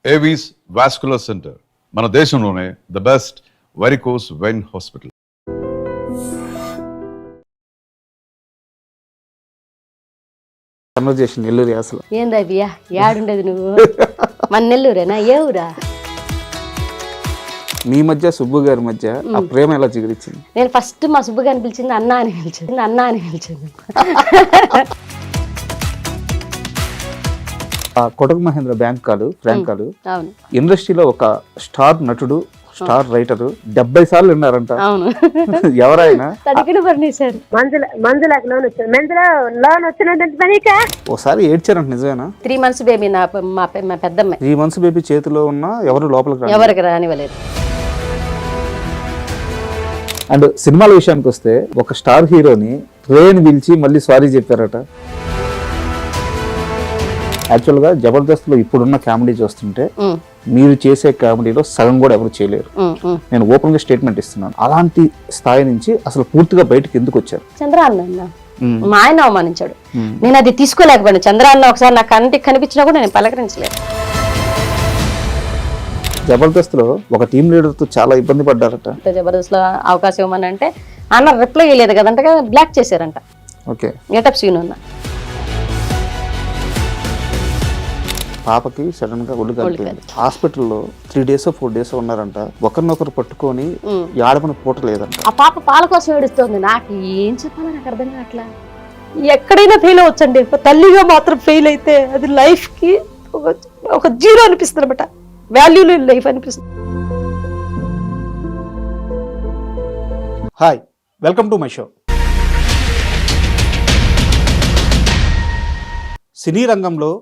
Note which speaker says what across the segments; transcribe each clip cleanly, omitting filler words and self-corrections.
Speaker 1: Avis vascular centre మన దేశంలోనే the best varicose vein hospital.
Speaker 2: Conversation Nellore అసలు
Speaker 3: ఏందా బియ్యా యాడుండేది నువ్వు? మన నెల్లూరేనా? ఏ ఊరా?
Speaker 2: మీ మధ్య సుబ్బు గారి మధ్య ఆ ప్రేమ ఎలా చిగురించింది?
Speaker 3: నేను ఫస్ట్ మా సుబ్బు గారిని పిలిచింది అన్నా అని పిలిచింది, అన్నా అని పిలిచింది.
Speaker 2: ఆ కొటక్ మహేంద్ర బ్యాంక్ కాలు ఫ్రాంక్ కాలు
Speaker 3: అవును
Speaker 2: ఇండస్ట్రీలో ఒక స్టార్ నటుడు, స్టార్ రైటరు 70 సార్లు విన్నారంట.
Speaker 3: అవును.
Speaker 2: ఎవరైనా
Speaker 3: తడికిన పర్ణేశారు.
Speaker 2: ఒకసారి ఏడ్చారంట, నిజమేనా?
Speaker 3: 3 months బేబీ మా పెద్దమ్మాయి
Speaker 2: 3 months బేబీ చేతిలో ఉన్న ఎవరు లోపలికి రాని.
Speaker 3: ఎవరికి రానివ్వలేదు.
Speaker 2: అండ్ సినిమాల విషయానికి వస్తే ఒక స్టార్ హీరోని ట్రైన్ పిలిచి మళ్ళీ సారీ చెప్పారట. యాక్చువల్గా జబర్దస్త్లో ఇప్పుడున్న కామెడీ చూస్తుంటే మీరు చేసే కామెడీలో సగం కూడా ఎవరు చేయలేరు. నేను ఓపెన్ గా స్టేట్మెంట్ ఇస్తున్నాను. అలాంటి స్థాయి నుంచి అసలు పూర్తిగా బయటకు ఎందుకు వచ్చారు?
Speaker 3: చంద్రాన్న మా ఆయన అవమానించాడు, నేను అది తీసుకోలేకపోయాను. చంద్రాన్న ఒకసారి నాకు కంటికి కనిపించినా కూడా నేను పలకరించలేదు.
Speaker 2: జబర్దస్త్ లో ఒక టీం లీడర్ తో చాలా ఇబ్బంది పడ్డారట.
Speaker 3: జబర్దస్త్ లో అవకాశం ఇవ్వమని అంటే అన్న రిప్లై ఇవ్వలేదు కదంట, బ్లాక్ చేశారంట.
Speaker 2: ఓకే,
Speaker 3: గెటప్ సీన్ ఉన్న
Speaker 2: పాపకి సడన్ గా ఒళ్ళు కలిపింది. హాస్పిటల్లో 3 days 4 days ఉన్నారంట. ఒకరినొకరు పట్టుకొని ఆడమని పూట లేదంట.
Speaker 3: ఆ పాప పాల కోసం ఏడుస్తోంది. నాకు ఏం చెప్పాలో నాకు అర్థం కావట్లా. ఎక్కడైనా ఫెయిల్ అవ్వచ్చండి, తల్లిగా మాత్రం ఫెయిల్ అయితే అది లైఫ్ కి ఒక జీరో అనిపిస్తుంది అనమాట, వాల్యూ లేని లైఫ్ అనిపిస్తుంది.
Speaker 2: Hi, welcome to my show. Cine రంగంలో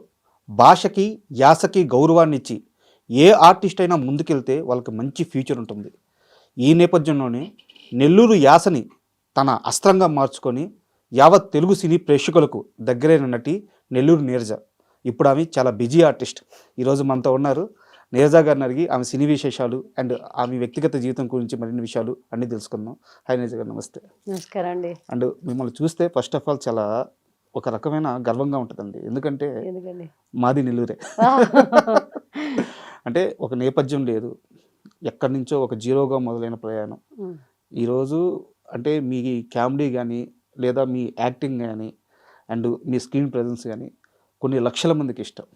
Speaker 2: భాషకి యాసకి గౌరవాన్ని ఇచ్చి ఏ ఆర్టిస్ట్ అయినా ముందుకెళ్తే వాళ్ళకి మంచి ఫ్యూచర్ ఉంటుంది. ఈ నేపథ్యంలోనే నెల్లూరు యాసని తన అస్త్రంగా మార్చుకొని యావత్ తెలుగు సినీ ప్రేక్షకులకు దగ్గరైన నటి నెల్లూరు నీరజ. ఇప్పుడు ఆమె చాలా బిజీ ఆర్టిస్ట్. ఈరోజు మనతో ఉన్నారు. నీరజ గారిని అడిగి ఆమె సినీ విశేషాలు అండ్ ఆమె వ్యక్తిగత జీవితం గురించి మరిన్ని విషయాలు అన్నీ తెలుసుకుందాం. హాయ్ నీరజ గారు, నమస్తే.
Speaker 3: నమస్కారం అండి.
Speaker 2: అండ్ మిమ్మల్ని చూస్తే ఫస్ట్ ఆఫ్ ఆల్ చాలా ఒక రకమైన గర్వంగా ఉంటుందండి. ఎందుకంటే మాది నెల్లూరే. అంటే ఒక నేపథ్యం లేదు, ఎక్కడి నుంచో ఒక జీరోగా మొదలైన ప్రయాణం ఈరోజు. అంటే మీ కామెడీ కానీ లేదా మీ యాక్టింగ్ కానీ అండ్ మీ స్క్రీన్ ప్రెజెన్స్ కానీ కొన్ని లక్షల మందికి ఇష్టం.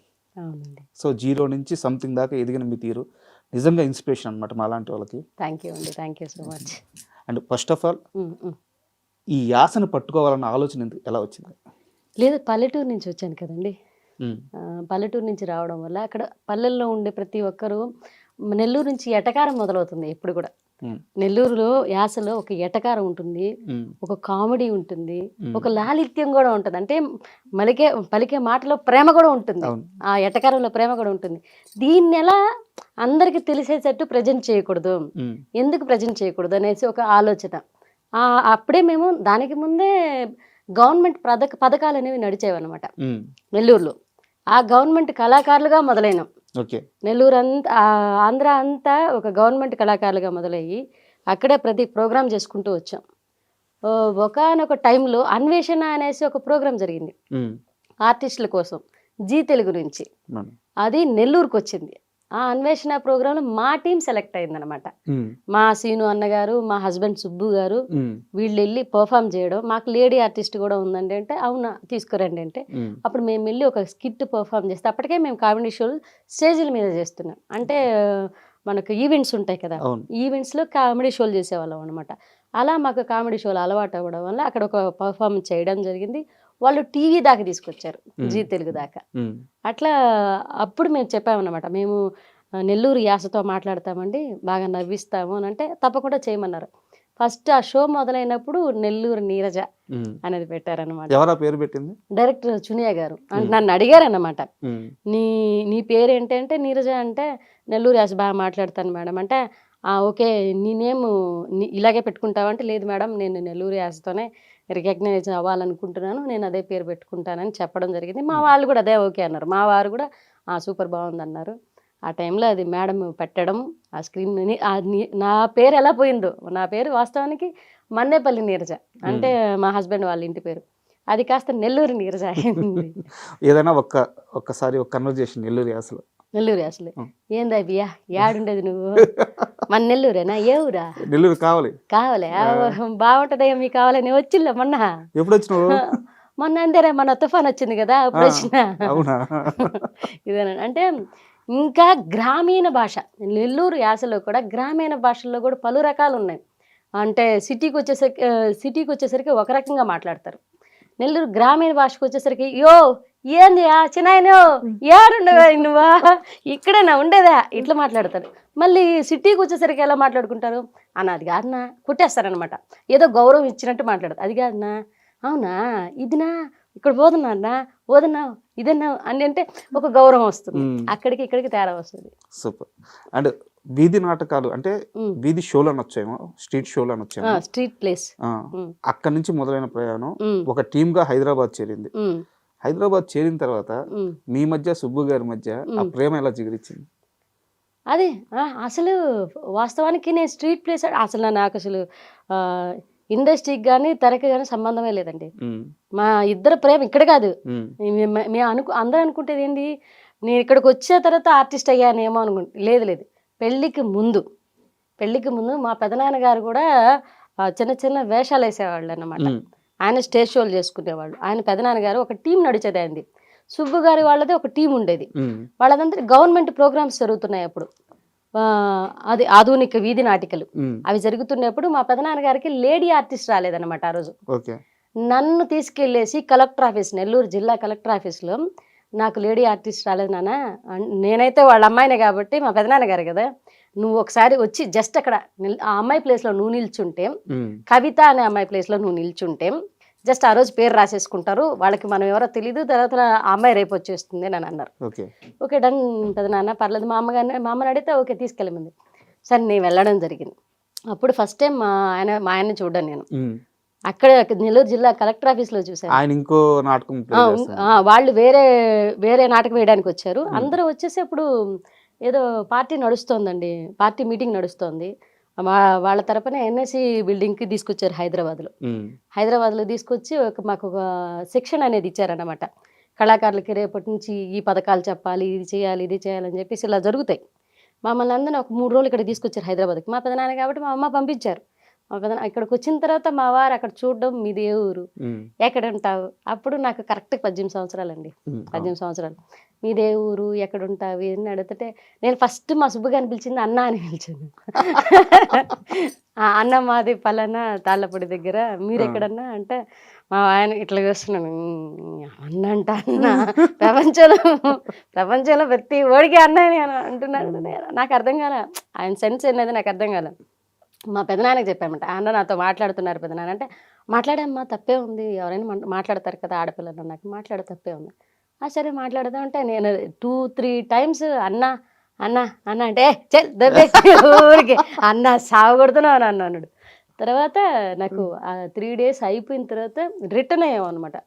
Speaker 2: సో జీరో నుంచి సంథింగ్ దాకా ఎదిగిన మీ తీరు నిజంగా ఇన్స్పిరేషన్ అనమాట మా లాంటి వాళ్ళకి.
Speaker 3: థ్యాంక్ యూ అండి, thank you so much.
Speaker 2: And first of all ఈ యాసను పట్టుకోవాలన్న ఆలోచన ఎలా వచ్చింది?
Speaker 3: లేదు, పల్లెటూరు నుంచి వచ్చాను కదండి. పల్లెటూరు నుంచి రావడం వల్ల అక్కడ పల్లెల్లో ఉండే ప్రతి ఒక్కరూ నెల్లూరు నుంచి ఎటకారం మొదలవుతుంది. ఎప్పుడు కూడా నెల్లూరులో యాసలో ఒక ఎటకారం ఉంటుంది, ఒక కామెడీ ఉంటుంది, ఒక లాలిత్యం కూడా ఉంటుంది. అంటే పలికే మాటలో ప్రేమ కూడా ఉంటుంది, ఆ ఎటకారంలో ప్రేమ కూడా ఉంటుంది. దీన్ని ఎలా అందరికి తెలిసేటట్టు ప్రజెంట్ చేయకూడదు, ఎందుకు ప్రజెంట్ చేయకూడదు అనేసి ఒక ఆలోచన. అప్పుడే మేము దానికి ముందే గవర్నమెంట్ పథకాలు అనేవి నడిచేవన్నమాట నెల్లూరులో. ఆ గవర్నమెంట్ కళాకారులుగా మొదలైనాం. నెల్లూరు అంతా, ఆంధ్ర అంతా ఒక గవర్నమెంట్ కళాకారులుగా మొదలయ్యి అక్కడే ప్రతి ప్రోగ్రాం చేసుకుంటూ వచ్చాం. ఒకనొక టైంలో అన్వేషణ అనేసి ఒక ప్రోగ్రాం జరిగింది ఆర్టిస్టుల కోసం, జీ తెలుగు నుంచి. అది నెల్లూరుకు వచ్చింది. ఆ అన్వేషణ ప్రోగ్రాంలో మా టీం సెలెక్ట్ అయిందనమాట. మా సీను అన్నగారు, మా హస్బెండ్ సుబ్బు గారు, వీళ్ళు వెళ్ళి పర్ఫామ్ చేయడం. మాకు లేడీ ఆర్టిస్ట్ కూడా ఉందండి అంటే అవునా తీసుకురండి అంటే అప్పుడు మేము వెళ్ళి ఒక స్కిట్ పర్ఫామ్ చేస్తే అప్పటికే మేము కామెడీ షోలు స్టేజీల మీద చేస్తున్నాం. అంటే మనకు ఈవెంట్స్ ఉంటాయి కదా, ఈవెంట్స్లో కామెడీ షోలు చేసేవాళ్ళం అనమాట. అలా మాకు కామెడీ షోలు అలవాటు అవ్వడం వల్ల అక్కడ ఒక పర్ఫార్మెన్స్ చేయడం జరిగింది. వాళ్ళు టీవీ దాకా తీసుకొచ్చారు, జీ తెలుగు దాకా. అట్లా అప్పుడు మేము చెప్పామన్నమాట, మేము నెల్లూరు యాసతో మాట్లాడతామండి, బాగా నవ్విస్తాము అని అంటే తప్పకుండా చేయమన్నారు. ఫస్ట్ ఆ షో మొదలైనప్పుడు నెల్లూరు నీరజ అనేది పెట్టారనమాట.
Speaker 2: ఎవరా పేరు పెట్టింది?
Speaker 3: డైరెక్టర్ చునియా గారు. నన్ను అడిగారన్నమాట, నీ పేరు ఏంటంటే నీరజ అంటే నెల్లూరు యాస బాగా మాట్లాడతాను మేడం అంటే ఓకే నేనేము ఇలాగే పెట్టుకుంటావంటే లేదు మేడం నేను నెల్లూరు యాసతోనే రికగ్నైజ్ అవ్వాలనుకుంటున్నాను, నేను అదే పేరు పెట్టుకుంటానని చెప్పడం జరిగింది. మా వాళ్ళు కూడా అదే ఓకే అన్నారు. మా వారు కూడా సూపర్ బాగుంది అన్నారు. ఆ టైంలో అది మేడం పెట్టడం ఆ స్క్రీన్ నా పేరు ఎలా పోయిందో, నా పేరు వాస్తవానికి మన్నేపల్లి నీరజ అంటే మా హస్బెండ్ వాళ్ళ ఇంటి పేరు, అది కాస్త నెల్లూరు నీరజ అయింది.
Speaker 2: ఏదైనా ఒక్కసారి ఒక కన్వర్జేషన్ నెల్లూరు యాసలో
Speaker 3: నెల్లూరు అసలు
Speaker 2: ఆ.
Speaker 3: ఏందా బియ్యా ఏడుండేది నువ్వు మన నెల్లూరేనా ఏ ఊరా
Speaker 2: నెల్లూరు కావాలి.
Speaker 3: కావాలే బాగుంటదయ్యా మీకు కావాలని వచ్చిల్ల మొన్న
Speaker 2: ఎప్పుడు వచ్చినావు?
Speaker 3: మొన్న అంతేరా మన తుఫాన్ వచ్చింది కదా అప్పుడు వచ్చిన
Speaker 2: అవునా?
Speaker 3: ఇదేనండి అంటే ఇంకా గ్రామీణ భాష నెల్లూరు యాసలో కూడా గ్రామీణ భాషల్లో కూడా పలు రకాలు ఉన్నాయి. అంటే సిటీకి వచ్చేసరికి ఒక రకంగా మాట్లాడతారు. నెల్లూరు గ్రామీణ భాషకు వచ్చేసరికి యో ఏంది చిన్నాయనో ఏడుండవా నువ్వా ఇక్కడేనా ఉండేదా ఇట్లా మాట్లాడతారు. మళ్ళీ సిటీకి వచ్చేసరికి ఎలా మాట్లాడుకుంటారు అన్న అది కాదన్నా కొట్టేస్తారనమాట. ఏదో గౌరవం ఇచ్చినట్టు మాట్లాడతారు. అది కాదన్నా అవునా ఇదినా ఇక్కడ పోతున్నా అన్న పోదన్నా ఇదన్నా అని అంటే ఒక గౌరవం వస్తుంది. అక్కడికి ఇక్కడికి తేడా వస్తుంది.
Speaker 2: సూపర్. అండ్ వీధి నాటకాలు అంటే
Speaker 3: ఉమ్.
Speaker 2: వీధి షోలు అనొచ్చేమో, స్ట్రీట్ షోలు అనొచ్చేమో.
Speaker 3: Street place.
Speaker 2: అక్కడి నుంచి మొదలైన ప్రయాణం ఒక టీమ్ గా హైదరాబాద్ చేరింది. హైదరాబాద్ చేరిన తర్వాత మీ మధ్య, సుబ్బు గారి మధ్య ఆ ప్రేమ ఎలా చిగురించింది?
Speaker 3: అదే అసలు వాస్తవానికి నేను స్ట్రీట్ ప్లేస్ అసలు నాకు అసలు ఇండస్ట్రీకి కానీ తెరకి కానీ సంబంధమే లేదండి. మా ఇద్దరు ప్రేమ ఇక్కడ కాదు. మేము అందరూ అనుకుంటేది ఏంటి నేను ఇక్కడికి వచ్చిన తర్వాత ఆర్టిస్ట్ అయ్యానేమో లేదు లేదు. పెళ్ళికి ముందు మా పెదనాన్నగారు కూడా చిన్న చిన్న వేషాలు వేసేవాళ్ళు అన్నమాట. ఆయన స్టేజ్ షోలు చేసుకునేవాళ్ళు. ఆయన పెదనాన్నగారు ఒక టీం నడిచేది ఆయనది. సుబ్బు గారి వాళ్ళది ఒక టీం ఉండేది. వాళ్ళదంతా గవర్నమెంట్ ప్రోగ్రామ్స్ జరుగుతున్నాయి అప్పుడు. అది ఆధునిక వీధి నాటికలు అవి జరుగుతున్నప్పుడు మా పెదనాన్నగారికి లేడీ ఆర్టిస్ట్ రాలేదన్నమాట ఆ రోజు. నన్ను తీసుకెళ్ళేసి కలెక్టర్ ఆఫీస్, నెల్లూరు జిల్లా కలెక్టర్ ఆఫీస్లో నాకు లేడీ ఆర్టిస్ట్ రాలేదు నాన్న, నేనైతే వాళ్ళ అమ్మాయినే కాబట్టి మా పెదనాన్నగారు కదా, నువ్వు ఒకసారి వచ్చి జస్ట్ అక్కడ ఆ అమ్మాయి ప్లేస్లో నువ్వు నిల్చుంటే, కవిత అనే అమ్మాయి ప్లేస్లో నువ్వు నిల్చుంటే జస్ట్ ఆ రోజు పేరు రాసేసుకుంటారు, వాళ్ళకి మనం ఎవరో తెలీదు, తర్వాత ఆ అమ్మాయి రేపు వచ్చేస్తుంది అని అన్నారు. ఓకే డన్ పెదనాన్న పర్లేదు. మా అమ్మని అడిగితే ఓకే తీసుకెళ్ళమంది. సరే నేను వెళ్ళడం జరిగింది. అప్పుడు ఫస్ట్ టైం మా ఆయన్ని చూడ్డాను నేను అక్కడ నెల్లూరు జిల్లా కలెక్టర్ ఆఫీస్లో చూసాను.
Speaker 2: ఆయన ఇంకో నాటకం
Speaker 3: వాళ్ళు వేరే నాటకం వేయడానికి వచ్చారు. అందరూ వచ్చేసి అప్పుడు ఏదో పార్టీ నడుస్తోందండి, పార్టీ మీటింగ్ నడుస్తోంది. వాళ్ళ తరపున ఎన్ఎస్సి బిల్డింగ్కి తీసుకొచ్చారు హైదరాబాద్లో తీసుకొచ్చి మాకు ఒక సెక్షన్ అనేది ఇచ్చారన్నమాట. కళాకారులకి రేపటి నుంచి ఈ పథకాలు చెప్పాలి, ఇది చేయాలని చెప్పేసి ఇలా జరుగుతాయి. మమ్మల్ని అందరినీ ఒక 3 రోజులు ఇక్కడ తీసుకొచ్చారు హైదరాబాద్కి. మా పెదనాన్న కాబట్టి మా అమ్మ పంపించారు. ఇక్కడికి వచ్చిన తర్వాత మా వారు అక్కడ చూడడం, మీది ఏ ఊరు, ఎక్కడ ఉంటావు, అప్పుడు నాకు కరెక్ట్ 18 సంవత్సరాలండి. 18 సంవత్సరాలు. మీదే ఊరు, ఎక్కడ ఉంటావు అని అడిగితే నేను ఫస్ట్ మా సుబ్బు గారిని పిలిచింది అన్న అని పిలిచాను. అన్న మాది పలానా తాళ్ళపూడి దగ్గర, మీరు ఎక్కడన్నా అంటే మా ఆయన ఇట్లా చూస్తున్నాను, అన్న అంట అన్న ప్రపంచంలో ప్రతి ఓడికి అన్న అని అంటున్నాడు. నాకు అర్థం కాలే ఆయన సెన్స్ అనేది, నాకు అర్థం కాలే. మా పెదనాన్నకి చెప్పామంట, అన్న నాతో మాట్లాడుతున్నారు పెదనాన్న అంటే, మాట్లాడమ్మా తప్పే ఉంది, ఎవరైనా మాట్లాడతారు కదా ఆడపిల్లలు, నాకు మాట్లాడే తప్పే ఉంది. సరే మాట్లాడదాం అంటే నేను 2-3 టైమ్స్ అన్న అన్న అన్న అంటే ఊరికి అన్న సాగొడుతున్నావు అని అన్నాడు. తర్వాత నాకు 3 days అయిపోయిన తర్వాత రిటర్న్ అయ్యాం అనమాట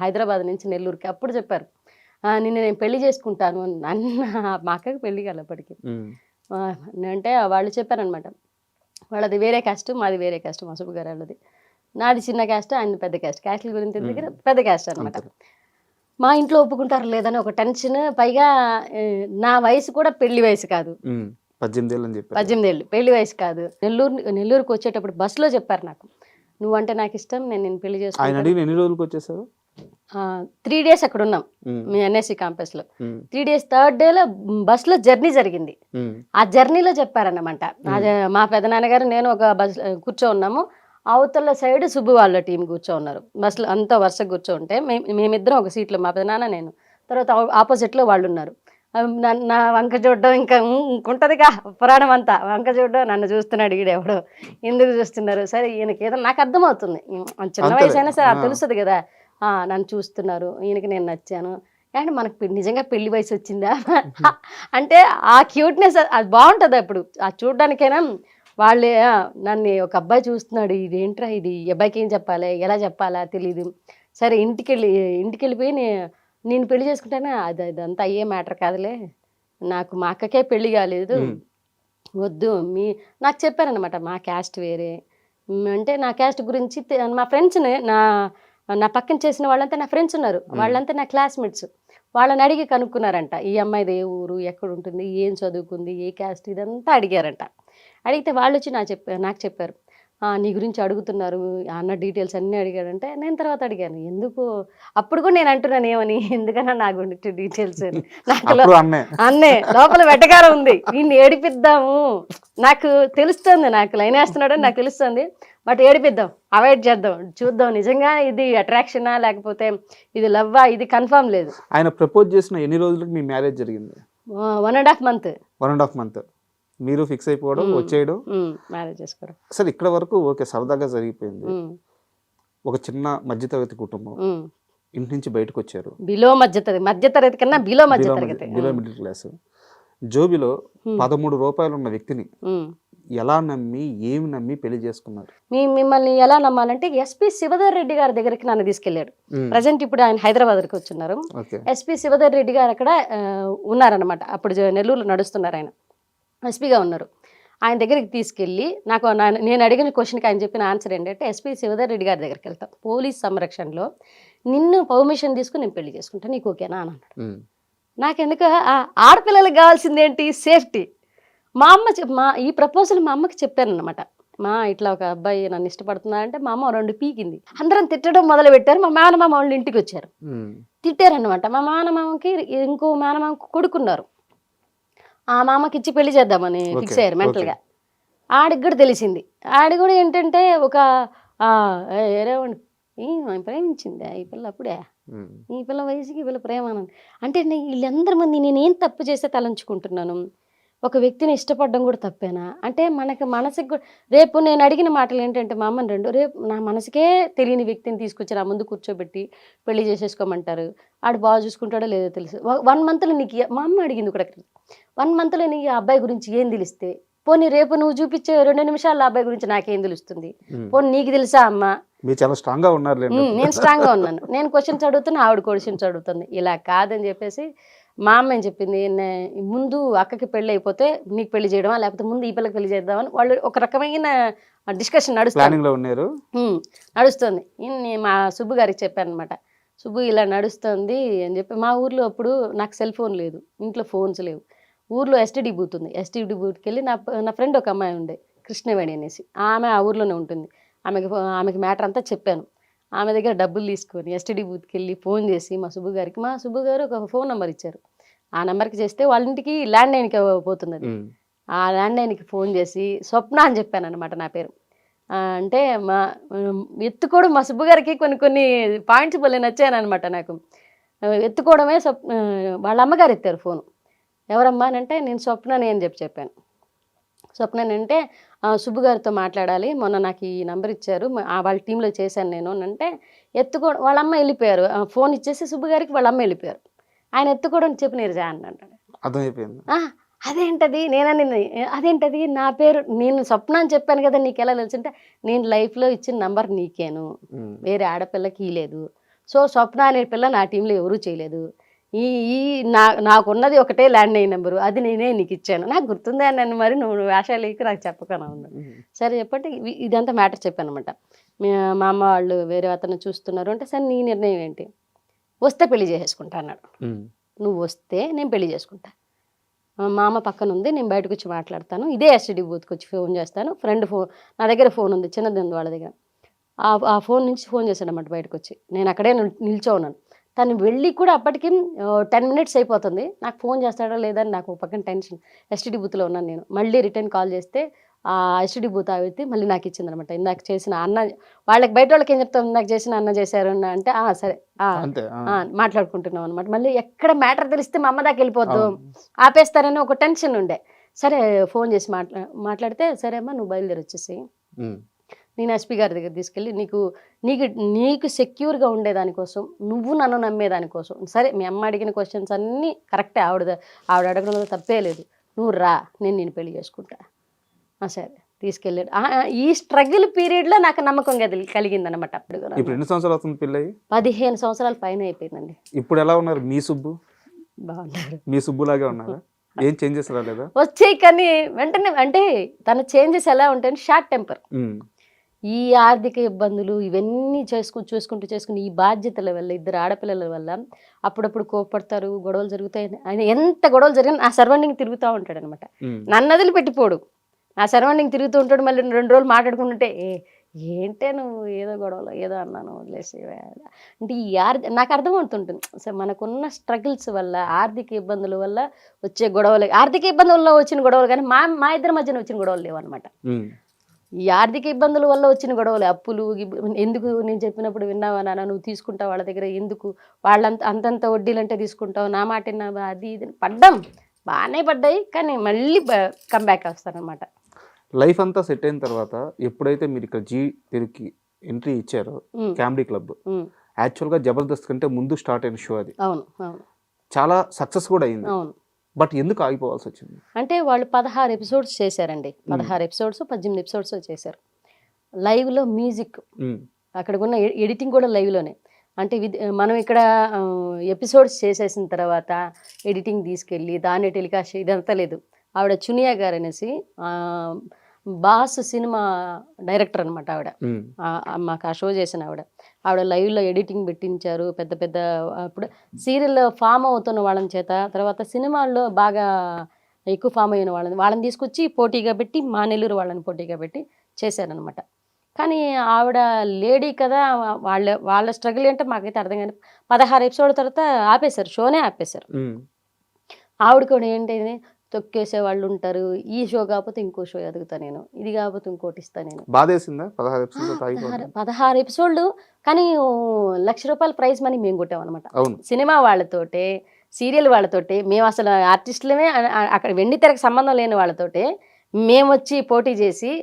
Speaker 3: హైదరాబాద్ నుంచి నెల్లూరుకి. అప్పుడు చెప్పారు నిన్ను నేను పెళ్లి చేసుకుంటాను అన్న. మా అక్కకి పెళ్లి కాలప్పటికి. అంటే వాళ్ళు చెప్పారనమాట, వాళ్ళది వేరే క్యాస్ట్, మాది వేరే క్యాస్ట్. మా సుబ్బు గారు వాళ్ళది, నాది చిన్న క్యాస్ట్, ఆయన పెద్ద క్యాస్ట్. క్యాస్ట్ల గురించి దగ్గర పెద్ద క్యాస్ట్ అనమాట. మా ఇంట్లో ఒప్పుకుంటారు లేదని ఒక టెన్షన్. పైగా నా వయసు కూడా పెళ్లి వయసు కాదు, 18 ఏళ్ళు పెళ్లి వయసు కాదు. నెల్లూరుకి వచ్చేటప్పుడు బస్సులో చెప్పారు నాకు, నువ్వంటే నాకు ఇష్టం, నేను పెళ్లి చేసుకుంటాను.
Speaker 2: ఎన్ని రోజులకు వచ్చేసారు?
Speaker 3: 3 days అక్కడ ఉన్నాం మీ ఎన్ఎస్సి క్యాంపస్ లో. 3 days, 3rd day బస్ లో జర్నీ జరిగింది. ఆ జర్నీలో చెప్పారన్నమాట, మా పెదనాన్నగారు నేను ఒక బస్ కూర్చో ఉన్నాము, అవతల సైడ్ సుబ్బు వాళ్ళ టీం కూర్చో ఉన్నారు. బస్సులో అంతా వరుసగా కూర్చో ఉంటే మేమిద్దరం ఒక సీట్లో, మా పెదనాన్న నేను, తర్వాత ఆపోజిట్లో వాళ్ళు ఉన్నారు. నా వంక చూడడం ఇంకా ఇంకుంటుందిగా పురాణం అంతా, వంక చూడడం, నన్ను చూస్తున్నాడు ఈడెవడో, ఎందుకు చూస్తున్నారు, సరే ఈయనకి ఏదో నాకు అర్థమవుతుంది, చిన్న వయసు అయినా సరే అది తెలుస్తుంది కదా, నన్ను చూస్తున్నారు, ఈయనకి నేను నచ్చాను, అండ్ మనకు నిజంగా పెళ్లి వయసు వచ్చిందా అంటే ఆ క్యూట్నెస్ అది బాగుంటుంది. అప్పుడు ఆ చూడడానికైనా వాళ్ళే నన్ను ఒక అబ్బాయి చూస్తున్నాడు, ఇదేంట్రా ఇది, ఈ అబ్బాయికి ఏం చెప్పాలి, ఎలా చెప్పాలా తెలీదు. సరే ఇంటికి వెళ్ళిపోయి నేను పెళ్లి చేసుకుంటానే, అదంతా అయ్యే మ్యాటర్ కాదులే, నాకు మా అక్కకే పెళ్లి కాలేదు, వద్దు నాకు చెప్పారనమాట. మా క్యాస్ట్ వేరే అంటే నా క్యాస్ట్ గురించి మా ఫ్రెండ్స్ని నా పక్కన చేసిన వాళ్ళంతా నా ఫ్రెండ్స్ ఉన్నారు, వాళ్ళంతా నా క్లాస్మేట్స్. వాళ్ళని అడిగి కనుక్కున్నారంట. ఈ అమ్మాయిది ఏ ఊరు, ఎక్కడ ఉంటుంది, ఏం చదువుకుంది, ఏ క్యాస్ట్ ఇదంతా అడిగారంట. అడిగితే వాళ్ళొచ్చి నాకు చెప్పారు. నీ గురించి అడుగుతున్నారు. ఆ అన్న డీటెయిల్స్ అన్నీ అడిగాడంటే, నేను తర్వాత అడిగాను. ఎందుకు అప్పుడు కూడా నేను అంటున్నాను ఏమని, ఎందుకన్నా నా గురించి డీటెయిల్స్ అని. నాకు
Speaker 2: అప్పుడు అన్నే
Speaker 3: అన్నే లోపల వెటకారం ఉంది. వీడిని ఏడిపిద్దాము. నాకు తెలుస్తుంది, నాకు లైన్ వేస్తున్నాడని నాకు తెలుస్తుంది. బట్ ఏడిపిద్దాం, అవాయిడ్ చేద్దాం, చూద్దాం నిజంగా ఇది అట్రాక్షనా లేకపోతే ఇది లవ్వా, ఇది కన్ఫర్మ్ లేదు.
Speaker 2: ఆయన ప్రపోజ్ చేసిన ఎన్ని రోజులకు మీ మ్యారేజ్ జరిగింది?
Speaker 3: 1.5 month.
Speaker 2: 1.5 month. మీరు ఫిక్స్ అయిపోవడం, వచ్చేయడం,
Speaker 3: మ్యారేజ్ చేసుకోవడం.
Speaker 2: అసలు ఇక్కడ వరకు ఓకే, సరదాగా జరిగిపోయింది. ఒక చిన్న మధ్యతరగతి కుటుంబం, ఇంటి నుంచి బయటకు వచ్చారు.
Speaker 3: బిలో మధ్యతరగతి కన్నా బిలో మధ్యతరగతి,
Speaker 2: బిలో మిడిల్ క్లాస్. జోబిలో 13 రూపాయలు ఉన్న వ్యక్తిని ఎలా నమ్మి, ఏమి నమ్మి పెళ్లి చేసుకున్నారు?
Speaker 3: మిమ్మల్ని ఎలా నమ్మాలంటే ఎస్పీ శివధర్ రెడ్డి గారి దగ్గరికి నన్ను తీసుకెళ్లాడు. ప్రజెంట్ ఇప్పుడు ఆయన హైదరాబాద్కి వచ్చున్నారు. ఎస్పీ శివధర్ రెడ్డి గారు అక్కడ ఉన్నారనమాట. అప్పుడు నెల్లూరులో నడుస్తున్నారు, ఆయన ఎస్పీగా ఉన్నారు. ఆయన దగ్గరికి తీసుకెళ్ళి నేను అడిగిన క్వశ్చన్కి ఆయన చెప్పిన ఆన్సర్ ఏంటంటే, ఎస్పీ శివధర్ రెడ్డి గారి దగ్గరికి వెళ్తాం, పోలీస్ సంరక్షణలో నిన్ను పర్మిషన్ తీసుకుని నేను పెళ్లి చేసుకుంటా, నీకు ఓకేనా అని అన్నాడు. నాకెందుకు ఆడపిల్లలకు కావాల్సింది ఏంటి, సేఫ్టీ. ఈ ప్రపోజల్ మా అమ్మకి చెప్పాను అనమాట. ఇట్లా ఒక అబ్బాయి నన్ను ఇష్టపడుతున్నా అంటే మా అమ్మ 2 పీకింది. అందరం తిట్టడం మొదలు పెట్టారు. మా మేనమామ వాళ్ళు ఇంటికి వచ్చారు, తిట్టారనమాట. మా మేనమామకి ఇంకో మేనమామకు కొడుకున్నారు. ఆ మామకి ఇచ్చి పెళ్లి చేద్దామని ఫిక్స్ అయ్యారు మెంటల్గా. ఆడికి కూడా తెలిసింది. ఆడి కూడా ఏంటంటే ఒక ప్రేమించింది ఈ పిల్ల, అప్పుడే ఈ పిల్ల వయసుకి ఈ పిల్ల ప్రేమ అంటే వీళ్ళందరి మంది నేనేం తప్పు చేస్తే తలంచుకుంటున్నాను. ఒక వ్యక్తిని ఇష్టపడడం కూడా తప్పేనా అంటే మనసుకి కూడా. రేపు నేను అడిగిన మాటలు ఏంటంటే మా అమ్మని రేపు నా మనసుకే తెలియని వ్యక్తిని తీసుకొచ్చి నా ముందు కూర్చోబెట్టి పెళ్లి చేసేసుకోమంటారు. ఆడు బాగా చూసుకుంటాడో లేదో తెలుసు. 1 monthలో నీకు మా అమ్మ అడిగింది కూడా, 1 monthలో నీకు ఆ అబ్బాయి గురించి ఏం తెలిస్తే, పోనీ రేపు నువ్వు చూపించే 2 నిమిషాల అబ్బాయి గురించి నాకేం తెలుస్తుంది, పోనీ నీకు తెలుసా అమ్మ?
Speaker 2: మీరు చాలా స్ట్రాంగ్ గా ఉన్నారు.
Speaker 3: నేను స్ట్రాంగ్ గా ఉన్నాను. నేను క్వశ్చన్స్ అడుగుతున్నా, ఆవిడ క్వశ్చన్స్ అడుగుతుంది. ఇలా కాదని చెప్పేసి మా అమ్మ ఏం చెప్పింది, ముందు అక్కకి పెళ్ళి అయిపోతే నీకు పెళ్లి చేయడమా, లేకపోతే ముందు ఈ పిల్లకి పెళ్లి చేద్దామని వాళ్ళు ఒక రకమైన డిస్కషన్ నడుస్తుంది. మా సుబ్బు గారికి చెప్పాను అనమాట. సుబ్బు ఇలా నడుస్తుంది అని చెప్పి. మా ఊర్లో అప్పుడు నాకు సెల్ ఫోన్ లేదు, ఇంట్లో ఫోన్స్ లేవు. ఊర్లో ఎస్టీడీ బూత్ ఉంది. ఎస్టీడీ బూత్కి వెళ్ళి నా ఫ్రెండ్ ఒక అమ్మాయి ఉండే, కృష్ణవేణి అనేసి, ఆమె ఆ ఊర్లోనే ఉంటుంది. ఆమెకి మ్యాటర్ అంతా చెప్పాను. ఆమె దగ్గర డబ్బులు తీసుకొని ఎస్టీడీ బూత్కి వెళ్ళి ఫోన్ చేసి మా సుబ్బు గారు ఒక ఫోన్ నెంబర్ ఇచ్చారు. ఆ నెంబర్కి చేస్తే వాళ్ళ ఇంటికి ల్యాండ్ లైన్కి పోతుంది అది. ఆ ల్యాండ్ లైన్కి ఫోన్ చేసి స్వప్న అని చెప్పాను అనమాట నా పేరు. అంటే ఎత్తుకోవడం మా సుబ్బు గారికి కొన్ని పాయింట్స్ భలే నచ్చాయనమాట నాకు. ఎత్తుకోవడమే వాళ్ళ అమ్మగారు ఎత్తారు ఫోను. ఎవరమ్మా అని అంటే నేను స్వప్నని అని చెప్పాను. స్వప్నని అంటే సుబ్బు గారితో మాట్లాడాలి, మొన్న నాకు ఈ నెంబర్ ఇచ్చారు, వాళ్ళ టీంలో చేశాను నేను అంటే ఎత్తుకోవడం. వాళ్ళ అమ్మ వెళ్ళిపోయారు. ఫోన్ ఇచ్చేసి సుబ్బు గారికి వాళ్ళ అమ్మ వెళ్ళిపోయారు. ఆయన ఎత్తుకోవడం చెప్పి నీరజా అన్నాడు.
Speaker 2: అర్థమైపోయింది.
Speaker 3: అదేంటది అదేంటది నా పేరు, నేను స్వప్న అని చెప్పాను కదా, నీకు ఎలా తెలుసు అంటే, నేను లైఫ్లో ఇచ్చిన నంబర్ నీకేను, వేరే ఆడపిల్లకి ఇలేదు. సో స్వప్న అనే పిల్ల నా టీంలో ఎవరూ చేయలేదు. నాకున్నది ఒకటే ల్యాండ్ లైన్ నెంబరు, అది నేనే నీకు ఇచ్చాను, నాకు గుర్తుందే అన్నాను. మరి నువ్వు వేషాలేకి నాకు చెప్పకనా ఉన్నాను. సరే చెప్పంటే ఇదంతా మ్యాటర్ చెప్పాను అనమాట. మా అమ్మ వాళ్ళు వేరే అతను చూస్తున్నారు అంటే, సరే నీ నిర్ణయం ఏంటి? వస్తే పెళ్లి చేసేసుకుంటా అన్నాడు. నువ్వు వస్తే నేను పెళ్లి చేసుకుంటా. మా అమ్మ పక్కన ఉంది, నేను బయటకు వచ్చి మాట్లాడతాను, ఇదే ఎస్టీడీ బూత్కి వచ్చి ఫోన్ చేస్తాను. ఫ్రెండ్ ఫోన్ నా దగ్గర ఫోన్ ఉంది, చిన్నది ఉంది వాళ్ళ దగ్గర. ఆ ఫోన్ నుంచి ఫోన్ చేశాడు అన్నమాట బయటకు వచ్చి. నేను అక్కడే నిల్చో ఉన్నాను. తను వెళ్ళి కూడా అప్పటికి 10 minutes అయిపోతుంది. నాకు ఫోన్ చేస్తాడో లేదని నాకు పక్కన టెన్షన్. ఎస్టీడీ బూత్లో ఉన్నాను నేను. మళ్ళీ రిటర్న్ కాల్ చేస్తే ఆ ఎస్టీడీ బూత్ ఆవితే మళ్ళీ నాకు ఇచ్చింది అనమాట. ఇందాక చేసిన అన్న వాళ్ళకి, బయట వాళ్ళకి ఏం చెప్తాం, ఇందాక చేసిన అన్న చేశారు అంటే సరే మాట్లాడుకుంటున్నాం అనమాట. మళ్ళీ ఎక్కడ మ్యాటర్ తెలిస్తే మా అమ్మ దాకా వెళ్ళిపోద్దు, ఆపేస్తారని ఒక టెన్షన్ ఉండే. సరే ఫోన్ చేసి మాట్లాడితే, సరే అమ్మా నువ్వు బయలుదేరి వచ్చేసి నేను ఎస్పీ గారి దగ్గర తీసుకెళ్ళి నీకు సెక్యూర్గా ఉండేదానికోసం, నువ్వు నన్ను నమ్మేదానికోసం, సరే మీ అమ్మ అడిగిన క్వశ్చన్స్ అన్నీ కరెక్టే, ఆవిడ అడగడంలో తప్పే లేదు, నువ్వు రా, నేను పెళ్లి చేసుకుంటా. సరే తీసుకెళ్ళాడు. ఈ స్ట్రగుల్ పీరియడ్లో నాకు నమ్మకం కలిగింది అనమాట.
Speaker 2: ఇప్పుడు ఎన్ని సంవత్సరాలు అవుతుంది పెళ్ళి?
Speaker 3: 15 సంవత్సరాల పైన అయిపోయిందండి.
Speaker 2: ఇప్పుడు ఎలా ఉన్నారు మీ సుబ్బు?
Speaker 3: బాగున్నారు.
Speaker 2: మీ సుబ్బులాగే ఉన్నారా? ఏం చేంజెస్ రాలేదా?
Speaker 3: వచ్చాయి, కానీ వెంటనే అంటే తన చేంజెస్ ఎలా ఉంటాయని, షార్ట్ టెంపర్. ఈ ఆర్థిక ఇబ్బందులు ఇవన్నీ చూసుకుంటూ ఈ బాధ్యతల వల్ల ఇద్దరు ఆడపిల్లల వల్ల అప్పుడప్పుడు కోపడతారు, గొడవలు జరుగుతాయి. ఆయన ఎంత గొడవలు జరిగినా ఆ సర్వెంటింగ్ తిరుగుతూ ఉంటాడు అనమాట. నన్ను వదిలి పెట్టిపోడు, ఆ సర్వెంటింగ్ తిరుగుతూ ఉంటాడు. మళ్ళీ 2 రోజులు మాట్లాడుకుంటుంటే ఏంటే నువ్వు ఏదో గొడవలో ఏదో అన్నాను వదిలేసి అంటే నాకు అర్థమవుతుంటుంది. సో మనకున్న స్ట్రగుల్స్ వల్ల, ఆర్థిక ఇబ్బందుల వల్ల వచ్చే గొడవలు, ఆర్థిక ఇబ్బందుల్లో వచ్చిన గొడవలు కానీ మా ఇద్దరి మధ్యన వచ్చిన గొడవలు లేవు అనమాట. ఈ ఆర్థిక ఇబ్బందుల వల్ల వచ్చిన గొడవలు, అప్పులు ఎందుకు నేను చెప్పినప్పుడు విన్నావా నాన్న, నువ్వు తీసుకుంటావు వాళ్ళ దగ్గర, ఎందుకు అంతంత వడ్డీలంటే తీసుకుంటావు, నా మాట విన్నావా, అది ఇది పడ్డాం, బాగానే పడ్డాయి. కానీ మళ్ళీ కంబ్యాక్ వస్తారనమాట.
Speaker 2: లైఫ్ అంతా సెట్ అయిన తర్వాత ఎప్పుడైతే మీరు ఇక్కడ జీ తెలుగుకి ఎంట్రీ ఇచ్చారో కామెడీ క్లబ్, యాక్చువల్గా జబర్దస్త్ కంటే ముందు స్టార్ట్ అయిన షో అది.
Speaker 3: అవును అవును,
Speaker 2: చాలా సక్సెస్ కూడా అయింది.
Speaker 3: అవును.
Speaker 2: బట్ ఎందుకు ఆగిపోవాల్సి వచ్చింది?
Speaker 3: అంటే వాళ్ళు 16 ఎపిసోడ్స్ చేశారండి. 18 ఎపిసోడ్స్ చేశారు. లైవ్లో మ్యూజిక్, అక్కడ ఉన్న ఎడిటింగ్ కూడా లైవ్లోనే. అంటే మనం ఇక్కడ ఎపిసోడ్స్ చేసేసిన తర్వాత ఎడిటింగ్ తీసుకెళ్ళి దాన్ని టెలికాస్ట్ ఇదంతా లేదు. ఆవిడ చునియా గారు అనేసి బాస్ సినిమా డైరెక్టర్ అనమాట ఆవిడ. మాకు ఆ షో చేసిన ఆవిడ లైవ్లో ఎడిటింగ్ పెట్టించారు. పెద్ద పెద్ద ఇప్పుడు సీరియల్ ఫామ్ అవుతున్న వాళ్ళని చేత, తర్వాత సినిమాల్లో బాగా ఎక్కువ ఫామ్ అయిన వాళ్ళని తీసుకొచ్చి పోటీగా పెట్టి, మా నెల్లూరు వాళ్ళని పోటీగా పెట్టి చేశారనమాట. కానీ ఆవిడ లేడీ కదా, వాళ్ళ స్ట్రగుల్ ఏంటో మాకైతే అర్థం కానీ 16 ఎపిసోడ్ తర్వాత ఆపేశారు, షోనే ఆపేశారు. ఆవిడ కూడా ఏంటి తొక్కేసే వాళ్ళు ఉంటారు, ఈ షో కాకపోతే ఇంకో షో ఎదుగుతా నేను, ఇది కాకపోతే ఇంకోటి ఇస్తా నేను.
Speaker 2: బాధేసిందా
Speaker 3: 16 ఎపిసోడ్లు? కానీ ₹1,00,000 ప్రైజ్ మనీ మేము కొట్టామన్నమాట. సినిమా వాళ్ళతోటే, సీరియల్ వాళ్ళతోటే, మేము అసలు ఆర్టిస్టులమే, అక్కడ వెండి తెరకు సంబంధం లేని వాళ్ళతోటే మేము వచ్చి పోటీ చేసి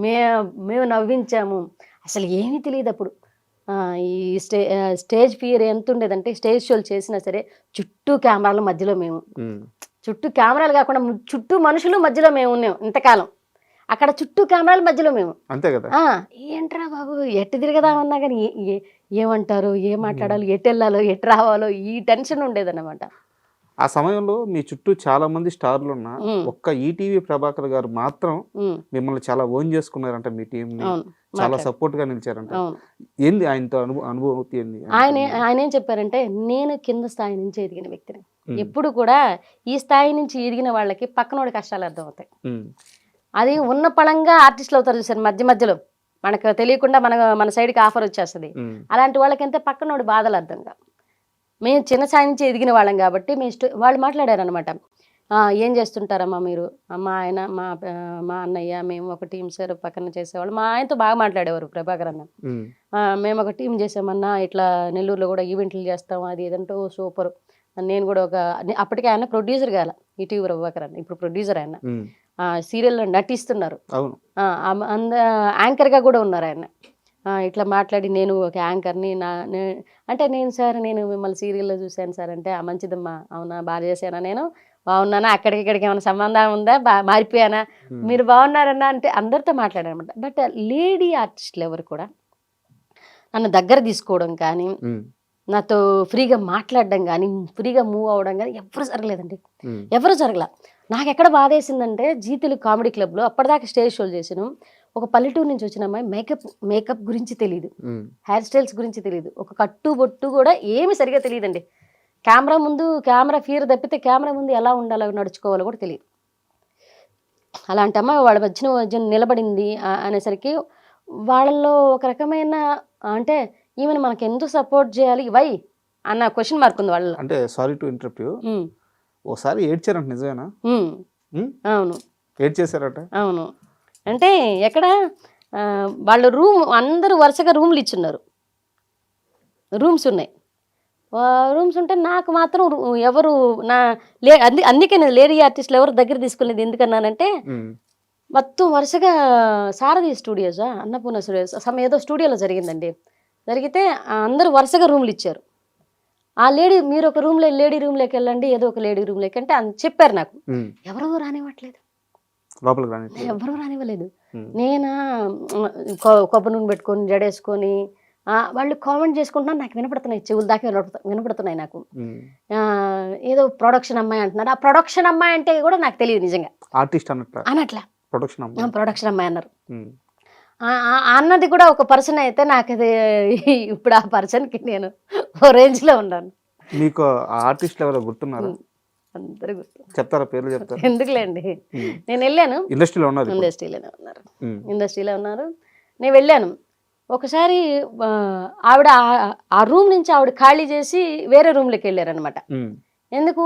Speaker 3: మేము నవ్వించాము. అసలు ఏమీ తెలియదు అప్పుడు. ఈ స్టేజ్ ఫియర్ ఎంత ఉండేదంటే, స్టేజ్ షోలు చేసినా సరే చుట్టూ కెమెరాల మధ్యలో మేము, చుట్టూ కెమెరాలు కాకుండా చుట్టూ మనుషులు మధ్యలో మేము ఉన్నాం ఇంతకాలం. అక్కడ చుట్టూ కెమెరాల మధ్యలో మేము,
Speaker 2: అంతే కదా.
Speaker 3: ఏంట్రా బాబు ఎట్టు తిరగదామన్నా కానీ ఏమంటారు, ఏం మాట్లాడాలో, ఎటు వెళ్ళాలో, ఎటు రావాలో, ఈ టెన్షన్ ఉండేదన్నమాట.
Speaker 2: ఆ సమయంలో మీ చుట్టూ చాలా మంది స్టార్లు ఉన్నా ఒక్క ఈటీవీ ప్రభాకర్ గారు మాత్రం మిమ్మల్ని చాలా ఓన్ చేసుకున్నారంట, మీ టీం ని చాలా సపోర్ట్ గా నిలిచారంట. ఏంది ఆయనతో అనుభూతి ఏంది?
Speaker 3: ఆయన ఏం చెప్పారంటే, నేను కింద స్థాయి నుంచి ఎదిగిన వ్యక్తిని. ఎప్పుడు కూడా ఈ స్థాయి నుంచి ఎదిగిన వాళ్ళకి పక్కనోడి కష్టాలు అర్థం అవుతాయి. అది ఉన్న పళంగా ఆర్టిస్టులు అవుతారు చూసారు, మధ్య మధ్యలో మనకు తెలియకుండా మన సైడ్కి ఆఫర్ వచ్చేస్తుంది. అలాంటి వాళ్ళకి ఎంత పక్కనోడి బాధలు అర్థంగా. మేము చిన్న స్థాయి నుంచి ఎదిగిన వాళ్ళం కాబట్టి వాళ్ళు మాట్లాడారు అనమాట. ఏం చేస్తుంటారమ్మా మీరు, మా ఆయన, మా అన్నయ్య, మేము ఒక టీం సార్ పక్కన చేసేవాళ్ళు. మా ఆయనతో బాగా మాట్లాడేవారు ప్రభాకర్ అన్న. మేము ఒక టీం చేసామన్నా, ఇట్లా నెల్లూరులో కూడా ఈవెంట్లు చేస్తాం, అది ఏదంటో సూపర్. నేను కూడా అప్పటికే ఆయన ప్రొడ్యూసర్ కాల, ఈటీవీ ప్రభాకర్ అన్న ఇప్పుడు ప్రొడ్యూసర్. ఆయన సీరియల్లో నటిస్తున్నారు, యాంకర్గా కూడా ఉన్నారు ఆయన. ఇట్లా మాట్లాడి, నేను ఒక యాంకర్ని, అంటే నేను మిమ్మల్ని సీరియల్లో చూశాను సార్ అంటే, మంచిదమ్మా, అవునా, బాగా చేశానా, నేను బాగున్నానా, అక్కడికి ఏమైనా సంబంధం ఉందా, మారిపోయానా, మీరు బాగున్నారన్నా అంటే అందరితో మాట్లాడారనమాట. బట్ లేడీ ఆర్టిస్టులు ఎవరు కూడా నన్ను దగ్గర తీసుకోవడం కానీ, నాతో ఫ్రీగా మాట్లాడడం కానీ, ఫ్రీగా మూవ్ అవ్వడం కానీ ఎవరు జరగలేదండి, ఎవరు జరగల. నాకు ఎక్కడ బాధ వేసిందంటే, జీ తెలుగు కామెడీ క్లబ్లో అప్పటిదాకా స్టేజ్ షోలు చేసాను. ఒక పల్లెటూరు నుంచి వచ్చిన అమ్మాయి మేకప్ గురించి తెలియదు, హెయిర్ స్టైల్స్ గురించి తెలియదు, ఒక కట్టు బొట్టు కూడా ఏమి సరిగా తెలియదండి. కెమెరా ముందు కెమెరా ఫియర్ తప్పితే కెమెరా ముందు ఎలా ఉండాలో, నడుచుకోవాలో కూడా తెలియదు. అలాంటి అమ్మాయి వాళ్ళ మధ్యన నిలబడింది అనేసరికి వాళ్ళల్లో ఒక రకమైన, అంటే ఈమెను మనకి ఎందుకు సపోర్ట్ చేయాలి వై అన్న క్వశ్చన్ మార్క్ ఉంది వాళ్ళు.
Speaker 2: అంటే సారీ టు ఇంటరప్ట్ యు, ఓసారి ఏడ్చారంట, నిజమేనా?
Speaker 3: అవును,
Speaker 2: ఏడ్చేశారట.
Speaker 3: అవును. అంటే ఎక్కడ వాళ్ళ అందరూ వరుసగా రూమ్లు ఇచ్చున్నారు, రూమ్స్ ఉన్నాయి. రూమ్స్ ఉంటే నాకు మాత్రం ఎవరు అందుకే నేను లేడీ ఆర్టిస్టులు ఎవరు దగ్గర తీసుకునేది ఎందుకన్నానంటే, మొత్తం వరుసగా సారథి స్టూడియోసా, అన్నపూర్ణ స్టూడియోస్ ఏదో స్టూడియోలో జరిగిందండి. జరిగితే అందరూ వరుసగా రూమ్లు ఇచ్చారు. ఆ మీరు ఒక లేడీ రూమ్లోకి వెళ్ళండి, ఏదో ఒక లేడీ రూమ్లోకి అంటే చెప్పారు నాకు. ఎవరో రానివ్వట్లేదు, ఎవరు రానివ్వలేదు. నేను కొబ్బరి నూనె పెట్టుకొని జడేసుకొని వాళ్ళు కామెంట్ చేసుకుంటున్నారు, నాకు వినపడుతున్నాయి, చెవులు దాకా వినపడుతున్నాయి నాకు. ఏదో ప్రొడక్షన్ అమ్మాయి అంటున్నారు. ఆ ప్రొడక్షన్ అమ్మాయి అంటే కూడా నాకు తెలియదు నిజంగా,
Speaker 2: ఆర్టిస్ట్ అనట్లా,
Speaker 3: ప్రొడక్షన్ అమ్మాయి అన్నారు. అన్నది కూడా ఒక పర్సన్ అయితే నాకు అది ఇప్పుడు ఆ పర్సన్కి నేను ఓ రేంజ్లో ఉన్నాను.
Speaker 2: మీకు ఆ ఆర్టిస్ట్ ఎవరో గుర్తున్నారా?
Speaker 3: అందరూ గుర్తు.
Speaker 2: చెప్తారా, పేర్లు చెప్తారా?
Speaker 3: ఎందుకులేండి, నేను వెళ్ళాను.
Speaker 2: ఇండస్ట్రీలో ఉన్నారు ఇప్పుడు.
Speaker 3: ఇండస్ట్రీలో ఉన్నారు. నేను వెళ్ళాను ఒకసారి. ఆవిడ ఆ రూమ్ నుంచి ఆవిడ ఖాళీ చేసి వేరే రూమ్లోకి వెళ్ళారనమాట. ఎందుకు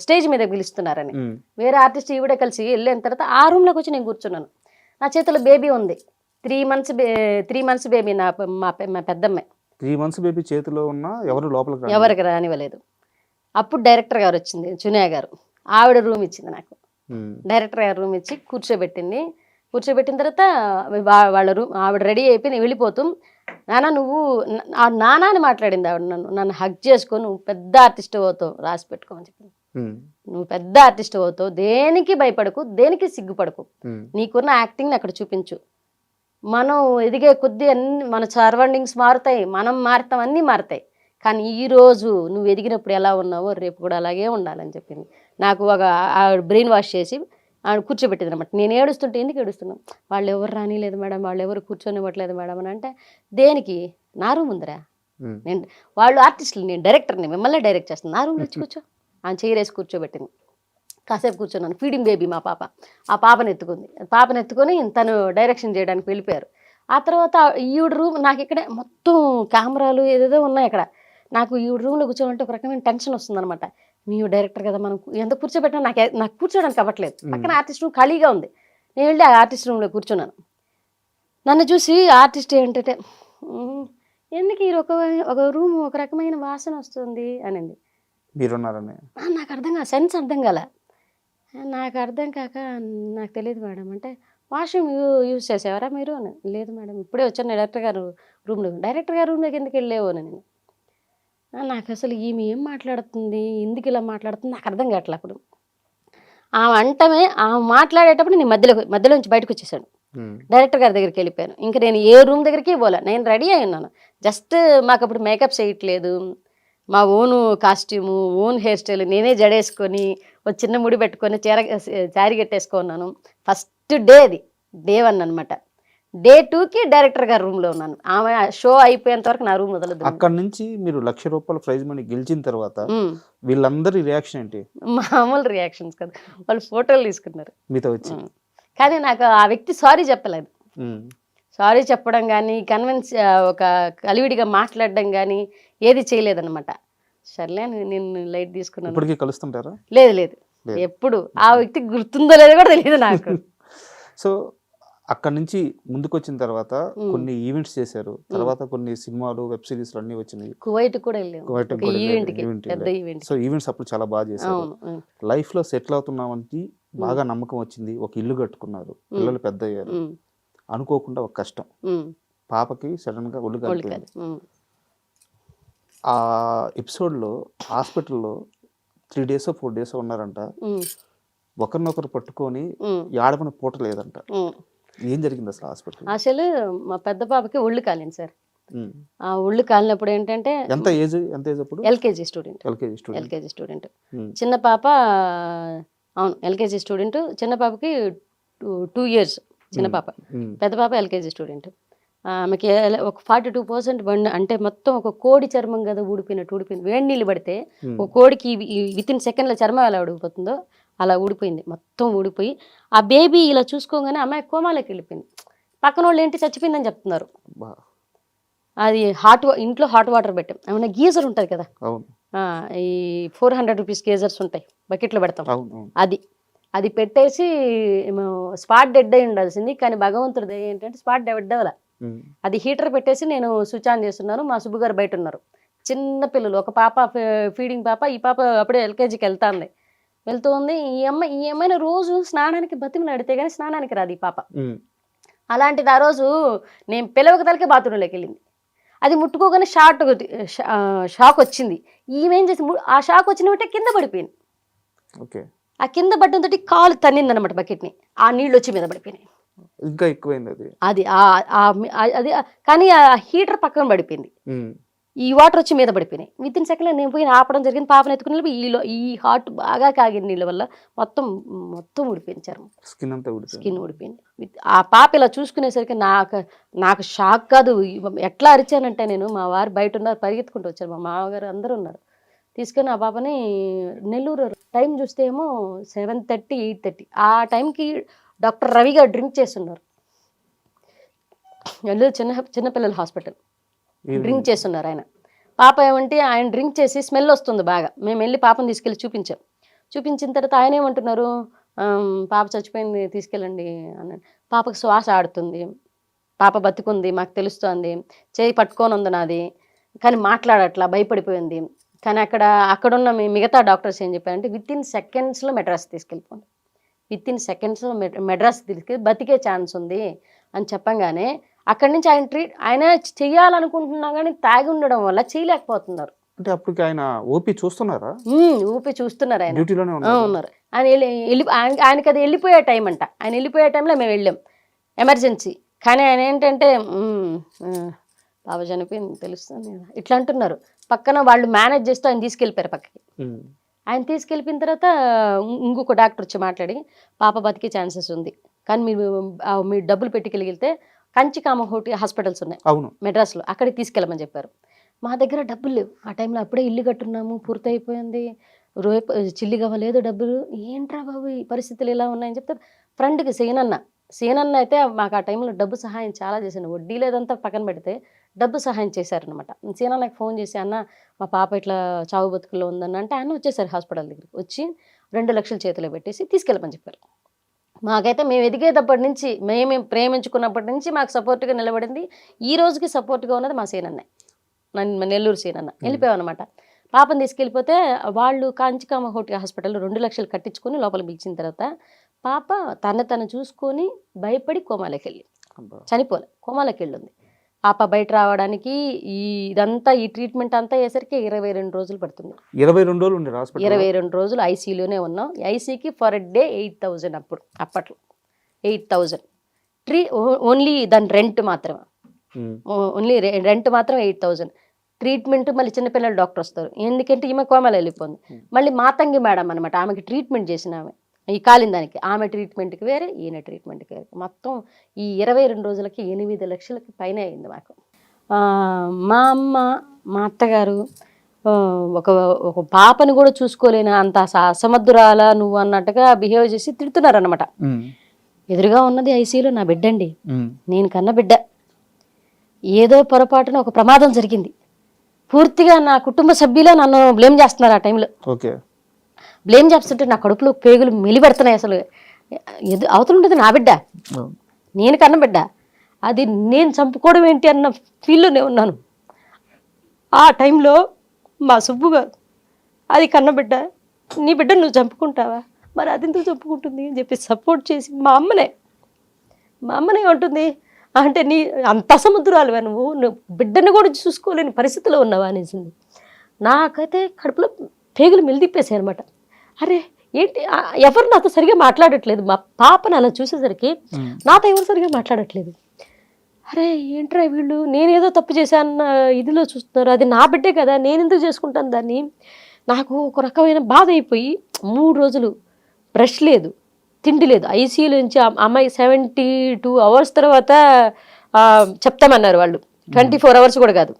Speaker 3: స్టేజ్ మీద పిలుస్తున్నారని. వేరే ఆర్టిస్ట్ ఈవిడ కలిసి వెళ్ళిన తర్వాత ఆ రూమ్లోకి వచ్చి నేను కూర్చున్నాను. నా చేతిలో బేబీ ఉంది, 3 months బేబీ. మా పెద్దమ్మాయి
Speaker 2: 3 months బేబీ చేతిలో ఉన్న
Speaker 3: ఎవరికి రానివ్వలేదు. అప్పుడు డైరెక్టర్ గారు వచ్చింది, చునియా గారు. ఆవిడ రూమ్ ఇచ్చింది నాకు. డైరెక్టర్ గారు రూమ్ ఇచ్చి కూర్చోబెట్టింది. కూర్చోబెట్టిన తర్వాత వాళ్ళ రూమ్ ఆవిడ రెడీ అయిపోయి నేను వెళ్ళిపోతాం. నాన్న నువ్వు నాన్న అని మాట్లాడింది ఆవిడ. నన్ను హగ్ చేసుకో, నువ్వు పెద్ద ఆర్టిస్ట్ అవుతావు, రాసి పెట్టుకోమని చెప్పింది. నువ్వు పెద్ద ఆర్టిస్ట్ అవుతావు, దేనికి భయపడకు, దేనికి సిగ్గుపడకు, నీకున్న యాక్టింగ్ని అక్కడ చూపించు. మనం ఎదిగే కొద్దీ అన్ని మన సరౌండింగ్స్ మారుతాయి, మనం మారుతాం, అన్నీ మారుతాయి. కానీ ఈరోజు నువ్వు ఎదిగినప్పుడు ఎలా ఉన్నావో రేపు కూడా అలాగే ఉండాలని చెప్పింది. నాకు ఒక ఆవిడ బ్రెయిన్ వాష్ చేసి ఆవిడ కూర్చోబెట్టింది అనమాట. నేను ఏడుస్తుంటే ఎందుకు ఏడుస్తున్నాం, వాళ్ళు ఎవరు రానిలేదు మేడం, వాళ్ళు ఎవరు కూర్చొనివ్వట్లేదు మేడం అని అంటే, దేనికి, నా రూమ్ ఉందిరా, నేను వాళ్ళు ఆర్టిస్టులు, నేను డైరెక్టర్ని, మిమ్మల్ని డైరెక్ట్ చేస్తాను, నా రూమ్లో వచ్చి కూర్చో. ఆయన చైరేసి కూర్చోబెట్టింది. కాసేపు కూర్చున్నాను. ఫీడింగ్ బేబీ మా పాప. ఆ పాపను ఎత్తుకుంది. పాపను ఎత్తుకొని తను డైరెక్షన్ చేయడానికి వెళ్ళిపోయారు. ఆ తర్వాత ఈవిడ రూమ్ నాకు ఇక్కడే మొత్తం కెమెరాలు ఏదేదో ఉన్నాయి అక్కడ. నాకు ఈవిడ రూమ్లో కూర్చోవాలంటే ఒక రకమైన టెన్షన్ వస్తుందన్నమాట. మేము డైరెక్టర్ కదా, మనం ఎంత కూర్చోబెట్టినా నాకు కూర్చోడానికి అవ్వట్లేదు. పక్కన ఆర్టిస్ట్ రూమ్ ఖాళీగా ఉంది. నేను వెళ్ళి ఆ ఆర్టిస్ట్ రూమ్లో కూర్చున్నాను. నన్ను చూసి ఆర్టిస్ట్ ఏంటంటే, ఎందుకు ఈ ఒక రూమ్ ఒక రకమైన వాసన వస్తుంది అనింది.
Speaker 2: మీరున్నారని
Speaker 3: నాకు అర్థం కాదు, సెన్స్ అర్థం కాల. నాకు అర్థం కాక, నాకు తెలియదు మేడం అంటే, వాష్రూమ్ యూజ్ చేసేవారా మీరు అని. లేదు మేడం, ఇప్పుడే వచ్చాను డైరెక్టర్ గారు రూమ్లో. డైరెక్టర్ గారు రూమ్లోకి ఎందుకు వెళ్ళేవో అని. నేను నాకు అసలు ఈమె ఏం మాట్లాడుతుంది, ఎందుకు ఇలా మాట్లాడుతుంది నాకు అర్థం కావట్లే. అప్పుడు ఆమె అంటమే, ఆమె మాట్లాడేటప్పుడు నేను మధ్యలోంచి బయటకు వచ్చేసాను. డైరెక్టర్ గారి దగ్గరికి వెళ్ళిపోయాను. ఇంకా నేను ఏ రూమ్ దగ్గరికి పోలే, నేను రెడీ అయి ఉన్నాను. జస్ట్ మాకు అప్పుడు మేకప్ చేయట్లేదు, మా own costume, own hair style, నేనే జడేసుకొని ఒక చిన్న ముడి పెట్టుకొని శారీ కట్టేసుకున్నాను. ఫస్ట్ డే అది, డే 1 అనమాట. డే 2కి డైరెక్టర్ గారి రూమ్లో ఉన్నాను. ఆమె షో అయిపోయేంత వరకు నా రూమ్ వదలదు.
Speaker 2: అక్కడ నుంచి మీరు ₹1,00,000 ప్రైజ్ మనీ గెలిచిన తర్వాత వీళ్ళందరి రియాక్షన్ ఏంటి?
Speaker 3: మామూలు రియాక్షన్స్ కదా, వాళ్ళు ఫోటోలు తీసుకున్నారు
Speaker 2: మీతో వచ్చి.
Speaker 3: కానీ నాకు ఆ వ్యక్తి సారీ చెప్పలేదు. సారీ చెప్పడం కానీ, కన్విన్స్ ఒక కలివిడిగా మాట్లాడడం కానీ ఏది చేయలేదన్నమాట. సర్లే నేను లైట్ తీసుకున్నాను.
Speaker 2: ఇప్పటికీ కలుస్తుంటారా?
Speaker 3: లేదు, ఎప్పుడు ఆ వ్యక్తి గుర్తుందో లేదో కూడా తెలియదు నాకు.
Speaker 2: సో అక్కడ నుంచి ముందుకు వచ్చిన తర్వాత కొన్ని ఈవెంట్స్ చేశారు. తర్వాత కొన్ని సినిమాలు, వెబ్ సిరీస్లు అన్నీ వచ్చినాయి.
Speaker 3: కువైట్ కూడా వెళ్ళాము.
Speaker 2: సో ఈవెంట్స్ అప్పుడు చాలా బాగా చేశారు. లైఫ్ లో సెటిల్ అవుతున్నామంటే బాగా నమ్మకం వచ్చింది. ఒక ఇల్లు కట్టుకున్నారు, పిల్లలు పెద్ద అయ్యారు. అనుకోకుండా ఒక కష్టం, పాపకి సడన్ గా ఒళ్ళు కలిపింది. ఆ ఎపిసోడ్లో హాస్పిటల్లో 3 days 4 days ఉన్నారంట. ఒకరినొకరు పట్టుకొని ఆడమని పూట లేదంట. ఏం జరిగింది అసలు హాస్పిటల్?
Speaker 3: అసలు మా పెద్ద పాపకి ఒళ్ళు కాలింది సార్. ఆ ఒళ్ళు కాలినప్పుడు ఏంటంటే,
Speaker 2: ఎంత ఏజ్ అప్పుడు?
Speaker 3: LKG student. చిన్న పాప, అవును ఎల్కేజీ స్టూడెంట్. చిన్న పాపకి 2 years చిన్న పాప. పెద్ద పాప ఎల్కేజీ స్టూడెంట్. ఆమెకి ఒక 42% బండి, అంటే మొత్తం ఒక కోడి చర్మం కదా ఊడిపోయినట్టు ఊడిపోయింది. వేడి నీళ్ళు పడితే ఒక కోడికి వితిన్ సెకండ్ల చర్మం ఎలా ఊడిపోతుందో అలా ఊడిపోయింది, మొత్తం ఊడిపోయి. ఆ బేబీ ఇలా చూసుకోగానే అమ్మాయి కోమాలోకి వెళ్ళిపోయింది. పక్కన వాళ్ళు ఏంటి చచ్చిపోయిందని చెప్తున్నారు. అది ఇంట్లో హాట్ వాటర్ పెట్టాం. ఏమన్నా గీజర్ ఉంటుంది కదా, ఈ 400 రూపీస్ గీజర్స్ ఉంటాయి, బకెట్లో పెడతాం. అది పెట్టేసి స్పాట్ డెడ్ అయి ఉండాల్సింది. కానీ భగవంతుడు ఏంటంటే స్పాట్ డెడ్ అవ్వాల. అది హీటర్ పెట్టేసి నేను స్విచ్ ఆన్ చేస్తున్నాను. మా సుబ్బు గారు బయట ఉన్నారు. చిన్న పిల్లలు, ఒక పాప ఫీడింగ్ పాప, ఈ పాప అప్పుడే ఎల్కేజీకి వెళ్తూ ఉంది. ఈ అమ్మాయిని రోజు స్నానానికి బతిమలాడితే కానీ స్నానానికి రాదు ఈ పాప. అలాంటిది ఆ రోజు నేను పిలవక తలకే బాత్రూంలోకి వెళ్ళింది. అది ముట్టుకోగానే షాక్ వచ్చింది. ఈమెం చేసి ఆ షాక్ వచ్చిన కింద పడిపోయింది. ఆ కింద పడ్డంతో కాలు తన్నింది అనమాట బకెట్ని. ఆ నీళ్ళు వచ్చి మీద పడిపోయినాయి.
Speaker 2: ఇంకా ఎక్కువైంది అది.
Speaker 3: అది కానీ ఆ హీటర్ పక్కన పడిపోయింది. ఈ వాటర్ వచ్చి మీద పడిపోయినాయి. వితిన్ సెకండ్లో నేను పోయి ఆపడం జరిగింది. పాపను ఎత్తుకుని వెళ్ళి ఈ హార్ట్ బాగా కాగిన నీళ్ళ వల్ల మొత్తం ఊడిపోయింది చర్మం,
Speaker 2: స్కిన్ అంతా ఊడిపోయింది.
Speaker 3: స్కిన్ ఊడిపోయింది. ఆ పాప ఇలా చూసుకునేసరికి నాకు షాక్ కాదు. ఎట్లా అరిచానంటే నేను, మా వారు బయట ఉన్నారు, పరిగెత్తుకుంటూ వచ్చారు, మా మామగారు అందరూ ఉన్నారు. తీసుకొని ఆ పాపని నెల్లూరు టైం చూస్తే ఏమో 7:30, 8:30 ఆ టైంకి డాక్టర్ రవి గారు డ్రింక్ చేస్తున్నారు. నెల్లూరు చిన్నపిల్లల హాస్పిటల్ డ్రింక్ చేస్తున్నారు ఆయన. పాప ఏమంటే ఆయన డ్రింక్ చేసి స్మెల్ వస్తుంది బాగా. మేము వెళ్ళి పాపను తీసుకెళ్ళి చూపించాం. చూపించిన తర్వాత ఆయన ఏమంటున్నారు, పాప చచ్చిపోయింది తీసుకెళ్ళండి అన్నాడు. పాపకు శ్వాస ఆడుతుంది, పాప బతుకుంది మాకు తెలుస్తోంది, చేయి పట్టుకొని ఉంది నాది, కానీ మాట్లాడట్లా, భయపడిపోయింది. కానీ అక్కడున్న మిగతా డాక్టర్స్ ఏం చెప్పారంటే వితిన్ సెకండ్స్లో మెడ్రాస్ తీసుకెళ్ళిపోండి, వితిన్ సెకండ్స్లో మెడ్రాస్ తీసుకెళ్ళి బతికే ఛాన్స్ ఉంది అని చెప్పంగానే అక్కడి నుంచి ఆయన చెయ్యాలనుకుంటున్నా కానీ తాగి ఉండడం వల్ల చేయలేకపోతున్నారు.
Speaker 2: అంటే అప్పటికి ఆయన ఓపీ చూస్తున్నారా?
Speaker 3: ఊపి చూస్తున్నారు ఆయన,
Speaker 2: డ్యూటీలోనే
Speaker 3: ఉన్నారు ఆయన. ఆయనకి అది వెళ్ళిపోయే టైం అంట. ఆయన వెళ్ళిపోయే టైంలో మేము వెళ్ళాం ఎమర్జెన్సీ. కానీ ఆయన ఏంటంటే బాబా చనిపోయింది తెలుస్తుంది ఇట్లా అంటున్నారు. పక్కన వాళ్ళు మేనేజ్ చేస్తూ ఆయన తీసుకెళ్ళిపోయారు పక్కకి. ఆయన తీసుకెళ్ళిపోయిన తర్వాత ఇంకొక డాక్టర్ వచ్చి మాట్లాడి పాప బతికే ఛాన్సెస్ ఉంది, కానీ మీరు డబ్బులు పెట్టుకెళ్ళితే కంచికామహోటి హాస్పిటల్స్ ఉన్నాయి
Speaker 2: అవును
Speaker 3: మెడ్రాస్లో, అక్కడికి తీసుకెళ్ళమని చెప్పారు. మా దగ్గర డబ్బులు లేవు ఆ టైంలో, అప్పుడే ఇల్లు కట్టున్నాము, పూర్తి అయిపోయింది, చిల్లిగా లేదు డబ్బులు. ఏంట్రా బాబు ఈ పరిస్థితులు ఇలా ఉన్నాయని చెప్తే ఫ్రెండ్కి సేనన్న అయితే మాకు ఆ టైంలో డబ్బు సహాయం చాలా చేశాను. వడ్డీ లేదంతా పక్కన పెడితే డబ్బు సహాయం చేశారనమాట. సేనన్నకి ఫోన్ చేసి, అన్న మా పాప ఇట్లా చావు బతుకుల్లో ఉందన్న అంటే ఆయన వచ్చేసారు హాస్పిటల్ దగ్గరికి. వచ్చి 2 లక్షలు చేతిలో పెట్టేసి తీసుకెళ్ళమని చెప్పారు. మాకైతే మేము ఎదిగేటప్పటి నుంచి, మేము ప్రేమించుకున్నప్పటి నుంచి మాకు సపోర్ట్గా నిలబడింది, ఈ రోజుకి సపోర్ట్గా ఉన్నది మా సేనన్న, నెల్లూరు సేనన్న. వెళ్ళిపోయామన్నమాట. పాపను తీసుకెళ్ళిపోతే వాళ్ళు కాంచికామహోటి హాస్పిటల్లో 2 లక్షలు కట్టించుకొని లోపల పిలిచిన తర్వాత పాప తను చూసుకొని భయపడి కోమాలోకి వెళ్ళి చనిపోలే, కోమాలోకి వెళ్ళింది. పాప బయట రావడానికి ఈ ట్రీట్మెంట్ అంతా అయ్యేసరికి 22 రోజులు పడుతుంది.
Speaker 2: 22 రోజులు ఉండే హాస్పిటల్,
Speaker 3: 22 రోజులు ఐసీయూలోనే ఉన్నాం. ఐసీకి ఫర్ డే 8,000 అప్పట్లో 8,000 ఓన్లీ దాని రెంట్ మాత్రమే, ఓన్లీ రెంట్ మాత్రం 8,000. ట్రీట్మెంట్ మళ్ళీ చిన్నపిల్లల డాక్టర్ వస్తారు, ఎందుకంటే ఈమె కోమలు వెళ్ళిపోయింది. మళ్ళీ మాతంగి మేడం అనమాట, ఆమెకి ట్రీట్మెంట్ చేసిన ఆమె, ఈ కాలిన దానికి ఆమె ట్రీట్మెంట్కి వేరే, ఈయన ట్రీట్మెంట్కి వేరే. మొత్తం ఈ 22 రోజులకి 8 లక్షలకి పైన అయింది మాకు. మా అమ్మ మా అత్తగారు ఒక పాపని కూడా చూసుకోలేని అంత అసమర్థురాలా నువ్వు అన్నట్టుగా బిహేవ్ చేసి తిడుతున్నారనమాట. ఎదురుగా ఉన్నది ఐసీయూలో నా బిడ్డ అండి, నేను కన్న బిడ్డ. ఏదో పొరపాటున ఒక ప్రమాదం జరిగింది, పూర్తిగా నా కుటుంబ సభ్యులే నన్ను బ్లేమ్ చేస్తున్నారు. ఆ టైంలో బ్లేమ్ చేస్తుంటే నా కడుపులో పేగులు మెలిపెడుతున్నాయి. అసలు అవతలుంటుంది నా బిడ్డ, నేను కన్న బిడ్డ, అది నేను చంపుకోవడం ఏంటి అన్న ఫీల్లోనే ఉన్నాను. ఆ టైంలో మా సుబ్బు గారు, అది కన్న బిడ్డ, నీ బిడ్డ నువ్వు చంపుకుంటావా, మరి అది ఎందుకు చంపుకుంటుంది అని చెప్పి సపోర్ట్ చేసి మా అమ్మనే ఉంటుంది అంటే, నీ అంత అసముద్రాలువా నువ్వు బిడ్డను కూడా చూసుకోలేని పరిస్థితిలో ఉన్నావా అనేసింది. నాకైతే కడుపులో పేగులు మెలిదిప్పేసాయి అనమాట. అరే ఏంటి, ఎవరు నాతో సరిగా మాట్లాడట్లేదు, మా పాపను అలా చూసేసరికి నాతో ఎవరు సరిగా మాట్లాడట్లేదు. అరే ఏంట్రా వీళ్ళు, నేనేదో తప్పు చేశాను ఇదిలో చూస్తున్నారు, అది నా బిడ్డే కదా, నేను ఎందుకు చేసుకుంటాను దాన్ని. నాకు ఒక రకమైన బాధ అయిపోయి 3 రోజులు బ్రష్ లేదు, తిండి లేదు. ఐసీయూలో నుంచి అమ్మాయి 72 అవర్స్ తర్వాత చెప్తామన్నారు వాళ్ళు. 24 అవర్స్ కూడా కాదు,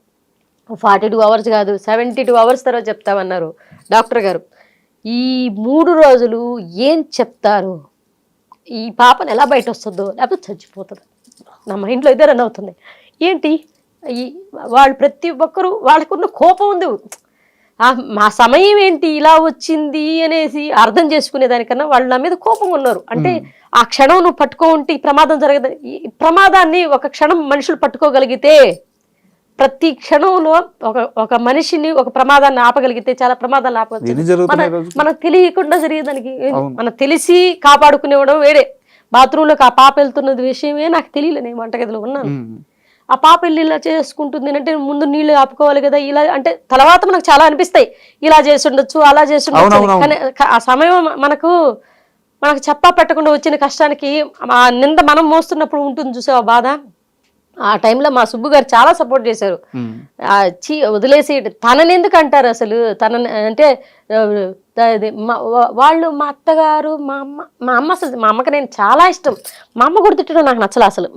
Speaker 3: 42 అవర్స్ కాదు, 72 అవర్స్ తర్వాత చెప్తామన్నారు డాక్టర్ గారు. ఈ 3 రోజులు ఏం చెప్తారు, ఈ పాపను ఎలా బయట వస్తుందో లేకపోతే చచ్చిపోతుందో నా మైండ్లో ఇదే రన్ అవుతుంది. ఏంటి వాళ్ళు ప్రతి ఒక్కరూ వాళ్ళకున్న కోపం ఉంది, మా సమయం ఏంటి ఇలా వచ్చింది అనేసి అర్థం చేసుకునే దానికన్నా వాళ్ళు నా మీద కోపంగా ఉన్నారు. అంటే ఆ క్షణం నువ్వు పట్టుకో ఉంటే ఈ ప్రమాదం జరగదు. ఈ ప్రమాదాన్ని ఒక క్షణం మనుషులు పట్టుకోగలిగితే, ప్రతి క్షణంలో ఒక మనిషిని ఒక ప్రమాదాన్ని ఆపగలిగితే చాలా ప్రమాదాలు ఆపవచ్చు. మనకు తెలియకుండా జరిగేదానికి మనకు తెలిసి కాపాడుకునేవడం వేరే. బాత్రూంలో ఆ పాప వెళ్తున్నది విషయమే నాకు తెలియలే, నేను వంటగదిలో ఉన్నాను. ఆ పాప వెళ్ళి ఇలా చేసుకుంటుంది అంటే ముందు నీళ్లు ఆపుకోవాలి కదా, ఇలా అంటే తర్వాత మనకు చాలా అనిపిస్తాయి, ఇలా చేసి ఉండొచ్చు అలా చేసి ఉండొచ్చు. కానీ ఆ సమయం మనకు చెప్పా పెట్టకుండా వచ్చిన కష్టానికి ఆ నింద మనం మోస్తున్నప్పుడు ఉంటుంది చూసే ఆ బాధ, ఆ టైంలో మా సుబ్బు గారు చాలా సపోర్ట్ చేశారు. వదిలేసి తనని ఎందుకు అంటారు అసలు, తనని అంటే వాళ్ళు మా అత్తగారు మా అమ్మ అసలు మా అమ్మకి నేను చాలా ఇష్టం. మా అమ్మ కూడా తిట్టడం నాకు నచ్చలు అసలు.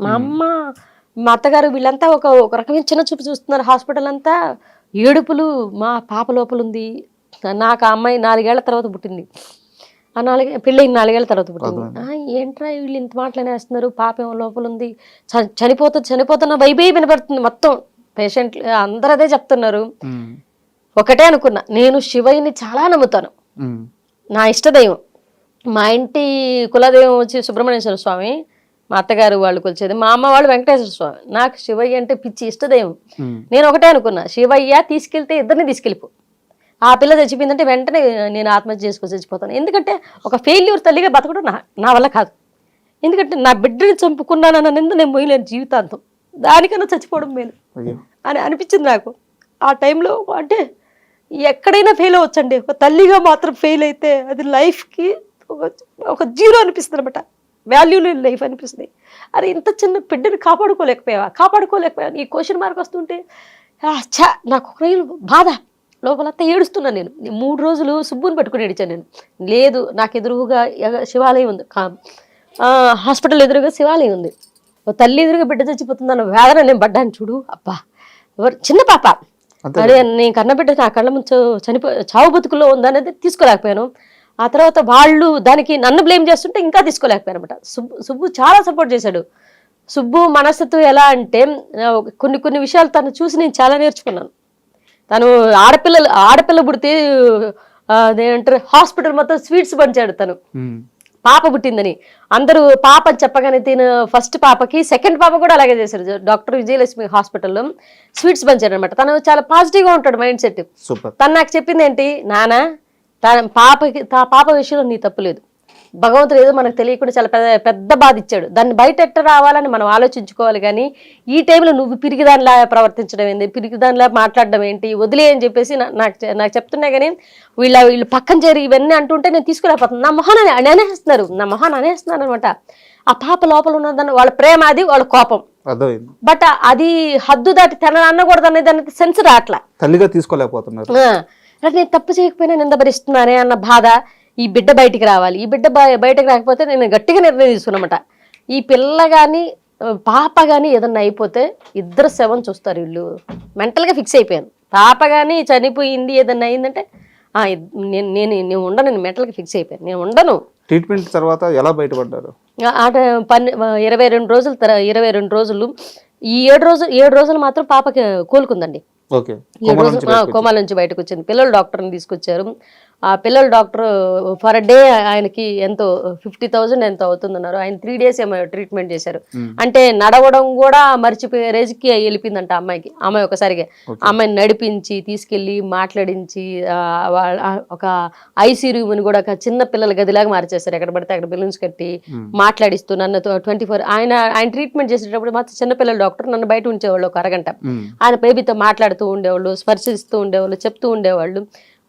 Speaker 3: మా అత్తగారు వీళ్ళంతా ఒక రకమైన చిన్న చూపు చూస్తున్నారు. హాస్పిటల్ అంతా ఏడుపులు. మా పాప లోపల ఉంది. నాకు ఆ అమ్మాయి 4 ఏళ్ల తర్వాత పుట్టింది. ఆ పెళ్ళి 4 ఏళ్ల తర్వాత పుట్టింది. ఏంట్రా వీళ్ళు ఇంత మాటలనేస్తున్నారు, పాప ఏమో లోపల ఉంది, చనిపోతున్న వైబే వినపడుతుంది. మొత్తం పేషెంట్లు అందరూ అదే చెప్తున్నారు. ఒకటే అనుకున్నా, నేను శివయ్యని చాలా నమ్ముతాను, నా ఇష్టదైవం. మా ఇంటి కులదైవం వచ్చి సుబ్రహ్మణ్యేశ్వర స్వామి, మా అత్తగారు వాళ్ళు కొలిచేది, మా అమ్మ వాళ్ళు వెంకటేశ్వర స్వామి. నాకు శివయ్య అంటే పిచ్చి ఇష్టదైవం. నేను ఒకటే అనుకున్నా, శివయ్య తీసుకెళ్తే ఇద్దరిని తీసుకెళ్ళిపో. ఆ పిల్ల చచ్చిపోయిందంటే వెంటనే నేను ఆత్మహత్య చేసుకొని చచ్చిపోతాను. ఎందుకంటే ఒక ఫెయిల్యూర్ తల్లిగా బతకడం నా వల్ల కాదు. ఎందుకంటే నా బిడ్డని చంపుకున్నానన్న నింద నేను పోయలేను జీవితాంతం. దానికన్నా చచ్చిపోవడం మేలు అని అనిపించింది నాకు ఆ టైంలో. అంటే ఎక్కడైనా ఫెయిల్ అవ్వచ్చండి, ఒక తల్లిగా మాత్రం ఫెయిల్ అయితే అది లైఫ్కి ఒక జీరో అనిపిస్తుంది అనమాట. వాల్యూ లేని లైఫ్ అనిపిస్తుంది. అరే ఇంత చిన్న బిడ్డని కాపాడుకోలేకపోయావా ఈ క్వశ్చన్ మార్క్ వస్తుంటే నాకు ఒక బాధ. లోపలంతా ఏడుస్తున్నాను నేను. 3 రోజులు సుబ్బుని పట్టుకుని ఏడిచాను నేను. లేదు, నాకు ఎదురుగా శివాలయం ఉంది, హాస్పిటల్ ఎదురుగా శివాలయం ఉంది. ఓ తల్లి ఎదురుగా బిడ్డ చచ్చిపోతుందన్న వేదన నేను పడ్డాను చూడు. అబ్బా, చిన్న పాప, అదే నేను కన్నబిడ్డ నా కళ్ళ ముందు చావు బతుకుల్లో ఉందనేది తీసుకోలేకపోయాను. ఆ తర్వాత వాళ్ళు దానికి నన్ను బ్లేమ్ చేస్తుంటే ఇంకా తీసుకోలేకపోయాను అనమాట. సుబ్బు చాలా సపోర్ట్ చేశాడు. సుబ్బు మనస్తత్వం ఎలా అంటే కొన్ని విషయాలు తను చూసి నేను చాలా నేర్చుకున్నాను. తను ఆడపిల్ల పుడితే అదేంటారు హాస్పిటల్ మొత్తం స్వీట్స్ పంచాడు. తను పాప పుట్టిందని అందరూ పాప అని చెప్పగానే తిను ఫస్ట్ పాపకి సెకండ్ పాప కూడా అలాగే చేశారు. డాక్టర్ విజయలక్ష్మి హాస్పిటల్లో స్వీట్స్ పంచాడు అనమాట. తను చాలా పాజిటివ్గా ఉంటాడు మైండ్ సెట్. తను నాకు చెప్పింది ఏంటి, నాన్న పాప విషయంలో నీ తప్పు లేదు, భగవంతుడు ఏదో మనకు తెలియకుండా చాలా పెద్ద బాధ ఇచ్చాడు, దాన్ని బయట ఎట్ట రావాలని మనం ఆలోచించుకోవాలి. కానీ ఈ టైంలో నువ్వు పిరిగిదానిలా ప్రవర్తించడం ఏంటి, పిరిగిదానిలా మాట్లాడడం ఏంటి, వదిలే అని చెప్పేసి నాకు చెప్తున్నా. కానీ వీళ్ళు పక్కన చేరి ఇవన్నీ అంటుంటే నేను తీసుకురాకపోతున్నాను. నా మొహాన్ని అనేస్తున్నారు అనమాట. ఆ పాప లోపల ఉన్నదాన్ని వాళ్ళ ప్రేమ, అది వాళ్ళ కోపం. బట్ అది హద్దు దాటి తన అనకూడదు అనేది దానికి సెన్స్ రావట్లా, తల్లిగా తీసుకోలేకపోతున్నారు. నేను తప్పు చేయకపోయినా నింద భరిస్తున్నానే అన్న బాధ. ఈ బిడ్డ బయటికి రావాలి, ఈ బిడ్డ బయటకు రాకపోతే నేను గట్టిగా నిర్ణయం తీసుకున్నమాట. ఈ పిల్ల కానీ పాప కానీ ఏదన్నా అయిపోతే ఇద్దరు శవం చూస్తారు. వీళ్ళు మెంటల్గా ఫిక్స్ అయిపోయాను. పాప కానీ చనిపోయింది ఏదన్నా అయిందంటే నేను ఉండను, నేను మెంటల్గా ఫిక్స్ అయిపోయాను, నేను ఉండను. ట్రీట్మెంట్ తర్వాత ఎలా బయటపడ్డారు? 22 రోజులు ఈ 7 రోజులు మాత్రం పాపకి కోలుకుందండి. కోమాల నుంచి బయటకు వచ్చింది. పిల్లల డాక్టర్ని తీసుకొచ్చారు. ఆ పిల్లల డాక్టర్ ఫర్ డే ఆయనకి ఎంతో 50,000 ఎంతో అవుతుందన్నారు. ఆయన 3 days ఏమో ట్రీట్మెంట్ చేశారు. అంటే నడవడం కూడా మర్చిపోయే రేజ్కి వెళ్ళిపోయిందంట అమ్మాయికి. అమ్మాయి ఒకసారిగా అమ్మాయిని నడిపించి తీసుకెళ్లి మాట్లాడించి ఒక ఐసీ రూమ్ని కూడా ఒక చిన్న పిల్లల గదిలాగా మార్చేశారు. ఎక్కడ పడితే అక్కడ బెలూన్స్ కట్టి మాట్లాడిస్తూ నన్ను 24 ఆయన ట్రీట్మెంట్ చేసేటప్పుడు మాత్రం చిన్నపిల్లల డాక్టర్ నన్ను బయట ఉంచేవాళ్ళు ఒక అరగంట. ఆయన బేబీతో మాట్లాడుతూ ఉండేవాళ్ళు, స్పర్శిస్తూ ఉండేవాళ్ళు, చెప్తూ ఉండేవాళ్ళు.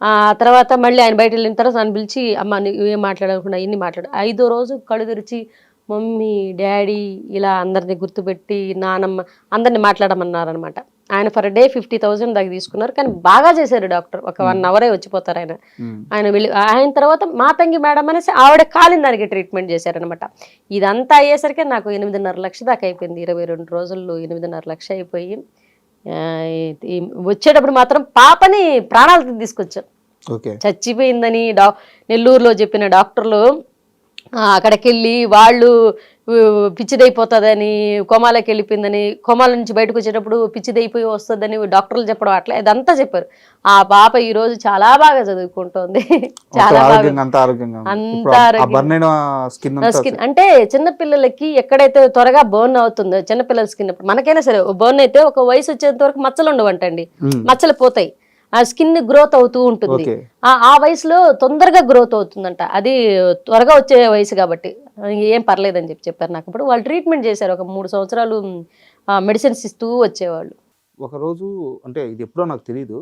Speaker 3: ఆ తర్వాత మళ్ళీ ఆయన బయట వెళ్ళిన తర్వాత నన్ను పిలిచి అమ్మ ఏం మాట్లాడకుండా ఇన్ని మాట్లాడు. 5వ రోజు కళ్ళు తెరిచి మమ్మీ డాడీ ఇలా అందరినీ గుర్తుపెట్టి నానమ్మ అందరినీ మాట్లాడమన్నారనమాట. ఆయన ఫర్ డే 50,000 దాకా తీసుకున్నారు. కానీ బాగా చేశారు డాక్టర్. ఒక 1 hour వచ్చిపోతారు ఆయన వెళ్ళి. ఆయన తర్వాత మాతంగి మేడం అనేసి ఆవిడ కాలిన దానికి ట్రీట్మెంట్ చేశారనమాట. ఇదంతా అయ్యేసరికి నాకు 8.5 లక్షలు దాకా అయిపోయింది. 22 రోజుల్లో 8.5 లక్షలు అయిపోయి వచ్చేటప్పుడు మాత్రం పాపని ప్రాణాలతో తీసుకొచ్చారు. చచ్చిపోయిందని నెల్లూరులో చెప్పిన డాక్టర్లు అక్కడికి వెళ్ళి వాళ్ళు పిచ్చిదైపోతుందని, కోమాలోకి వెళ్ళిపోయిందని, కోమాల నుంచి బయటకు వచ్చేటప్పుడు పిచ్చిదైపోయి వస్తుందని డాక్టర్లు చెప్పడం అట్లా ఇదంతా చెప్పారు. ఆ పాప ఈ రోజు చాలా బాగా చదువుకుంటోంది, చాలా బాగా స్కిన్. అంటే చిన్నపిల్లలకి ఎక్కడైతే త్వరగా బర్న్ అవుతుందో చిన్నపిల్లల స్కిన్, మనకైనా సరే బర్న్ అయితే ఒక వయసు వచ్చేంత వరకు మచ్చలు ఉండవంటండి, మచ్చలు పోతాయి, ఆ స్కిన్ గ్రోత్ అవుతూ ఉంటుంది. ఆ వయసులో తొందరగా గ్రోత్ అవుతుందంట, అది త్వరగా వచ్చే వయసు కాబట్టి ఏం పర్లేదని చెప్పారు నాకు. ఇప్పుడు వాళ్ళు ట్రీట్మెంట్ చేశారు. ఒక 3 సంవత్సరాలు మెడిసిన్స్ ఇస్తూ వచ్చేవాళ్ళు. ఒక రోజు అంటే ఇది ఎప్పుడో నాకు తెలియదు,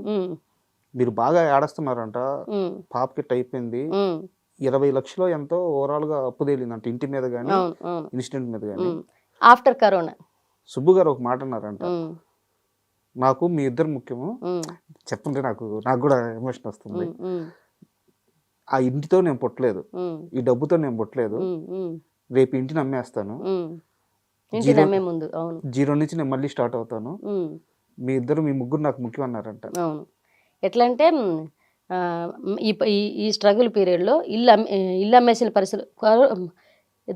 Speaker 3: మీరు బాగా ఏడుస్తున్నారంట, పాప కిట్ అయిపోయింది, 20 లక్షలు ఎంతో ఓవరాల్ గా అప్పు తేలిందంట, ఇంటి మీద కానీ ఇన్సిడెంట్ మీద కానీ. ఆఫ్టర్ కరోనా
Speaker 2: సుబ్బు గారు ఒక మాట అన్నారంట,
Speaker 3: ఉమ్,
Speaker 2: నాకు మీ ఇద్దరు ముఖ్యము.
Speaker 3: ఉమ్,
Speaker 2: చెప్పండి, నాకు కూడా ఎమోషన్ వస్తుంది.
Speaker 3: ఉమ్, ఉమ్,
Speaker 2: ఆ ఇంటితో నేను పుట్టలేదు,
Speaker 3: ఉమ్,
Speaker 2: ఈ డబ్బుతో నేను పుట్టలేదు.
Speaker 3: ఉమ్, ఉమ్,
Speaker 2: రేపు ఇంటిని అమ్మేస్తాను,
Speaker 3: ఉమ్. ఇంటి
Speaker 2: జీరో
Speaker 3: నమ్మే ముందు అవును.
Speaker 2: జీరో నుంచి నేను మళ్ళీ స్టార్ట్ అవుతాను.
Speaker 3: ఉమ్,
Speaker 2: మీ ముగ్గురు నాకు ముఖ్యం అన్నారంట.
Speaker 3: అవును. ఎట్లా అంటే ఆ, ఈ ఈ ఈ స్ట్రగుల్ పీరియడ్లో ఇల్లు అమ్మేసిన పరిస్థితులు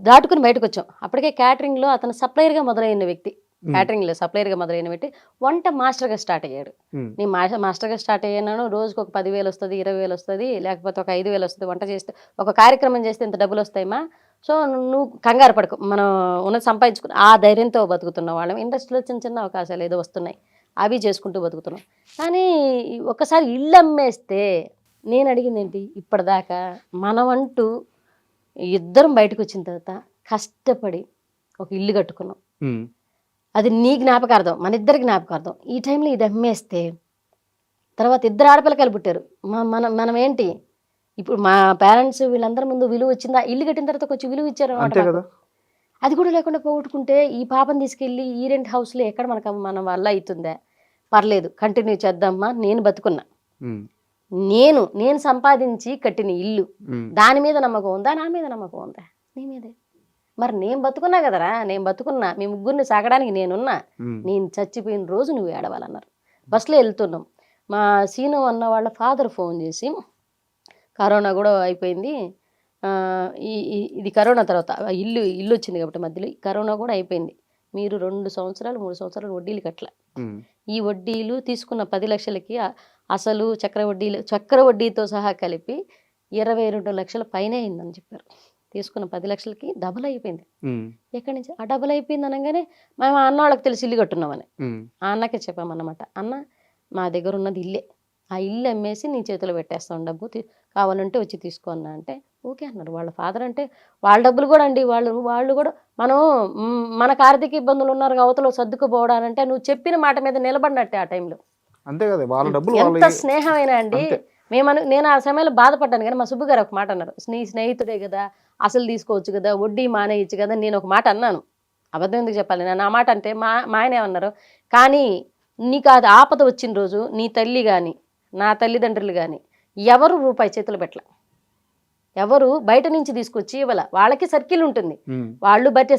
Speaker 3: దాటుకుని బయటకు వచ్చాం. అప్పటికే క్యాటరింగ్లో అతను సప్లయర్గా మొదలైన వ్యక్తి, క్యాటరింగ్లో సప్లయర్గా మొదలైన వ్యక్తి వంట మాస్టర్గా స్టార్ట్ అయ్యాడు. నేను మాస్టర్గా స్టార్ట్ అయ్యాను, రోజుకు ఒక 10,000 వస్తుంది, 20,000 వస్తుంది, లేకపోతే ఒక 5,000 వస్తుంది. వంట చేస్తే ఒక కార్యక్రమం చేస్తే ఇంత డబ్బులు వస్తాయమ్మా, సో నువ్వు కంగారు పడకు, మనం ఉన్నది సంపాదించుకుని ఆ ధైర్యంతో బతుకుతున్న వాళ్ళం. ఇండస్ట్రీలో చిన్న చిన్న అవకాశాలు ఏదో వస్తున్నాయి, అవి చేసుకుంటూ బతుకుతున్నాం. కానీ ఒక్కసారి ఇల్లు అమ్మేస్తే నేను అడిగింది ఏంటి, ఇప్పటిదాకా మనమంటూ ఇద్దరం బయటకు వచ్చిన తర్వాత కష్టపడి ఒక ఇల్లు కట్టుకున్నాం. అది నీ జ్ఞాపకార్థం, మన ఇద్దరి జ్ఞాపకార్థం. ఈ టైంలో ఇది అమ్మేస్తే తర్వాత ఇద్దరు ఆడపిల్లకాయలు పుట్టారు. మనం ఏంటి ఇప్పుడు మా పేరెంట్స్ వీళ్ళందరి ముందు విలువ వచ్చిందా, ఇల్లు కట్టిన తర్వాత కొంచెం విలువ ఇచ్చారు అన్నమాట. అది కూడా లేకుండా పోగొట్టుకుంటే ఈ పాపను తీసుకెళ్ళి ఈ రెంట్ హౌస్లో ఎక్కడ మన వల్ల అవుతుందా, పర్లేదు కంటిన్యూ చేద్దామా. నేను బతుకున్నా, నేను సంపాదించి కట్టిన ఇల్లు, దాని మీద నమ్మకం ఉందా, నా మీద నమ్మకం ఉందా? నీ మీదే. మరి నేను బతుకున్నా కదరా, నేను బతుకున్నా, మీ ముగ్గురిని సాగడానికి నేనున్నా, నేను చచ్చిపోయిన రోజు నువ్వు ఏడవాలన్నారు. బస్సులో వెళ్తున్నాం, మా సీను అన్న వాళ్ళ ఫాదర్ ఫోన్ చేసి, కరోనా కూడా అయిపోయింది, ఇది కరోనా తర్వాత ఇల్లు వచ్చింది కాబట్టి మధ్యలో కరోనా కూడా అయిపోయింది, మీరు 2 సంవత్సరాలు 3 సంవత్సరాలు వడ్డీలు కట్టలే, ఈ వడ్డీలు తీసుకున్న 10 లక్షలకి అసలు చక్ర వడ్డీతో సహా కలిపి 22 లక్షల పైన అయిందని చెప్పారు. తీసుకున్న 10 లక్షలకి డబుల్ అయిపోయింది. ఎక్కడి నుంచి ఆ డబుల్ అయిపోయింది అనగానే మేము అన్న వాళ్ళకి తెలిసి ఇల్లు కట్టున్నామని ఆ అన్నకే చెప్పామన్నమాట. అన్న మా దగ్గర ఉన్నది ఇల్లే, ఆ ఇల్లు అమ్మేసి నీ చేతిలో పెట్టేస్తాం, డబ్బు కావాలంటే వచ్చి తీసుకో అన్న అంటే ఓకే అన్నారు. వాళ్ళ ఫాదర్ అంటే వాళ్ళ డబ్బులు కూడా అండి, వాళ్ళు కూడా మనకు ఆర్థిక ఇబ్బందులు ఉన్నారు, అవతల సర్దుకుపోవడానంటే నువ్వు చెప్పిన మాట మీద నిలబడినట్టే. ఆ టైంలో
Speaker 2: అంతే కదా, వాళ్ళ డబ్బులు
Speaker 3: ఎంత స్నేహమైనా అండి. నేను ఆ సమయంలో బాధపడ్డాను, కానీ మా సుబ్బు గారు ఒక మాట అన్నారు, నీ స్నేహితుడే కదా, అసలు తీసుకోవచ్చు కదా, వడ్డీ మానేయచ్చు కదా. నేను ఒక మాట అన్నాను, అబద్ధం ఎందుకు చెప్పాలి, నేను ఆ మాట అంటే మా ఆయన ఏమన్నారు, కానీ నీకు అది ఆపద వచ్చిన రోజు నీ తల్లి కానీ నా తల్లిదండ్రులు కానీ ఎవరు రూపాయి చేతులు పెట్టలే, ఎవరు బయట నుంచి తీసుకొచ్చి ఇవ్వాల. వాళ్ళకి సర్కిల్ ఉంటుంది, వాళ్ళు బట్టే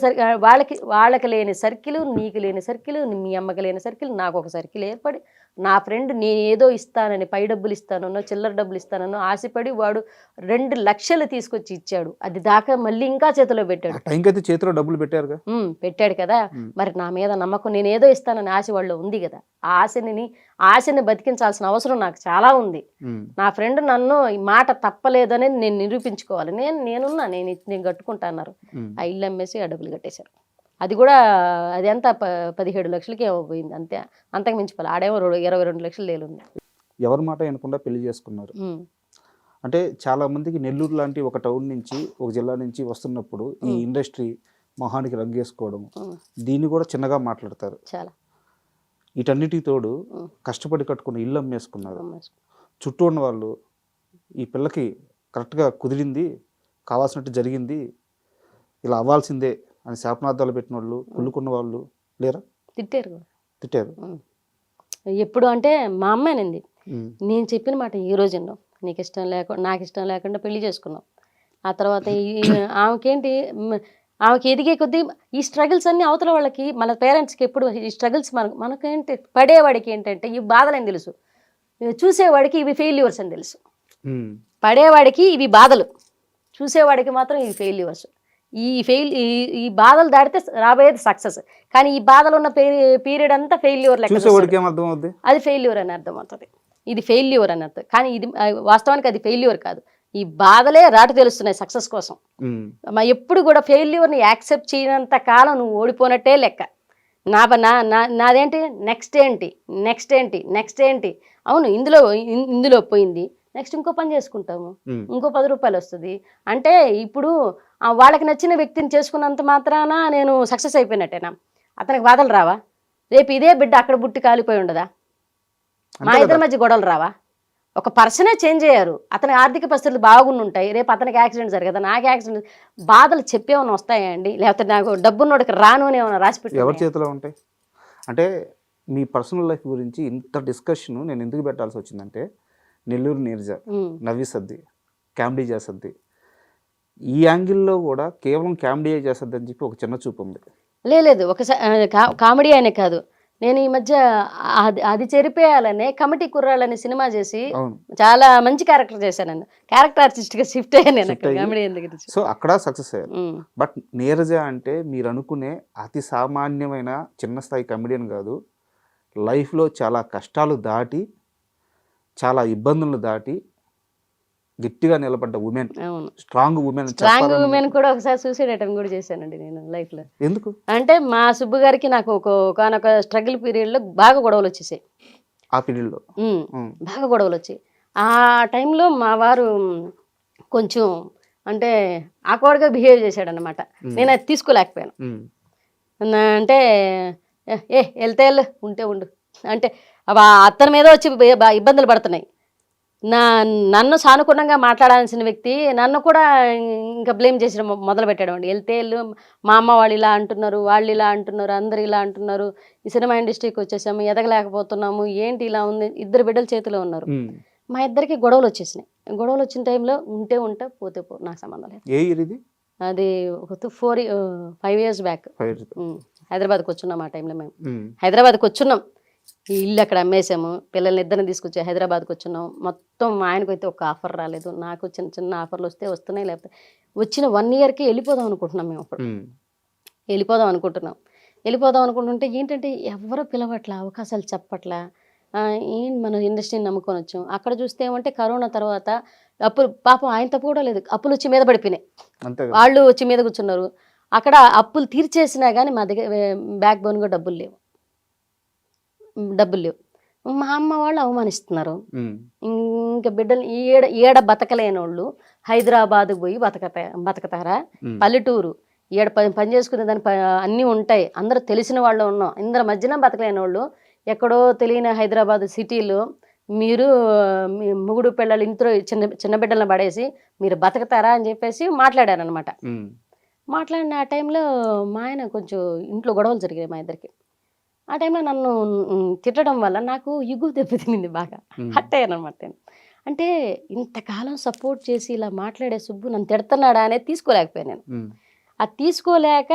Speaker 3: వాళ్ళకి లేని సర్కిల్, నీకు లేని సర్కిల్, మీ అమ్మకి లేని సర్కిల్, నాకు ఒక సర్కిల్ ఏర్పడి, నా ఫ్రెండ్ నేను ఏదో ఇస్తానని, పై డబ్బులు ఇస్తానో చిల్లర డబ్బులు ఇస్తానో ఆశపడి వాడు 2 లక్షలు తీసుకొచ్చి ఇచ్చాడు. అది దాకా మళ్ళీ ఇంకా చేతిలో పెట్టాడు.
Speaker 2: టైంకైతే చేతిలో డబ్బులు పెట్టాడు కదా. మరి నా మీద నమ్మకం, నేను ఏదో ఇస్తానని ఆశ వాళ్ళు ఉంది కదా, ఆ ఆశని బతికించాల్సిన అవసరం నాకు చాలా ఉంది. నా ఫ్రెండ్ నన్ను ఈ మాట తప్పలేదని నేను నిరూపించుకోవాలి, నేను కట్టుకుంటా అన్నారు. ఆ ఇల్లు అమ్మేసి ఆ డబ్బులు కట్టేశారు. అది కూడా అది ఎంత 17 లక్షలకి ఏమో పోయింది, అంతే, అంతకు మించిపోలే. ఆడేమో 22 లక్షలు లేలుంది. ఎవరి మాట వినకుండా పెళ్లి చేసుకున్నారు. అంటే చాలా మందికి నెల్లూరు లాంటి ఒక టౌన్ నుంచి, ఒక జిల్లా నుంచి వస్తున్నప్పుడు ఈ ఇండస్ట్రీ మొహానికి రంగేసుకోవడం, దీన్ని కూడా చిన్నగా మాట్లాడతారు.
Speaker 3: చాలా
Speaker 2: వీటన్నిటికి తోడు కష్టపడి కట్టుకున్న ఇల్లు అమ్మేసుకున్నారు. చుట్టూ ఉన్న వాళ్ళు ఈ పిల్లకి కరెక్ట్గా కుదిరింది, కావాల్సినట్టు జరిగింది, ఇలా అవ్వాల్సిందే అని శాపనార్థాలు పెట్టిన వాళ్ళు, కుళ్ళుకున్న వాళ్ళు లేరా? తిట్టారు.
Speaker 3: ఎప్పుడు అంటే మా అమ్మాయినండి, నేను చెప్పిన మాట ఈ రోజుల్లో నాకు ఇష్టం లేకుండా పెళ్లి చేసుకున్నాం. ఆ తర్వాత ఆమెకి ఎదిగే కొద్దీ ఈ స్ట్రగుల్స్ అన్ని అవతల వాళ్ళకి, మన పేరెంట్స్కి ఎప్పుడు ఈ స్ట్రగుల్స్ మనకేంటి, పడేవాడికి ఏంటంటే ఈ బాధలని తెలుసు, చూసేవాడికి ఇవి ఫెయిల్యూర్స్ అని తెలుసు. పడేవాడికి ఇవి బాధలు, చూసేవాడికి మాత్రం ఇవి ఫెయిల్యూర్స్. ఈ బాధలు దాటితే రాబోయేది సక్సెస్. కానీ ఈ బాధలు ఉన్న పీరియడ్ అంతా ఫెయిల్యూర్ లెక్క, అది ఫెయిల్యూర్ అని అర్థమవుతుంది, ఇది ఫెయిల్యూర్ అని అర్థం. కానీ ఇది వాస్తవానికి అది ఫెయిల్యూర్ కాదు, ఈ బాధలే రాటు తెలుస్తున్నాయి సక్సెస్ కోసం. ఎప్పుడు కూడా ఫెయిల్యూర్ని యాక్సెప్ట్ చేయనంత కాలం నువ్వు ఓడిపోయినట్టే లెక్క. నాదేంటి నెక్స్ట్ ఏంటి, అవును ఇందులో పోయింది, నెక్స్ట్ ఇంకో పని చేసుకుంటాము, ఇంకో 10 రూపాయలు వస్తుంది అంటే, ఇప్పుడు వాళ్ళకి నచ్చిన వ్యక్తిని చేసుకున్నంత మాత్రాన నేను సక్సెస్ అయిపోయినట్టేనా? అతనికి బాధలు రావా? రేపు ఇదే బిడ్డ అక్కడ బుట్టి కాలిపోయి ఉండదా? మా ఇద్దరి మధ్య గొడవలు రావా? ఒక పర్సనే చేంజ్ అయ్యారు. అతని ఆర్థిక పరిస్థితులు బాగుండి ఉంటాయి, రేపు అతనికి యాక్సిడెంట్ జరగదా, నాకు యాక్సిడెంట్, బాధలు చెప్పేమన్నా వస్తాయా అండి? లేకపోతే నాకు డబ్బున్నోడికి రాను అని ఏమైనా రాసి
Speaker 2: ఎవరి
Speaker 3: పెట్టి
Speaker 2: చేతిలో ఉంటాయి? అంటే మీ పర్సనల్ లైఫ్ గురించి ఇంత డిస్కషన్ నేను ఎందుకు పెట్టాల్సి వచ్చిందంటే, నెల్లూరు నీరజ నవ్విసద్ది, కామెడీ చేస్తుంది. ఈ యాంగిల్లో కూడా కేవలం కామెడీ చేస్తుంది అని చెప్పి ఒక చిన్న చూపు ఉంది.
Speaker 3: లేదు ఒకసారి కామెడీ అనే కాదు, నేను ఈ మధ్య అది చెరిపేయాలనే కమిటీ కుర్రాళ్ళని సినిమా చేసి
Speaker 2: అవును,
Speaker 3: చాలా మంచి క్యారెక్టర్ చేశాను. క్యారెక్టర్ ఆర్టిస్ట్గా షిఫ్ట్ అయ్యాను నేను
Speaker 2: Shift అయ్యి.
Speaker 3: కామెడీ ఎందుకు.
Speaker 2: సో అక్కడ సక్సెస్ అయ్యారు. బట్ నీరజ అంటే మీరు అనుకునే అతి సామాన్యమైన చిన్న స్థాయి కమెడియన్ కాదు. లైఫ్లో చాలా కష్టాలు దాటి, చాలా ఇబ్బందులు దాటి గట్టిగా నిలబడ్డ ఉమెన్,
Speaker 3: అవును,
Speaker 2: స్ట్రాంగ్ ఉమెన్.
Speaker 3: స్ట్రాంగ్ ఉమెన్ కూడా ఒకసారి సూసైడ్ అటెంప్ట్ కూడా చేశానండి నేను లైఫ్లో.
Speaker 2: ఎందుకు?
Speaker 3: అంటే మా సుబ్బు గారికి నాకు ఒకనొక స్ట్రగుల్ పీరియడ్లో బాగా గొడవలు వచ్చేసాయి.
Speaker 2: ఆ పీరియడ్లో
Speaker 3: బాగా గొడవలు వచ్చాయి. ఆ టైంలో మా వారు కొంచెం అంటే ఆక్వర్డ్గా బిహేవ్ చేశాడనమాట. నేను అది తీసుకోలేకపోయాను. అంటే వెళ్తే వెళ్ళు, ఉంటే ఉండు అంటే అతని మీద వచ్చి ఇబ్బందులు పడుతున్నాయి. నన్ను సానుకూలంగా మాట్లాడాల్సిన వ్యక్తి నన్ను కూడా ఇంకా బ్లేమ్ చేసి మొదలు పెట్టాడు అండి. వెళ్తే వెళ్ళు, మా అమ్మ వాళ్ళు ఇలా అంటున్నారు, వాళ్ళు ఇలా అంటున్నారు, అందరు ఇలా అంటున్నారు, ఈ సినిమా ఇండస్ట్రీకి వచ్చేసాము, ఎదగలేకపోతున్నాము, ఏంటి ఇలా ఉంది, ఇద్దరు బిడ్డల చేతిలో ఉన్నారు. మా ఇద్దరికి గొడవలు వచ్చేసినాయి. గొడవలు వచ్చిన టైంలో ఉంటే ఉంటా, పోతే పో, నాకు సంబంధం లేదు.
Speaker 2: ఏ ఇయర్ ఇది?
Speaker 3: అది ఒక 5 years బ్యాక్ హైదరాబాద్కి వచ్చున్నాం. ఆ టైంలో మేము హైదరాబాద్కి వచ్చున్నాం, ఈ ఇల్లు అక్కడ అమ్మేసాము, పిల్లల్ని ఇద్దరిని తీసుకొచ్చి హైదరాబాద్కి వచ్చున్నాం. మొత్తం మా ఆయనకు అయితే ఒక ఆఫర్ రాలేదు, నాకు చిన్న చిన్న ఆఫర్లు వస్తున్నాయి, లేకపోతే వచ్చిన 1 yearకి వెళ్ళిపోదాం అనుకుంటున్నాం. మేము అప్పుడు వెళ్ళిపోదాం అనుకుంటుంటే ఏంటంటే ఎవరో పిలవట్లా, అవకాశాలు చెప్పట్లా, మన ఇండస్ట్రీని నమ్ముకొని వచ్చాం. అక్కడ చూస్తే ఏమంటే కరోనా తర్వాత అప్పులు, పాపం ఆయన తప్పు కూడా లేదు, అప్పులు వచ్చి మీద పడిపోయినాయి, వాళ్ళు వచ్చి మీద కూర్చున్నారు. అక్కడ అప్పులు తీర్చేసినా కానీ మా దగ్గర బ్యాక్ బోన్గా డబ్బులు లేవు. మా అమ్మ వాళ్ళు అవమానిస్తున్నారు. ఇంకా బిడ్డలు ఏడ బతకలేని వాళ్ళు హైదరాబాద్కి పోయి బతకతారా? పల్లెటూరు ఏడ పని చేసుకునే దాని అన్నీ ఉంటాయి, అందరూ తెలిసిన వాళ్ళు ఉన్నాం, అందరి మధ్యన బతకలేని వాళ్ళు ఎక్కడో తెలియని హైదరాబాద్ సిటీలో మీరు మీ మొగుడు పిల్లలు ఇంట్లో చిన్న బిడ్డలను పడేసి మీరు బతకతారా అని చెప్పేసి మాట్లాడారనమాట. మాట్లాడిన ఆ టైంలో మా ఆయన కొంచెం ఇంట్లో గొడవలు జరిగాయి మా ఇద్దరికి. ఆ టైంలో నన్ను తిట్టడం వల్ల నాకు ఇగు దెబ్బతినింది, బాగా హట్ అయ్యాను అనమాట నేను. అంటే ఇంతకాలం సపోర్ట్ చేసి ఇలా మాట్లాడే సుబ్బు నన్ను తిడుతున్నాడా అనేది తీసుకోలేకపోయాను నేను. అది తీసుకోలేక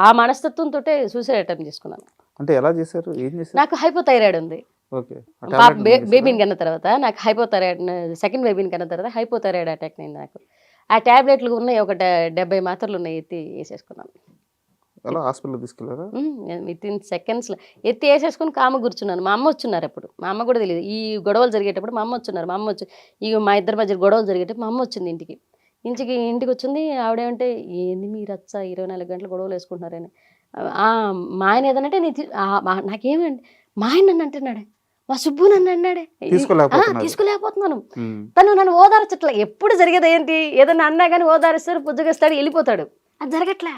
Speaker 3: ఆ మనస్తత్వంతో సూసైడ్ అటెంప్ట్ చేసుకున్నాను.
Speaker 2: అంటే ఎలా చేశారు? ఏం చేశారు?
Speaker 3: నాకు హైపోథైరాయిడ్ ఉంది. బేబీని కన్న తర్వాత నాకు హైపోథైరాయిడ్, సెకండ్ బేబీని కన్న తర్వాత హైపోథైరాయిడ్ అటాక్ అయింది నాకు. ఆ ట్యాబ్లెట్లు ఉన్నాయి, ఒక 70 మాత్రలు ఉన్నాయి, ఎత్తి వేసేసుకున్నాను.
Speaker 2: అలా హాస్పిటల్ తీసుకెళ్ళారా?
Speaker 3: వితిన్ సెకండ్స్లో ఎత్తి వేసేసుకుని కామ కూర్చున్నాను. మా అమ్మ వచ్చున్నారు అప్పుడు, మా అమ్మ కూడా తెలియదు ఈ గొడవలు జరిగేటప్పుడు. మా అమ్మ వచ్చున్నారు, మా అమ్మ వచ్చి మా ఇద్దరి మధ్య గొడవలు జరిగేటప్పుడు మా అమ్మ వచ్చింది ఇంటికి వచ్చింది. ఆవిడేమంటే ఏంది మీరు 24 గంటలు గొడవలు వేసుకుంటున్నారని. మా ఆయన ఏదనంటే నాకేమండి, మా ఆయన నన్ను అంటున్నాడే, మా సుబ్బు నన్ను అన్నాడే, తీసుకోలేకపోతున్నాను. తను నన్ను ఓదార్చట్లే. ఎప్పుడు జరిగేది ఏంటి, ఏదన్నా అన్నా కానీ ఓదారిస్తాడు, పుజ్జగిస్తాడు, వెళ్ళిపోతాడు. అది జరగట్లే.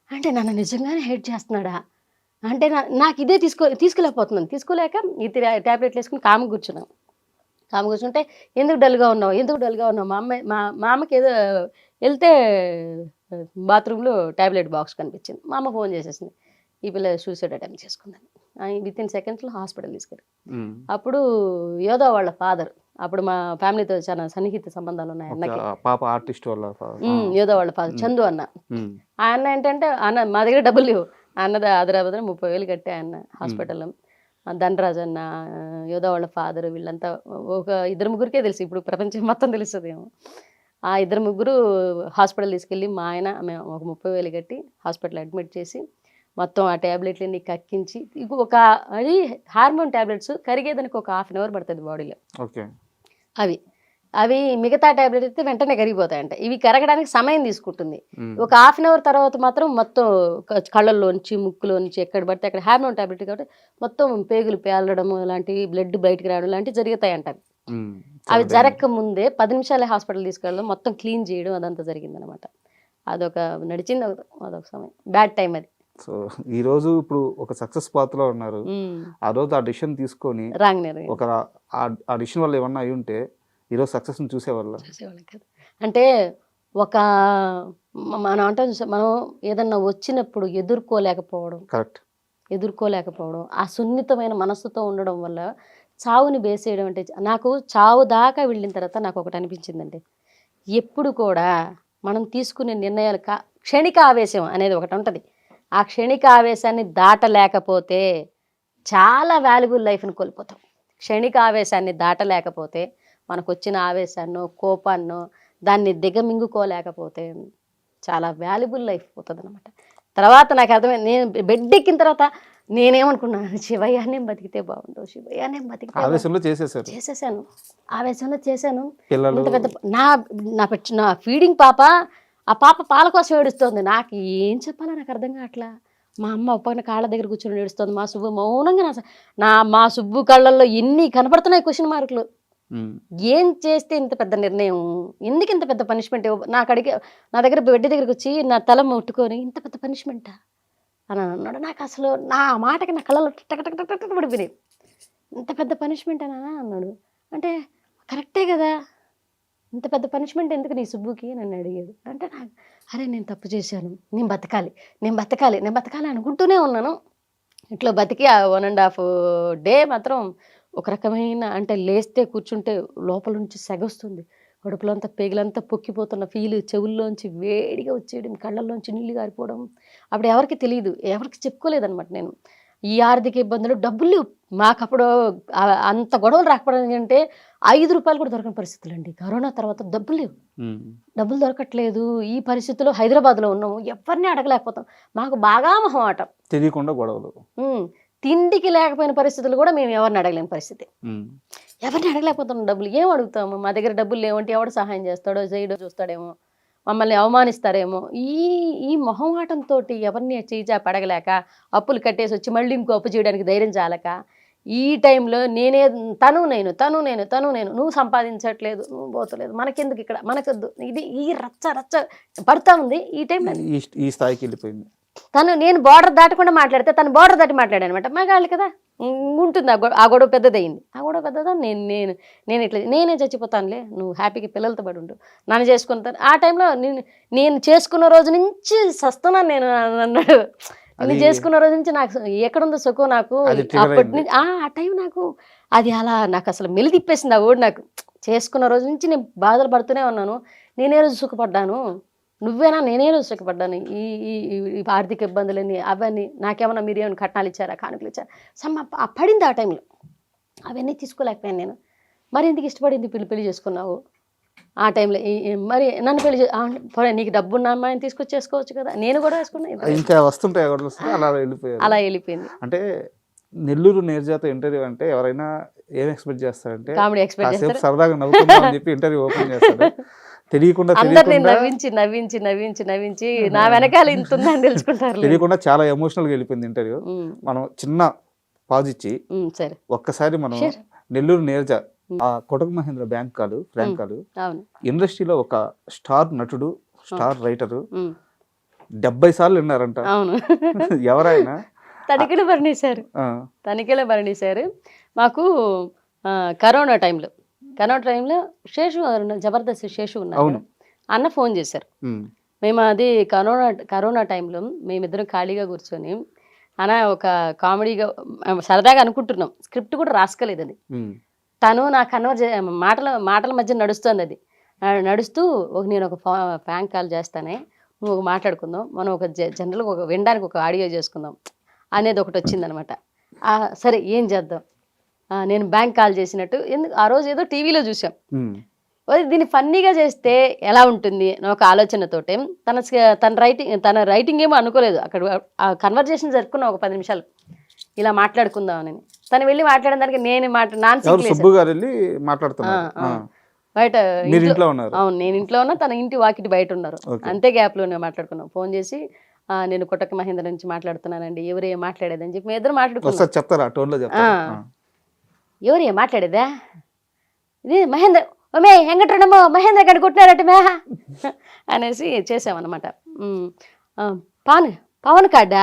Speaker 3: అంటే నన్ను నిజంగానే హేట్ చేస్తున్నాడా అంటే నాకు ఇదే తీసుకోలేకపోతున్నాను. తీసుకోలేక ఇది ట్యాబ్లెట్లు వేసుకుని కామ కూర్చుంటే ఎందుకు డల్గా ఉన్నావు మా అమ్మకి ఏదో వెళ్తే బాత్రూంలో ట్యాబ్లెట్ బాక్స్ కనిపించింది. మా అమ్మ ఫోన్ చేసేసింది, ఈ పిల్ల సూసైడ్ అటెంప్ట్ చేసుకుందని. వితిన్ సెకండ్స్లో హాస్పిటల్ తీసుకెళ్ళి అప్పుడు యోధా వాళ్ళ ఫాదర్, అప్పుడు మా ఫ్యామిలీతో చాలా సన్నిహిత సంబంధాలు ఉన్నాయి అన్నకి.
Speaker 2: పాప ఆర్టిస్ట్ వాళ్ళ
Speaker 3: యోధా వాళ్ళ ఫాదర్ చందు అన్న. ఆ అన్న ఏంటంటే అన్న మా దగ్గర డబ్బులు లేవు, అన్నది హైదరాబాద్ 30,000 కట్టే అన్న హాస్పిటల్లో. ధనరాజ్ అన్న, యోధా వాళ్ళ ఫాదర్, వీళ్ళంతా ఒక 2-3 తెలుసు, ఇప్పుడు ప్రపంచం మొత్తం తెలుస్తుందేమో. ఆ 2-3 హాస్పిటల్ తీసుకెళ్ళి మా ఆయన మేము ఒక 30,000 కట్టి హాస్పిటల్ అడ్మిట్ చేసి మొత్తం ఆ ట్యాబ్లెట్లన్నీ కక్కించి, అది హార్మోన్ ట్యాబ్లెట్స్ కరిగేదానికి ఒక 1/2 hour పడుతుంది బాడీలో. అవి మిగతా ట్యాబ్లెట్ అయితే వెంటనే కరిగిపోతాయంట, ఇవి కరగడానికి సమయం తీసుకుంటుంది. ఒక 1/2 hour తర్వాత మాత్రం మొత్తం కళ్ళల్లోంచి ముక్కులోంచి ఎక్కడ పడితే అక్కడ హార్మోన్ ట్యాబ్లెట్ కాబట్టి మొత్తం పేగులు పేలడం లాంటివి, బ్లడ్ బయటకు రావడం లాంటివి జరుగుతాయంట. అవి జరగక ముందే 10 నిమిషాలే హాస్పిటల్ తీసుకెళ్ళడం, మొత్తం క్లీన్ చేయడం, అదంతా జరిగిందనమాట. అదొక నడిచింది, అదొక సమయం, బ్యాడ్ టైం అది.
Speaker 2: సో ఈరోజు ఇప్పుడు ఒక సక్సెస్ పాత్రలో ఉన్నారు. ఆ రోజు ఆ డిసిషన్ తీసుకొని
Speaker 3: రాంగ్ నిర్ణయం
Speaker 2: ఒక ఆ డిసిషన్ వల్ల ఏమన్నా అయి ఉంటే ఈరోజు సక్సెస్ని చూసేవాళ్ళ.
Speaker 3: చూసేవాళ్ళం కాదు. అంటే ఒక మనం అంటే మనం ఏదన్నా వచ్చినప్పుడు
Speaker 2: కరెక్ట్.
Speaker 3: ఎదుర్కోలేకపోవడం ఆ సున్నితమైన మనస్సుతో ఉండడం వల్ల చావుని బేసేయడం అంటే నాకు చావు దాకా వెళ్ళిన తర్వాత నాకు ఒకటి అనిపించిందండి. ఎప్పుడు కూడా మనం తీసుకునే నిర్ణయాలు క్షణిక ఆవేశం అనేది ఒకటి ఉంటుంది. ఆ క్షణిక ఆవేశాన్ని దాటలేకపోతే చాలా వాల్యుబుల్ లైఫ్ని కోల్పోతాం. క్షణిక ఆవేశాన్ని దాటలేకపోతే మనకు వచ్చిన ఆవేశాన్నో కోపాన్నో దాన్ని దిగమింగుకోలేకపోతే చాలా వాల్యుబుల్ లైఫ్ పోతుంది అనమాట. తర్వాత నాకు అర్థమైంది, నేను బెడ్ ఎక్కిన తర్వాత నేనేమనుకున్నాను, శివయ్యనే బతికితే బాగుండు, శివయ్యనే బతికితే
Speaker 2: ఆవేశంలో
Speaker 3: చేసేసాను, ఆవేశంలో చేశాను.
Speaker 2: పిల్లలు
Speaker 3: ఇంత పెద్ద నా ఫీడింగ్ పాప, ఆ పాప పాల కోసం ఏడుస్తోంది. నాకు ఏం చెప్పాలో నాకు అర్థం కావట్లా. మా అమ్మ పక్కన కాళ్ళ దగ్గర కూర్చొని ఏడుస్తుంది. మా సుబ్బు మౌనంగా మా సుబ్బు కళ్ళల్లో ఎన్ని కనపడుతున్నాయి క్వశ్చన్ మార్కులు. ఏం చేస్తే ఇంత పెద్ద నిర్ణయం, ఎందుకు ఇంత పెద్ద పనిష్మెంట్ నాకు అడిగి నా బెడ్ దగ్గరికి వచ్చి నా తల ముట్టుకొని ఇంత పెద్ద పనిష్మెంటా అని అన్నాడు. నాకు అసలు నా మాటకి నా కళ్ళలో టక పడిపోయినాయి. ఇంత పెద్ద పనిష్మెంట్ అని అన్నాడు. అంటే కరెక్టే కదా, ఇంత పెద్ద పనిష్మెంట్ ఎందుకు నీ సుబ్బుకి నన్ను అడిగాడు. అంటే నాకు అరే నేను తప్పు చేశాను, నేను బతకాలి అనుకుంటూనే ఉన్నాను. ఇట్లా బతికి ఆ 1.5 డే మాత్రం ఒక రకమైన అంటే లేస్తే కూర్చుంటే లోపల నుంచి సెగొస్తుంది, కడుపులంతా పేగులంతా పొక్కిపోతున్న ఫీల్, చెవుల్లోంచి వేడిగా వచ్చేయడం, కళ్ళల్లోంచి నీళ్ళు గారిపోవడం. అప్పుడు ఎవరికి తెలియదు, ఎవరికి చెప్పుకోలేదనమాట. నేను ఈ ఆర్థిక ఇబ్బందులు, డబ్బులు లేవు మాకు అప్పుడు. అంత గొడవలు రాకపోవడం అంటే 5 రూపాయలు కూడా దొరకని పరిస్థితులు అండి. కరోనా తర్వాత డబ్బులు దొరకట్లేదు. ఈ పరిస్థితుల్లో హైదరాబాద్లో ఉన్నాము, ఎవరిని అడగలేకపోతాం. మాకు బాగా మొహమాటం,
Speaker 2: తెలియకుండా గొడవలు.
Speaker 3: తిండికి లేకపోయిన పరిస్థితులు కూడా మేము ఎవరిని అడగలేని పరిస్థితి. ఎవరిని అడగలేకపోతున్నాం, డబ్బులు ఏం అడుగుతాము. మా దగ్గర డబ్బులు లేవంటే ఎవడు సహాయం చేస్తాడో చేయడో చూస్తాడేమో, మమ్మల్ని అవమానిస్తారేమో. ఈ మొహమాటంతో ఎవరిని చేజాపి అడగలేక అప్పులు కట్టేసి వచ్చి మళ్ళీ ఇంకో అప్పు చేయడానికి ధైర్యం చాలక ఈ టైంలో తను నేను నువ్వు సంపాదించట్లేదు, నువ్వు పోతలేదు, మనకెందుకు ఇక్కడ, మనకొద్దు, ఇది ఈ రచ్చ పడుతూ ఉంది. ఈ టైంలో
Speaker 2: ఈ స్థాయికి వెళ్ళిపోయింది.
Speaker 3: నేను బార్డర్ దాటకుండా మాట్లాడితే తను బార్డర్ దాటి మాట్లాడానమాట. మగాళ్ళు కదా ఉంటుంది, ఆ గొడవ పెద్దదయింది. ఆ గొడవ పెద్దదా, నేను ఇట్లా నేనే చచ్చిపోతానులే, నువ్వు హ్యాపీగా పిల్లలతో పడి ఉండు, నన్ను చేసుకుంటాను. ఆ టైంలో నేను చేసుకున్న రోజు నుంచి సస్తున్నాను నేను అన్నాడు. నేను చేసుకున్న రోజు నుంచి నాకు ఎక్కడుందో సుఖం నాకు అప్పటి నుంచి ఆ టైం నాకు అది అలా నాకు అసలు మెలి తిప్పేసింది. ఆ ఓడి నాకు చేసుకున్న రోజు నుంచి నేను బాధలు పడుతూనే ఉన్నాను. నేనే రోజు సుఖపడ్డాను, నువ్వేనా, నేనే రోజు సుఖపడ్డాను. ఈ ఆర్థిక ఇబ్బందులని అవన్నీ నాకేమన్నా మీరు ఏమైనా కట్నాలు ఇచ్చారా, కానుకలు ఇచ్చారా, పడింది ఆ టైంలో. అవన్నీ తీసుకోలేకపోయాను నేను. మరి ఎందుకు ఇష్టపడింది పెళ్లి చేసుకున్నావు ఆ టైంలో, మరి నన్ను పెళ్లి నీకు డబ్బు ఉన్న అమ్మాయిని తీసుకొచ్చేసుకోవచ్చు కదా, నేను కూడా వేసుకున్నా.
Speaker 2: ఇంకా వస్తుంటాయి అలా వెళ్ళిపోయింది. అంటే నెల్లూరు నేర్జాత ఇంటర్వ్యూ అంటే ఎవరైనా ఏం ఎక్స్పెక్ట్ చేస్తారంటే
Speaker 3: కామెడీ ఎక్స్పెక్ట్ చేస్తారు,
Speaker 2: సరదాగా నవ్వుకుందాం అని చెప్పి ఇంటర్వ్యూ ఓపెన్ చేస్తారు. తెలియకుండా
Speaker 3: నవ్వించి నా వెనకాల ఇంత ఉందని తెలుసుకుంటారు.
Speaker 2: తెలియకుండా చాలా ఎమోషనల్గా వెళ్ళిపోయింది ఇంటర్వ్యూ. మనం చిన్న పాజ్ ఇచ్చి ఒక్కసారి మనం నెల్లూరు నేర్జా ఆ కొటక్ మహేంద్ర ఫ్రాంక్ కాలు ఇండస్ట్రీలో ఒక స్టార్ నటుడు, స్టార్ రైటరు 70 సార్లు విన్నారంట. ఎవరైనా తనిఖీలో
Speaker 3: భరణీశారు. మాకు కరోనా టైంలో శేషు జబర్దస్త్ శేషు ఉన్నారు, అన్న ఫోన్ చేశారు. మేము అది కరోనా టైంలో మేమిద్దరం ఖాళీగా కూర్చొని అన్న ఒక కామెడీగా సరదాగా అనుకుంటున్నాం, స్క్రిప్ట్ కూడా రాసుకోలేదు అది. తను నా మాటల మధ్య నడుస్తుంది. అది నడుస్తూ నేను ఒక ఫ్రాంక్ కాల్ చేస్తానే, నువ్వు ఒక మాట్లాడుకుందాం, మనం ఒక జనరల్గా ఒక వినడానికి ఒక ఆడియో చేసుకుందాం అనేది ఒకటి వచ్చిందనమాట. సరే ఏం చేద్దాం, నేను బ్యాంక్ కాల్ చేసినట్టు, ఎందుకు ఆ రోజు ఏదో టీవీలో చూసాం, దీన్ని ఫన్నీగా చేస్తే ఎలా ఉంటుంది ఒక ఆలోచనతోటే తన రైటింగ్ ఏమో అనుకోలేదు. అక్కడ ఆ కన్వర్జేషన్ జరుపుకున్నాం ఒక 10 నిమిషాలు, ఇలా మాట్లాడుకుందామని. తను వెళ్ళి మాట్లాడిన దానికి నేను బయట అవును నేను ఇంట్లో ఉన్నా, తన ఇంటి వాకిటి బయట ఉన్నారు. అంతే గ్యాప్ లో మాట్లాడుకున్నాం. ఫోన్ చేసి నేను కొటక్ మహేంద్ర నుంచి మాట్లాడుతున్నానండి, ఎవరే మాట్లాడేదని చెప్పి మేము ఇద్దరు మాట్లాడుకున్నాం. ఎవరే మాట్లాడేదా, ఇది మహేంద్ర వెంకటరమో మహేంద్ర గడి కొట్టినారట మే అనేసి చేసామన్నమాట. పవన్ కార్డ్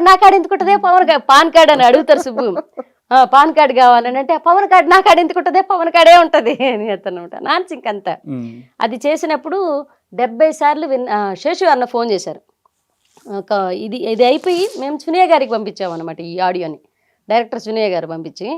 Speaker 3: నా కార్డు ఎందుకు ఉంటుందే పాన్ కార్డ్ అని అడుగుతారు సుబ్బు. పాన్ కార్డు కావాలని అంటే పవన్ కార్డు నా కార్డు ఎందుకు ఉంటుందే పవన్ కార్డే ఉంటుంది అని చెప్తానమాట. నాన్స్ ఇంకంతా అది చేసినప్పుడు 70 సార్లు శేషు అన్న ఫోన్ చేశారు. ఇది అయిపోయి మేము సునీయ గారికి పంపించామన్నమాట ఈ ఆడియోని. డైరెక్టర్ సునీయ గారు పంపించి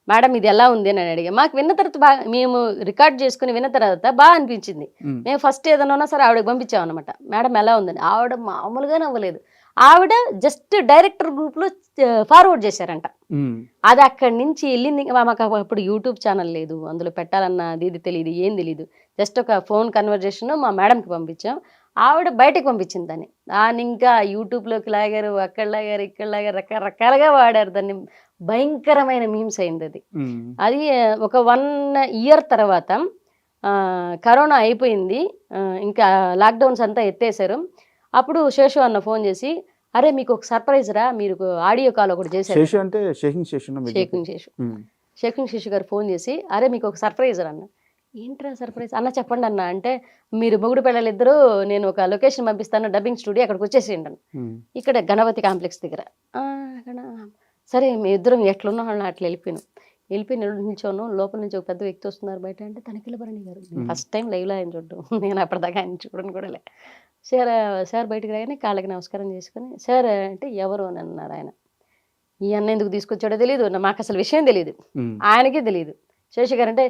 Speaker 3: మేడం ఇది ఎలా ఉంది అని అడిగా. మాకు విన్న తర్వాత బాగా మేము రికార్డ్ చేసుకుని విన్న తర్వాత బాగా అనిపించింది. మేము ఫస్ట్ ఏదైనా సరే ఆవిడకి పంపించామన్నమాట. మేడం ఎలా ఉందని. ఆవిడ మామూలుగా నవ్వలేదు. ఆవిడ జస్ట్ డైరెక్టర్ గ్రూప్లో ఫార్వర్డ్ చేశారంట. అది అక్కడి నుంచి వెళ్ళింది. మాకు అప్పుడు యూట్యూబ్ ఛానల్ లేదు, అందులో పెట్టాలన్న ఇది తెలియదు, ఏం తెలియదు. జస్ట్ ఒక ఫోన్ కన్వర్జేషన్ మా మేడంకి పంపించాం. ఆవిడ బయటకు పంపించింది దాన్ని ఇంకా యూట్యూబ్లోకి లాగారు, అక్కడ లాగారు, ఇక్కడ లాగారు, రకరకాలుగా వాడారు దాన్ని. భయంకరమైన మీమ్స్ అయింది అది. అది ఒక 1 ఇయర్ తర్వాత కరోనా అయిపోయింది, ఇంకా లాక్డౌన్స్ అంతా ఎత్తేసారు. అప్పుడు శేషు అన్న ఫోన్ చేసి అరే మీకు ఒక సర్ప్రైజ్ రా, మీరు ఆడియో కాల్ ఒకటి చేశారు. షేకింగ్ శేషు గారు ఫోన్ చేసి అరే మీకు ఒక సర్ప్రైజ్ రా అన్న. ఏంట్రా సర్ప్రైజ్ అన్న చెప్పండి అన్న అంటే, మీరు మొగుడు పిల్లలిద్దరూ నేను ఒక లొకేషన్ పంపిస్తాను డబ్బింగ్ స్టూడియో, అక్కడికి వచ్చేసేయండి అన్న. ఇక్కడ గణపతి కాంప్లెక్స్ దగ్గర. సరే మీ ఇద్దరం ఎట్లున్నా అట్లా వెళ్ళిపోయి నిల్చోను. లోపల నుంచి ఒక పెద్ద వ్యక్తి వస్తున్నారు బయట అంటే తనిఖీలభరణి గారు. ఫస్ట్ టైం లైవ్లో ఆయన చూడడం, నేను అప్పటిదాకా ఆయన చూడడం కూడా లే. సార్ బయటకు రాగానే కాళ్ళకి నమస్కారం చేసుకుని సార్ అంటే ఎవరు అని అన్నారు ఆయన. ఈ అన్న ఎందుకు తీసుకొచ్చాడో తెలియదు, మాకు అసలు విషయం తెలియదు, ఆయనకే తెలియదు. శేషి గారు అంటే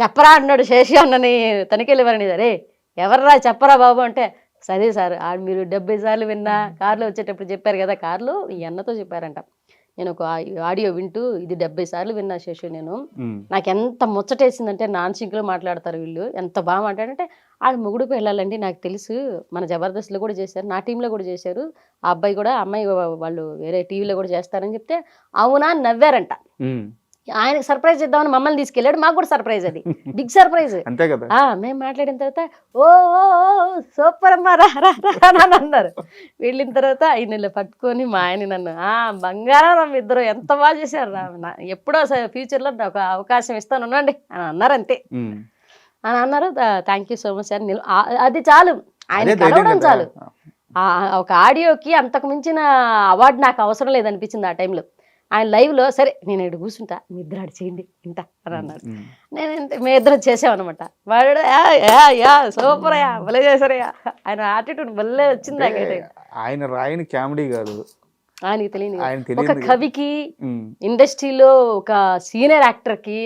Speaker 3: చెప్పరా అన్నాడు శేషి అన్నని తనిఖీలభరణి గారు. ఎవర్రా చెప్పరా బాబు అంటే సరే సార్ మీరు 70 సార్లు విన్నా, కారులో వచ్చేటప్పుడు చెప్పారు కదా, కారులో ఈ అన్నతో చెప్పారంట. నేను ఒక ఆడియో వింటూ ఇది 70 సార్లు విన్నా శేషు నేను. నాకు ఎంత ముచ్చటేసిందంటే నాన్ సింక్లో మాట్లాడతారు వీళ్ళు, ఎంత బాగా మాట్లాడంటే ఆడ మొగుడుకు వెళ్ళాలండి నాకు తెలుసు, మన జబర్దస్త్లో కూడా చేశారు, నా టీంలో కూడా చేశారు, ఆ అబ్బాయి కూడా అమ్మాయి వాళ్ళు వేరే టీవీలో కూడా చేస్తారని చెప్తే అవునా నవ్వారంట. ఆయనకు సర్ప్రైజ్ ఇద్దామని మమ్మల్ని తీసుకెళ్ళాడు, మాకు కూడా సర్ప్రైజ్, అది బిగ్ సర్ప్రైజ్.
Speaker 2: అంతే కదా.
Speaker 3: మేము మాట్లాడిన తర్వాత ఓ సూపర్ అమ్మా రా అన్నారు. వెళ్ళిన తర్వాత ఆయన పట్టుకొని మా ఆయన నన్ను బంగారం ఇద్దరు ఎంత బాగా చేశారు రా, ఎప్పుడో ఫ్యూచర్లో ఒక అవకాశం ఇస్తాను ఉండండి అని అన్నారు. అంతే అని అన్నారు. Thank you so much sir. అది చాలు, ఆయన కలవడం చాలు. ఒక ఆడియోకి అంతకు మించిన అవార్డు నాకు అవసరం లేదనిపించింది ఆ టైంలో. ఆయన లైవ్లో సరే నేను ఇక్కడ కూర్చుంటా, మీ ఇద్దరు ఆడు చేయండి ఇంట అని అన్నాడు. నేను మీ ఇద్దరు చేసామన్నమాట. వాడు సూపర్ అయ్యా భలే చేశారయ్యా, ఆయన యాటిట్యూడ్ భలే వచ్చింది నాకైతే.
Speaker 2: ఆయన రాయని కామెడీ కాదు,
Speaker 3: ఆయనకి తెలియదు. ఒక కవికి, ఇండస్ట్రీలో ఒక సీనియర్ యాక్టర్కి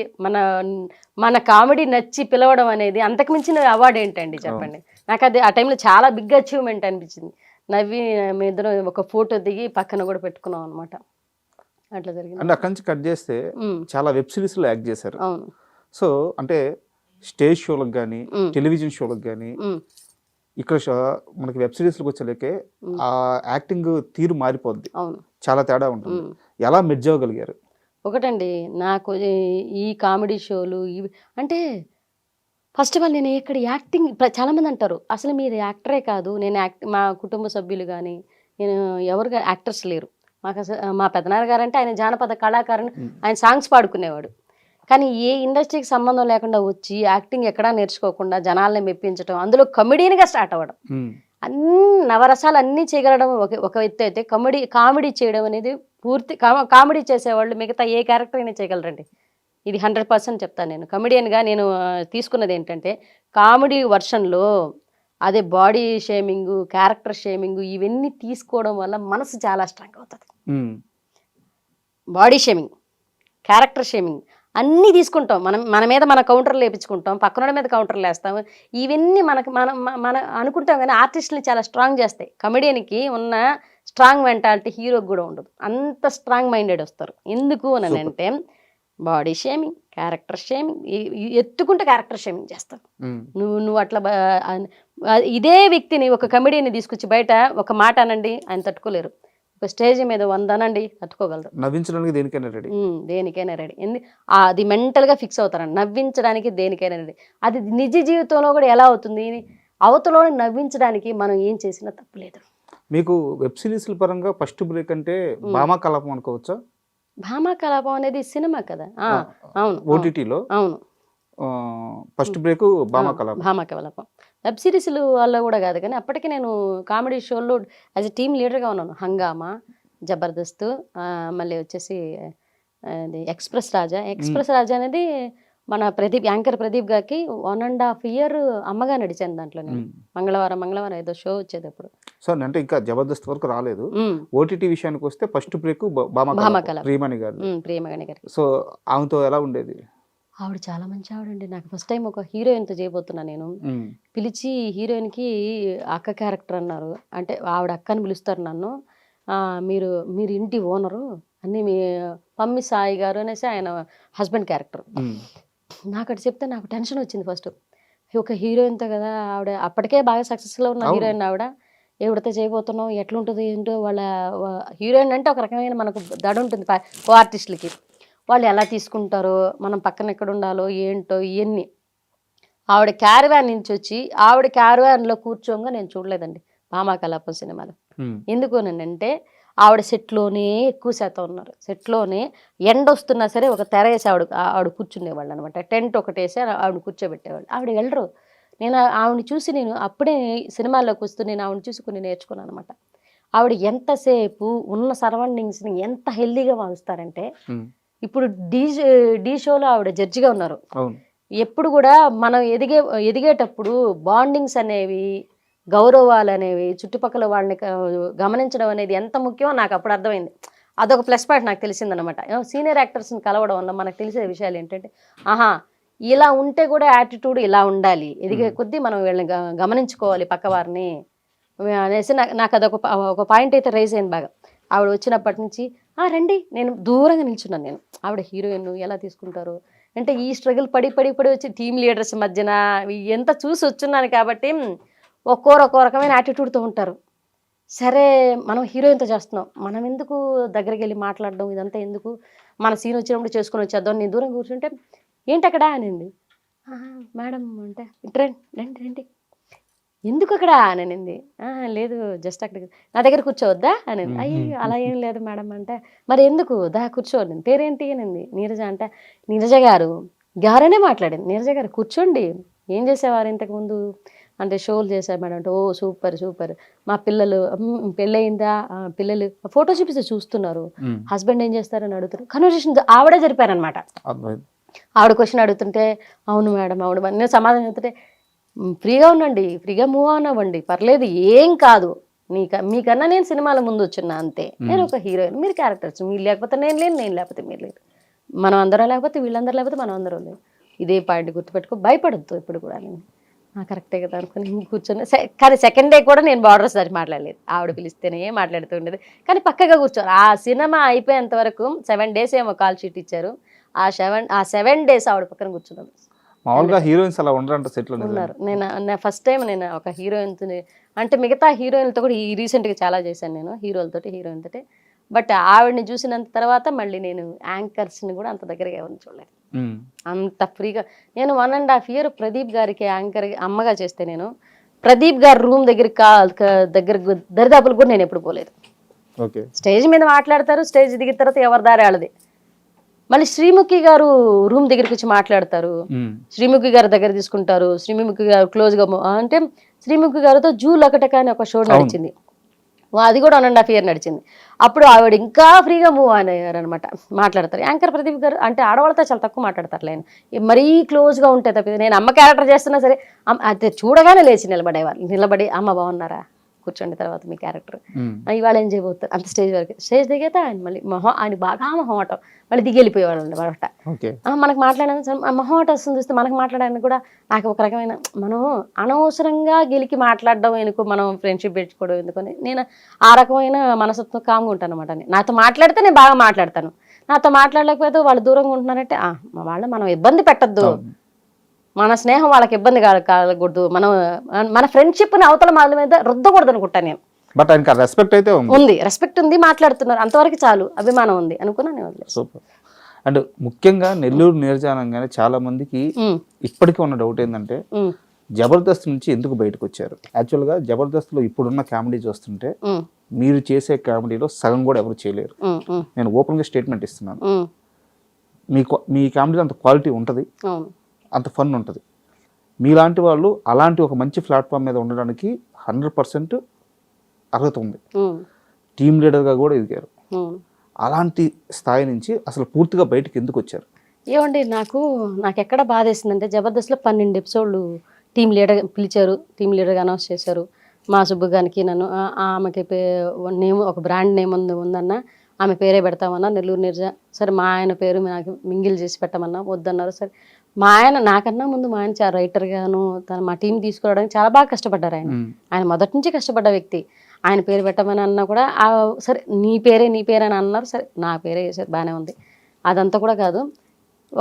Speaker 3: మన కామెడీ నచ్చి పిలవడం అనేది అంతకు మించిన అవార్డు ఏంటండి చెప్పండి. నాకు అది ఆ టైంలో చాలా బిగ్ అచీవ్మెంట్ అనిపించింది. నవ్వి మీ ఇద్దరు ఒక ఫోటో దిగి పక్కన కూడా పెట్టుకున్నాం అనమాట. అట్లా జరిగింది.
Speaker 2: అంటే అక్కడి నుంచి కట్ చేస్తే చాలా వెబ్ సిరీస్లో యాక్ట్ చేశారు. సో అంటే స్టేజ్ షోలకు కానీ టెలివిజన్ షోలకు కానీ ఇక్కడ మనకి వెబ్ సిరీస్లకు వచ్చేలేకే ఆ యాక్టింగ్ తీరు మారిపోద్ది, చాలా తేడా ఉంటుంది. ఎలా మెర్జ్ అవ్వగలిగారు?
Speaker 3: ఒకటండి, నాకు ఈ కామెడీ షోలు ఇవి అంటే ఫస్ట్ ఆఫ్ ఆల్ నేను ఇక్కడ యాక్టింగ్ చాలామంది అంటారు అసలు మీరు యాక్టరే కాదు, నేను మా కుటుంబ సభ్యులు కానీ నేను ఎవరు యాక్టర్స్ లేరు. మాకు అసలు మా పెదనాన్న గారు అంటే ఆయన జానపద కళాకారుని, ఆయన సాంగ్స్ పాడుకునేవాడు. కానీ ఏ ఇండస్ట్రీకి సంబంధం లేకుండా వచ్చి యాక్టింగ్ ఎక్కడా నేర్చుకోకుండా జనాల్ని మెప్పించడం, అందులో కమెడీనిగా స్టార్ట్ అవ్వడం, అన్ని నవరసాలు అన్నీ చేయగలడం ఒక ఎత్తు అయితే కామెడీ చేయడం అనేది పూర్తి కామెడీ చేసేవాళ్ళు మిగతా ఏ క్యారెక్టర్ అయినా చేయగలరండి. ఇది 100% చెప్తాను. నేను కమెడియన్గా నేను తీసుకున్నది ఏంటంటే కామెడీ వర్షన్లో అదే బాడీ షేమింగ్, క్యారెక్టర్ షేమింగ్ ఇవన్నీ తీసుకోవడం వల్ల మనసు చాలా స్ట్రాంగ్ అవుతుంది. బాడీ షేమింగ్, క్యారెక్టర్ షేమింగ్ అన్నీ తీసుకుంటాం, మన మీద మన కౌంటర్లు వేయించుకుంటాం, పక్కన మీద కౌంటర్లు వేస్తాం. ఇవన్నీ మన అనుకుంటాం కానీ ఆర్టిస్టుని చాలా స్ట్రాంగ్ చేస్తాయి. కమెడియన్కి ఉన్న స్ట్రాంగ్ మెంటాలిటీ హీరోకి కూడా ఉండదు, అంత స్ట్రాంగ్ మైండెడ్ వస్తారు. ఎందుకు అని అంటే బాడీ షేమింగ్, క్యారెక్టర్ షేమింగ్, ఎత్తుకుంటే క్యారెక్టర్ షేమింగ్ చేస్తావు నువ్వు అట్లా. ఇదే వ్యక్తిని ఒక కమెడీని తీసుకొచ్చి బయట ఒక మాట అనండి ఆయన తట్టుకోలేరు, ఒక స్టేజ్ మీద 100 అనండి తట్టుకోగలరు.
Speaker 2: నవ్వించడానికి దేనికైనా రెడీ.
Speaker 3: అది మెంటల్గా ఫిక్స్ అవుతారండి, నవ్వించడానికి దేనికైనా రెడీ. అది నిజ జీవితంలో కూడా ఎలా అవుతుంది, అవతలో నవ్వించడానికి మనం ఏం చేసినా తప్పులేదు.
Speaker 2: మీకు వెబ్ సిరీస్ల పరంగా ఫస్ట్ బ్రేక్ అంటే భామా కలాపం అనుకోవచ్చా?
Speaker 3: భామా కలాపం అనేది సినిమా కదా. అవును,
Speaker 2: ఓటీటీలో.
Speaker 3: అవును,
Speaker 2: first break Bhama Kalapam.
Speaker 3: Web సిరీస్లు వల్ల కూడా కాదు, కానీ అప్పటికి నేను కామెడీ షోల్లో యాజ్ ఎ టీమ్ లీడర్గా ఉన్నాను. హంగామా, జబర్దస్త్, మళ్ళీ వచ్చేసి అది ఎక్స్ప్రెస్ రాజా అనేది మన యాంకర్ ప్రదీప్ గారికి 1.5 year అమ్మగా నడిచాను దాంట్లో నేను. మంగళవారం ఏదో షో వచ్చేది అప్పుడు.
Speaker 2: సో అంటే ఇంకా జబర్దస్త్ వరకు రాలేదు. ఓటీటీ విషయానికి వస్తే ఫస్ట్ బ్రేక్
Speaker 3: భామకళ
Speaker 2: ప్రియమణి గారు.
Speaker 3: ప్రియమణి గారు.
Speaker 2: సో ఆమెతో ఎలా ఉండేది?
Speaker 3: ఆవిడ చాలా మంచి ఆవిడండి. నాకు ఫస్ట్ టైం ఒక హీరోయిన్తో చేయబోతున్నా నేను. పిలిచి హీరోయిన్కి అక్క క్యారెక్టర్ అన్నారు. అంటే ఆవిడ అక్క అని పిలుస్తారు నన్ను. మీరు ఇంటి ఓనరు అన్నీ మీ పమ్మి సాయి గారు అనేసి ఆయన హస్బెండ్ క్యారెక్టర్. నాకు అటు చెప్తే నాకు టెన్షన్ వచ్చింది ఫస్ట్. ఒక హీరోయిన్తో కదా, ఆవిడ అప్పటికే బాగా సక్సెస్లో ఉన్న హీరోయిన్ ఆవిడ. ఎవరితో చేయబోతున్నావు, ఎట్లుంటుంది ఏంటో, వాళ్ళ హీరోయిన్ అంటే ఒక రకమైన మనకు దడ ఉంటుంది కో ఆర్టిస్టులకి. వాళ్ళు ఎలా తీసుకుంటారో, మనం పక్కన ఎక్కడ ఉండాలో ఏంటో ఇవన్నీ. ఆవిడ క్యారవాన్ నుంచి వచ్చి ఆవిడ క్యారవాన్లో కూర్చోగా నేను చూడలేదండి భామాకలాపం సినిమాలో. ఎందుకోనంటే ఆవిడ సెట్లోనే ఎక్కువ శాతం ఉన్నారు. సెట్లోనే ఎండ వస్తున్నా సరే ఒక తెర వేసి ఆవిడ కూర్చునేవాళ్ళు అనమాట. టెంట్ ఒకటి వేసి ఆవిడ కూర్చోబెట్టేవాళ్ళు. ఆవిడ వెళ్ళరు. నేను ఆవిడని చూసి నేను అప్పుడే సినిమాల్లోకి వస్తూ నేను ఆవిడని చూసి కొన్ని నేర్చుకున్నాను అనమాట. ఆవిడ ఎంతసేపు ఉన్న సరౌండింగ్స్ని ఎంత హెల్దీగా భావిస్తారంటే, ఇప్పుడు డీ షోలో ఆవిడ జడ్జిగా ఉన్నారు. ఎప్పుడు కూడా మనం ఎదిగేటప్పుడు బాండింగ్స్ అనేవి, గౌరవాలు అనేవి, చుట్టుపక్కల వాళ్ళని గమనించడం అనేది ఎంత ముఖ్యమో నాకు అప్పుడు అర్థమైంది. అదొక ప్లస్ పాయింట్ నాకు తెలిసిందనమాట. సీనియర్ యాక్టర్స్ని కలవడం వల్ల మనకు తెలిసే విషయాలు ఏంటంటే, ఇలా ఉంటే కూడా యాటిట్యూడ్ ఇలా ఉండాలి, ఎదిగే కొద్దీ మనం వీళ్ళని గమనించుకోవాలి పక్కవారిని అనేసి నాకు అదొక ఒక పాయింట్ అయితే రైజ్ అయింది బాగా. ఆవిడ వచ్చినప్పటి నుంచి రండి, నేను దూరంగా నిల్చున్నాను. నేను ఆవిడ హీరోయిన్ ఎలా తీసుకుంటారు అంటే, ఈ స్ట్రగుల్ పడి వచ్చి టీమ్ లీడర్స్ మధ్యన ఎంత చూసి వచ్చున్నాను కాబట్టి ఒక్కో రకమైన యాటిట్యూడ్తో ఉంటారు. సరే మనం హీరోయిన్తో చేస్తున్నాం, మనం ఎందుకు దగ్గరికి వెళ్ళి మాట్లాడడం, ఇదంతా ఎందుకు, మన సీన్ వచ్చినప్పుడు చేసుకొని వచ్చేద్దాం. నేను దూరం కూర్చుంటే ఏంటి అక్కడ అనింది. మేడం అంటే రండి ఎందుకు అక్కడ అనింది. లేదు జస్ట్ అక్కడికి నా దగ్గర కూర్చోవద్దా అనింది. అయ్యో అలా ఏం లేదు మేడం అంటే, మరి ఎందుకు కూర్చోండి, పేరేంటి అనింది. నీరజ అంటే, నీరజ గారనే మాట్లాడింది. నీరజ గారు కూర్చోండి, ఏం చేసేవారు ఇంతకుముందు అంటే, షోలు చేశారు మేడం అంటే, ఓ సూపర్ మా పిల్లలు పెళ్ళయిందా, పిల్లలు ఫోటో చూపిస్తే చూస్తున్నారు, హస్బెండ్ ఏం చేస్తారని అడుగుతారు. కన్వర్జేషన్ ఆవిడే జరిపారనమాట. ఆవిడ క్వశ్చన్ అడుగుతుంటే అవును మేడం నేను సమాధానం చెప్తుంటే, ఫ్రీగా ఉండండి, ఫ్రీగా మూవ్ ఆన్ అవ్వండి, పర్లేదు ఏం కాదు, మీకన్నా నేను సినిమాల ముందు వచ్చినా అంతే, నేను ఒక హీరోయిన్, మీరు క్యారెక్టర్స్, మీరు లేకపోతే నేను లేను, నేను లేకపోతే మీరు లేరు, మనం అందరం లేకపోతే వీళ్ళందరూ లేకపోతే మనం అందరం లేదు, ఇదే పాయింట్ గుర్తుపెట్టుకో, భయపడద్దు ఇప్పుడు కూడా. నేను కరెక్టే కదా అనుకుని కూర్చొని, కానీ సెకండ్ డే కూడా నేను బార్డర్ సారి మాట్లాడలేదు. ఆవిడ పిలిస్తేనే మాట్లాడుతూ ఉండేది, కానీ పక్కగా కూర్చోరు. ఆ సినిమా అయిపోయేంత వరకు 7 days ఏమో కాల్ షీట్ ఇచ్చారు. ఆ 7 days ఆవిడ పక్కన కూర్చున్నాను.
Speaker 2: మామూలుగా హీరోయిన్స్ అలా ఉండరంట సెట్లో
Speaker 3: ఉన్నారు. నేను ఫస్ట్ టైం నేను ఒక హీరోయిన్తో, అంటే మిగతా హీరోయిన్లతో కూడా ఈ రీసెంట్గా చాలా చేశాను నేను, హీరోలతోటి హీరోయిన్ తోటి. బట్ ఆవిడని చూసినంత తర్వాత మళ్ళీ నేను యాంకర్స్ని కూడా అంత దగ్గరగా ఎవరిని చూడలేదు, అంత ఫ్రీగా. నేను 1.5 year ప్రదీప్ గారికి యాంకర్ అమ్మగా చేస్తే, నేను ప్రదీప్ గారి రూమ్ దగ్గర దరిదాపులు కూడా నేను ఎప్పుడు పోలేదు. స్టేజ్ మీద మాట్లాడతారు, స్టేజ్ దిగిన తర్వాత ఎవరి దారి వాళ్ళది. మళ్ళీ శ్రీముఖి గారు రూమ్ దగ్గరికి వచ్చి మాట్లాడతారు, శ్రీముఖి గారి దగ్గర తీసుకుంటారు. శ్రీముఖి గారు క్లోజ్గా, అంటే శ్రీముఖి గారితో జూలకటక అని ఒక షో నడిచింది, అది కూడా 1.5 year నడిచింది. అప్పుడు ఆవిడ ఇంకా ఫ్రీగా మూవ్ అయ్యారు అనమాట, మాట్లాడతారు. యాంకర్ ప్రదీప్ గారు అంటే ఆడవాళ్ళతో చాలా తక్కువ మాట్లాడతారు, ఆయన మరీ క్లోజ్గా ఉంటే తప్ప. నేను అమ్మ క్యారెక్టర్ చేస్తున్నా సరే అది చూడగానే లేచి నిలబడి అమ్మ బాగున్నారా, కూర్చోండి, తర్వాత మీ క్యారెక్టర్ ఇవాళ ఏం చేయబోతారు, అంత స్టేజ్ వరకు. స్టేజ్ దిగేత ఆయన మళ్ళీ ఆయన బాగా మొహమాటం, మళ్ళీ దిగి వెళ్ళిపోయేవాళ్ళు అనమాట. మనకు మాట్లాడడానికి మొహమాటం వస్తుంది చూస్తే, మనకు మాట్లాడడానికి కూడా నాకు ఒక రకమైన, మనం అనవసరంగా గెలికి మాట్లాడడం ఎందుకు, మనం ఫ్రెండ్షిప్ పెంచుకోవడం ఎందుకని నేను ఆ రకమైన మనసత్వం కామ్గా ఉంటాను అనమాట. నాతో మాట్లాడితే నేను బాగా మాట్లాడతాను, నాతో మాట్లాడలేకపోతే వాళ్ళు దూరంగా ఉంటున్నారంటే వాళ్ళు మనం ఇబ్బంది పెట్టద్దు, మన స్నేహం వాళ్ళకి ఇబ్బంది కలగకూడదు, మన ఫ్రెండ్షిప్ని అవతల వాళ్ళ మీద రుద్దకూడదు అనుకుంటాను నేను.
Speaker 2: బట్ ఆయనకి రెస్పెక్ట్ అయితే
Speaker 3: ఉంది, రెస్పెక్ట్ ఉంది, మాట్లాడుతున్నారు, అంతవరకు చాలు, అభిమానం ఉంది అనుకున్నాను నేను.
Speaker 2: సూపర్. అండ్ ముఖ్యంగా నెల్లూరు నీరజానంగానే చాలా మందికి ఇప్పటికీ ఉన్న డౌట్ ఏంటంటే, జబర్దస్త్ నుంచి ఎందుకు బయటకు వచ్చారు? యాక్చువల్గా జబర్దస్త్లో ఇప్పుడున్న కామెడీ చూస్తుంటే మీరు చేసే కామెడీలో సగం కూడా ఎవరు చేయలేరు. నేను ఓపెన్గా స్టేట్మెంట్ ఇస్తున్నాను. మీ కామెడీలో అంత క్వాలిటీ ఉంటుంది, అంత ఫన్ ఉంటుంది. మీలాంటి వాళ్ళు అలాంటి ఒక మంచి ప్లాట్ఫామ్ మీద ఉండడానికి 100% అర్హత ఉంది. టీమ్ లీడర్గా కూడా ఎదిగారు. అలాంటి స్థాయి నుంచి అసలు పూర్తిగా బయటకు ఎందుకు వచ్చారు?
Speaker 3: ఏమండి నాకు ఎక్కడ బాధేసిందంటే జబర్దస్త్లో 12 ఎపిసోడ్లు టీం లీడర్ పిలిచారు, టీం లీడర్గా అనౌన్స్ చేశారు. మా సుబ్బుగానికి నన్ను ఆమెకి నేమ్ ఒక బ్రాండ్ నేమ్ ఉందన్న, ఆమె పేరే పెడతామన్నా, నెల్లూరు నిర్జ. సరే మా ఆయన పేరు నాకు మింగిల్ చేసి పెట్టమన్నా, వద్దన్నారు. సరే మా ఆయన నాకన్నా ముందు మా ఆయన చాలా రైటర్గాను మా టీం తీసుకురావడానికి చాలా బాగా కష్టపడ్డారు. ఆయన మొదటి నుంచి కష్టపడ్డ వ్యక్తి. ఆయన పేరు పెట్టమని అన్నా కూడా సరే నీ పేరే అని అన్నారు. సరే నా పేరే చేశారు, బాగానే ఉంది. అదంతా కూడా కాదు,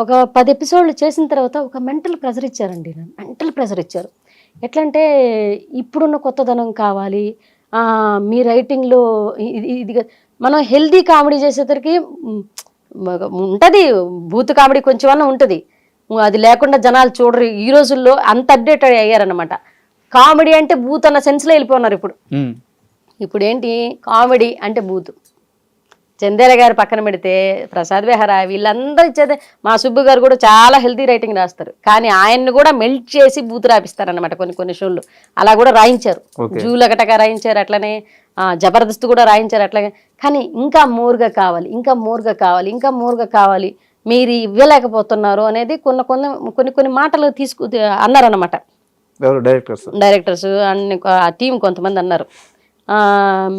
Speaker 3: ఒక 10 ఎపిసోడ్లు చేసిన తర్వాత ఒక మెంటల్ ప్రెజర్ ఇచ్చారండి. మెంటల్ ప్రెజర్ ఇచ్చారు. ఎట్లా అంటే ఇప్పుడున్న కొత్తదనం కావాలి, మీ రైటింగ్లో ఇది మనం హెల్దీ కామెడీ చేసేసరికి ఉంటుంది, బూత్ కామెడీ కొంచెమన్నా ఉంటుంది, అది లేకుండా జనాలు చూడరు. ఈ రోజుల్లో అంత అప్డేట్ అయ్యారనమాట. కామెడీ అంటే బూత్ అన్న సెన్స్లో వెళ్ళిపోతున్నారు ఇప్పుడు ఏంటి కామెడీ అంటే బూత్. చందేల గారు పక్కన పెడితే ప్రసాద్ బెహరా వీళ్ళందరూ ఇచ్చేదే. మా సుబ్బు గారు కూడా చాలా హెల్తీ రైటింగ్ రాస్తారు, కానీ ఆయన్ని కూడా మెల్ట్ చేసి బూత్ రాపిస్తారనమాట కొన్ని షోలు. అలా కూడా రాయించారు, జూలగటగా రాయించారు, అట్లనే జబర్దస్త్ కూడా రాయించారు అట్లాగే. కానీ ఇంకా మోర్గా కావాలి, ఇంకా మోర్గా కావాలి, ఇంకా మోర్గా కావాలి, మీరు ఇవ్వలేకపోతున్నారు అనేది కొన్ని మాటలు అన్నారన్నమాట డైరెక్టర్స్ అన్ని టీం కొంతమంది అన్నారు.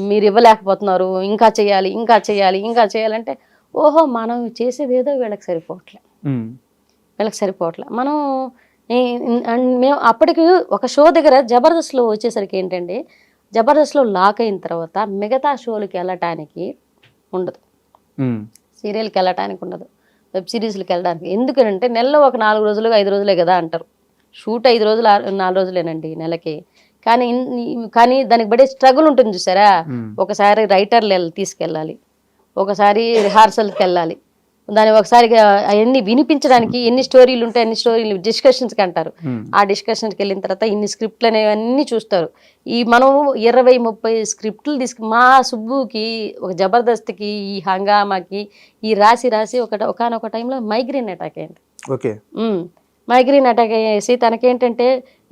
Speaker 3: మీరు ఇవ్వలేకపోతున్నారు, ఇంకా చేయాలి, ఇంకా చేయాలి, ఇంకా చేయాలంటే ఓహో మనం చేసేది ఏదో వీళ్ళకి సరిపోవట్లే. మేము అప్పటికి ఒక షో దగ్గర జబర్దస్త్లో వచ్చేసరికి ఏంటంటే జబర్దస్త్లో లాక్ అయిన తర్వాత మిగతా షోలకి వెళ్ళటానికి ఉండదు, సీరియల్కి వెళ్ళటానికి ఉండదు, వెబ్ సిరీస్కి వెళ్ళడానికి. ఎందుకంటే నెలలో ఒక 4 రోజులు 5 రోజులే కదా అంటారు. షూట్ 5 రోజులు 4 రోజులేనండి నెలకి. కానీ దానికి పడే స్ట్రగుల్ ఉంటుంది చూసారా. ఒకసారి రైటర్లు తీసుకెళ్ళాలి, ఒకసారి రిహార్సల్కి వెళ్ళాలి, దాని ఒకసారి అవన్నీ వినిపించడానికి ఎన్ని స్టోరీలు ఉంటాయి, అన్ని స్టోరీలు డిస్కషన్స్కి అంటారు. ఆ డిస్కషన్స్కి వెళ్ళిన తర్వాత ఇన్ని స్క్రిప్ట్లు అనేవన్నీ చూస్తారు. మనం 20-30 స్క్రిప్ట్లు మా సుబ్బుకి ఒక జబర్దస్త్కి ఈ హంగామాకి ఈ రాసి ఒకనొక టైంలో మైగ్రేన్ అటాక్ అయింది.
Speaker 2: ఓకే,
Speaker 3: మైగ్రేన్ అటాక్ అయ్యేసి తనకేంటంటే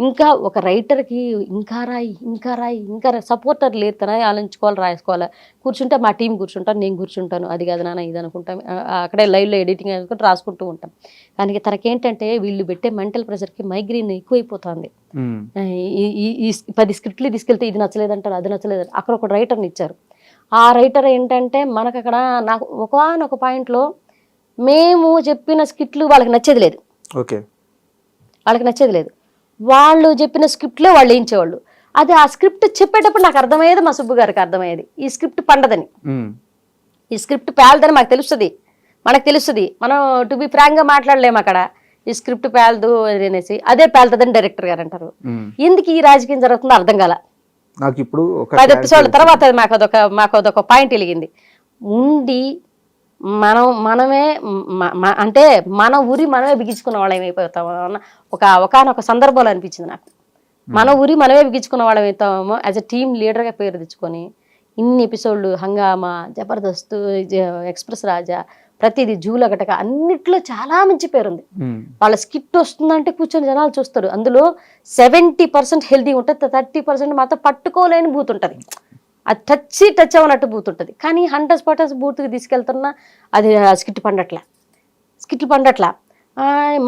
Speaker 3: ఇంకా ఒక రైటర్కి ఇంకా రాయి సపోర్టర్ లేరు, తన ఆలోచించుకోవాలి, రాసుకోవాలి. కూర్చుంటే మా టీం కూర్చుంటాను, నేను కూర్చుంటాను, అది కాదు నాన్న ఇది అనుకుంటాం, అక్కడే లైవ్లో ఎడిటింగ్ అనుకుంటూ రాసుకుంటూ ఉంటాం. కానీ తనకేంటంటే వీళ్ళు పెట్టే మెంటల్ ప్రెషర్కి మైగ్రేన్ ఎక్కువైపోతుంది. ఈ 10 స్క్రిప్ట్లు తీసుకెళ్తే ఇది నచ్చలేదంటారు, అది నచ్చలేదంటారు. అక్కడ ఒక రైటర్ని ఇచ్చారు. ఆ రైటర్ ఏంటంటే మనకు అక్కడ నాకు ఒకనొక పాయింట్లో మేము చెప్పిన స్క్రిప్ట్లు వాళ్ళకి నచ్చేది లేదు.
Speaker 2: ఓకే,
Speaker 3: వాళ్ళకి నచ్చేది లేదు. వాళ్ళు చెప్పిన స్క్రిప్ట్లే వాళ్ళు వేయించేవాళ్ళు. అది ఆ స్క్రిప్ట్ చెప్పేటప్పుడు నాకు అర్థమయ్యేది, మా సుబ్బు గారికి అర్థమయ్యేది ఈ స్క్రిప్ట్ పండదని, ఈ స్క్రిప్ట్ పేలదని మనకు తెలుస్తుంది. మనం టు బి ఫ్రాంక్గా మాట్లాడలేము అక్కడ. ఈ స్క్రిప్ట్ పేలదు అనేసి అదే పేలుతుందని డైరెక్టర్ గారు అంటారు. ఎందుకు ఈ రాజకీయం జరుగుతుందో అర్థం కాల
Speaker 2: నాకు. ఇప్పుడు
Speaker 3: 10 ఎపిసోడ్ల తర్వాత మాకు అదొక పాయింట్ వెలిగింది. మనమే అంటే మన ఊరి మనమే బిగించుకున్న వాళ్ళం అయిపోతాము అన్న ఒకనొక సందర్భంలో అనిపించింది నాకు. మన ఊరి మనమే బిగించుకున్న వాళ్ళం అవుతామేమో. యాజ్ ఎ టీమ్ లీడర్గా పేరు తెచ్చుకొని ఇన్ని ఎపిసోడ్లు హంగామా, జబర్దస్త్, ఎక్స్ప్రెస్ రాజా, ప్రతిదీ జూలగటక అన్నిట్లో చాలా మంచి పేరుంది. వాళ్ళ స్కిట్ వస్తుందంటే కూర్చొని జనాలు చూస్తారు. అందులో 70% హెల్తీ ఉంటుంది, 30% మాత్రం పట్టుకోలేని బూత్ ఉంటుంది. అది టచ్ అవ్వనట్టు బూత్ ఉంటుంది. కానీ 100% బూత్కి తీసుకెళ్తున్నా అది స్కిట్లు పండట్లా.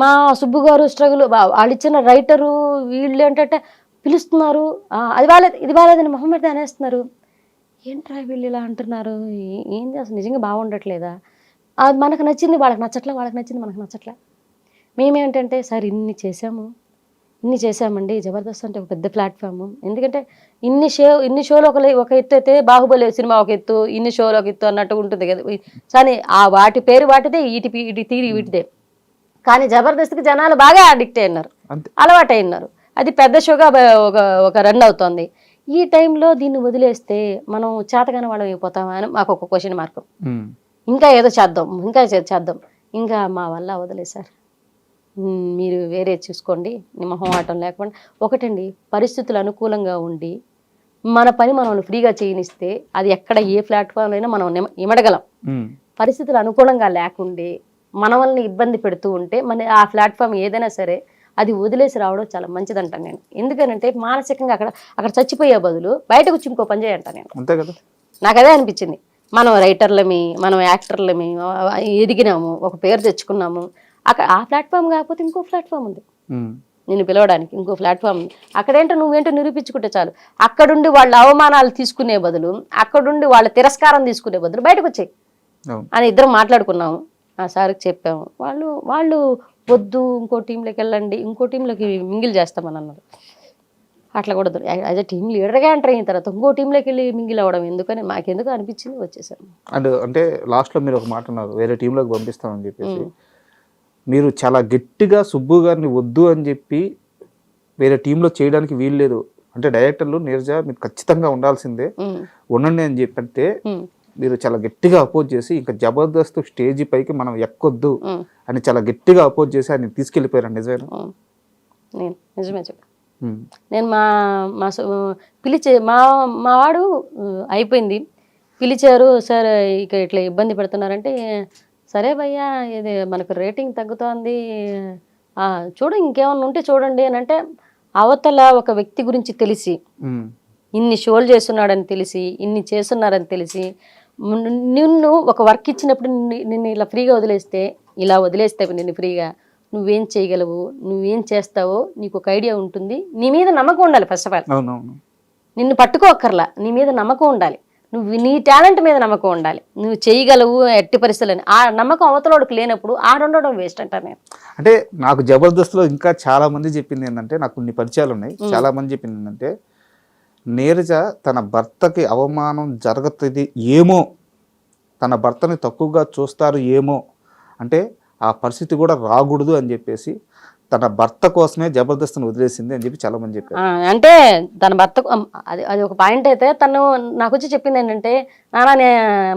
Speaker 3: మా సుబ్బు గారు స్ట్రగుల్, వాళ్ళు ఇచ్చిన రైటరు వీళ్ళు ఏంటంటే పిలుస్తున్నారు, అది బాగాలేదు ఇది బాగాలేదని మొహమ్మద్ అనేస్తున్నారు. ఏంట్రా వీళ్ళు ఇలా అంటున్నారు, ఏం చేస్తారు, నిజంగా బాగుండట్లేదా? అది మనకు నచ్చింది వాళ్ళకి నచ్చట్లే, వాళ్ళకి నచ్చింది మనకు నచ్చట్లే. మేమేంటంటే సార్ ఇన్ని చేసామండి. జబర్దస్త్ అంటే ఒక పెద్ద ప్లాట్ఫామ్. ఎందుకంటే ఇన్ని షోలు ఒక ఎత్తు అయితే బాహుబలి సినిమా ఒక ఎత్తు, ఇన్ని షోలు ఒక ఎత్తు అన్నట్టు ఉంటుంది కదా. కానీ వాటి పేరు వాటిదే, ఇటు తీరి వీటిదే. కానీ జబర్దస్త్కి జనాలు బాగా అడిక్ట్ అయినారు, అలవాటు అయినారు. అది పెద్ద షోగా ఒక రన్ అవుతోంది. ఈ టైంలో దీన్ని వదిలేస్తే మనం చేతగానే వాళ్ళం అయిపోతామా అని మాకు ఒక క్వశ్చన్ మార్క్. ఇంకా ఏదో చేద్దాం, ఇంకా మా వల్ల వదిలే సార్, మీరు వేరే చూసుకోండి, మొహమాటం లేకుండా. ఒకటండి, పరిస్థితులు అనుకూలంగా ఉండి మన పని మనం ఫ్రీగా చేయనిస్తే అది ఎక్కడ ఏ ప్లాట్ఫామ్ అయినా మనం ఇమడగలం. పరిస్థితులు అనుకూలంగా లేకుండే మనల్ని ఇబ్బంది పెడుతూ ఉంటే ఆ ప్లాట్ఫామ్ ఏదైనా సరే అది వదిలేసి రావడం చాలా మంచిదంటాను నేను. ఎందుకనంటే మానసికంగా అక్కడ చచ్చిపోయే బదులు బయటకు వచ్చి ఇంకో పని చేయంటాను నేను.
Speaker 2: అంతే కదా.
Speaker 3: నాకు అదే అనిపించింది. మనం రైటర్లమి, మనం యాక్టర్లమి ఎదిగినాము, ఒక పేరు తెచ్చుకున్నాము. అక్కడ ఆ ప్లాట్ఫామ్ కాకపోతే ఇంకో ప్లాట్ఫామ్ ఉంది నిన్ను పిలవడానికి, ఇంకో ప్లాట్ఫామ్. అక్కడేంటో నువ్వేంటో నిరూపించుకుంటే చాలు. అక్కడుండి వాళ్ళ అవమానాలు తీసుకునే బదులు, అక్కడుండి వాళ్ళ తిరస్కారం తీసుకునే బదులు బయటకు వచ్చాయి అని ఇద్దరం మాట్లాడుకున్నాము. ఆ సార్కి చెప్పాము. వాళ్ళు వద్దు ఇంకో టీంలోకి వెళ్ళండి, ఇంకో టీంలోకి మింగిల్ చేస్తామని అన్నారు. అట్లా కూడా యాజ్ అ టీమ్ లీడర్గా ఎంటర్ అయిన తర్వాత ఇంకో టీంలోకి వెళ్ళి మింగిల్ అవ్వడం ఎందుకని మాకెందుకు అనిపించింది, వచ్చేసాను.
Speaker 2: అంటే లాస్ట్లో మీరు ఒక మాట అన్నారు, వేరే టీంలోకి పంపిస్తామని చెప్పేసి. మీరు చాలా గట్టిగా సుబ్బు గారిని వద్దు అని చెప్పి వేరే టీంలో చేయడానికి వీలు లేదు అంటే డైరెక్టర్లు నీరజ మీరు ఖచ్చితంగా ఉండాల్సిందే, ఉండండి అని చెప్పంటే మీరు చాలా గట్టిగా అపోజ్ చేసి ఇంకా జబర్దస్త్ స్టేజ్ పైకి మనం ఎక్కొద్దు అని చాలా గట్టిగా అపోజ్ చేసి ఆయన తీసుకెళ్ళిపోయారు. నిజమేనా?
Speaker 3: నిజమే చెప్ప. నేను పిలిచే మా వాడు అయిపోయింది, పిలిచారు సార్ ఇక ఇట్లా ఇబ్బంది పెడుతున్నారంటే, సరే భయ్యా ఇది మనకు రేటింగ్ తగ్గుతోంది, చూడు ఇంకేమన్నా ఉంటే చూడండి అని అంటే, అవతల ఒక వ్యక్తి గురించి తెలిసి ఇన్ని షోలు చేస్తున్నాడని తెలిసి, ఇన్ని చేస్తున్నారని తెలిసి, నిన్ను ఒక వర్క్ ఇచ్చినప్పుడు నిన్ను ఇలా ఫ్రీగా వదిలేస్తే, ఇలా వదిలేస్తే నిన్ను ఫ్రీగా నువ్వేం చేయగలవు, నువ్వేం చేస్తావో నీకు ఒక ఐడియా ఉంటుంది. నీ మీద నమ్మకం ఉండాలి. ఫస్ట్ ఆఫ్ ఆల్ నిన్ను పట్టుకోక్కర్లా, నీ మీద నమ్మకం ఉండాలి, నువ్వు నీ టాలెంట్ మీద నమ్మకం ఉండాలి, నువ్వు చేయగలవు ఎట్టి పరిస్థితులని. ఆ నమ్మకం అవతలోడికి లేనప్పుడు ఆడుండడం వేస్ట్ అంటాను నేను.
Speaker 2: అంటే నాకు జబర్దస్త్లో ఇంకా చాలా మంది చెప్పింది ఏంటంటే, నాకు కొన్ని పరిచయాలు ఉన్నాయి, చాలా మంది చెప్పింది ఏంటంటే, నీరజ తన భర్తకి అవమానం జరుగుతుంది ఏమో, తన భర్తని తక్కువగా చూస్తారు ఏమో అంటే ఆ పరిస్థితి కూడా రాకూడదు అని చెప్పేసి తన భర్త కోసమే జబర్దస్త్ని వదిలేసింది అని చెప్పి చాలా మంది చెప్పారు.
Speaker 3: అంటే తన భర్త అది ఒక పాయింట్ అయితే, తను నాకు వచ్చి చెప్పింది ఏంటంటే, నాన్న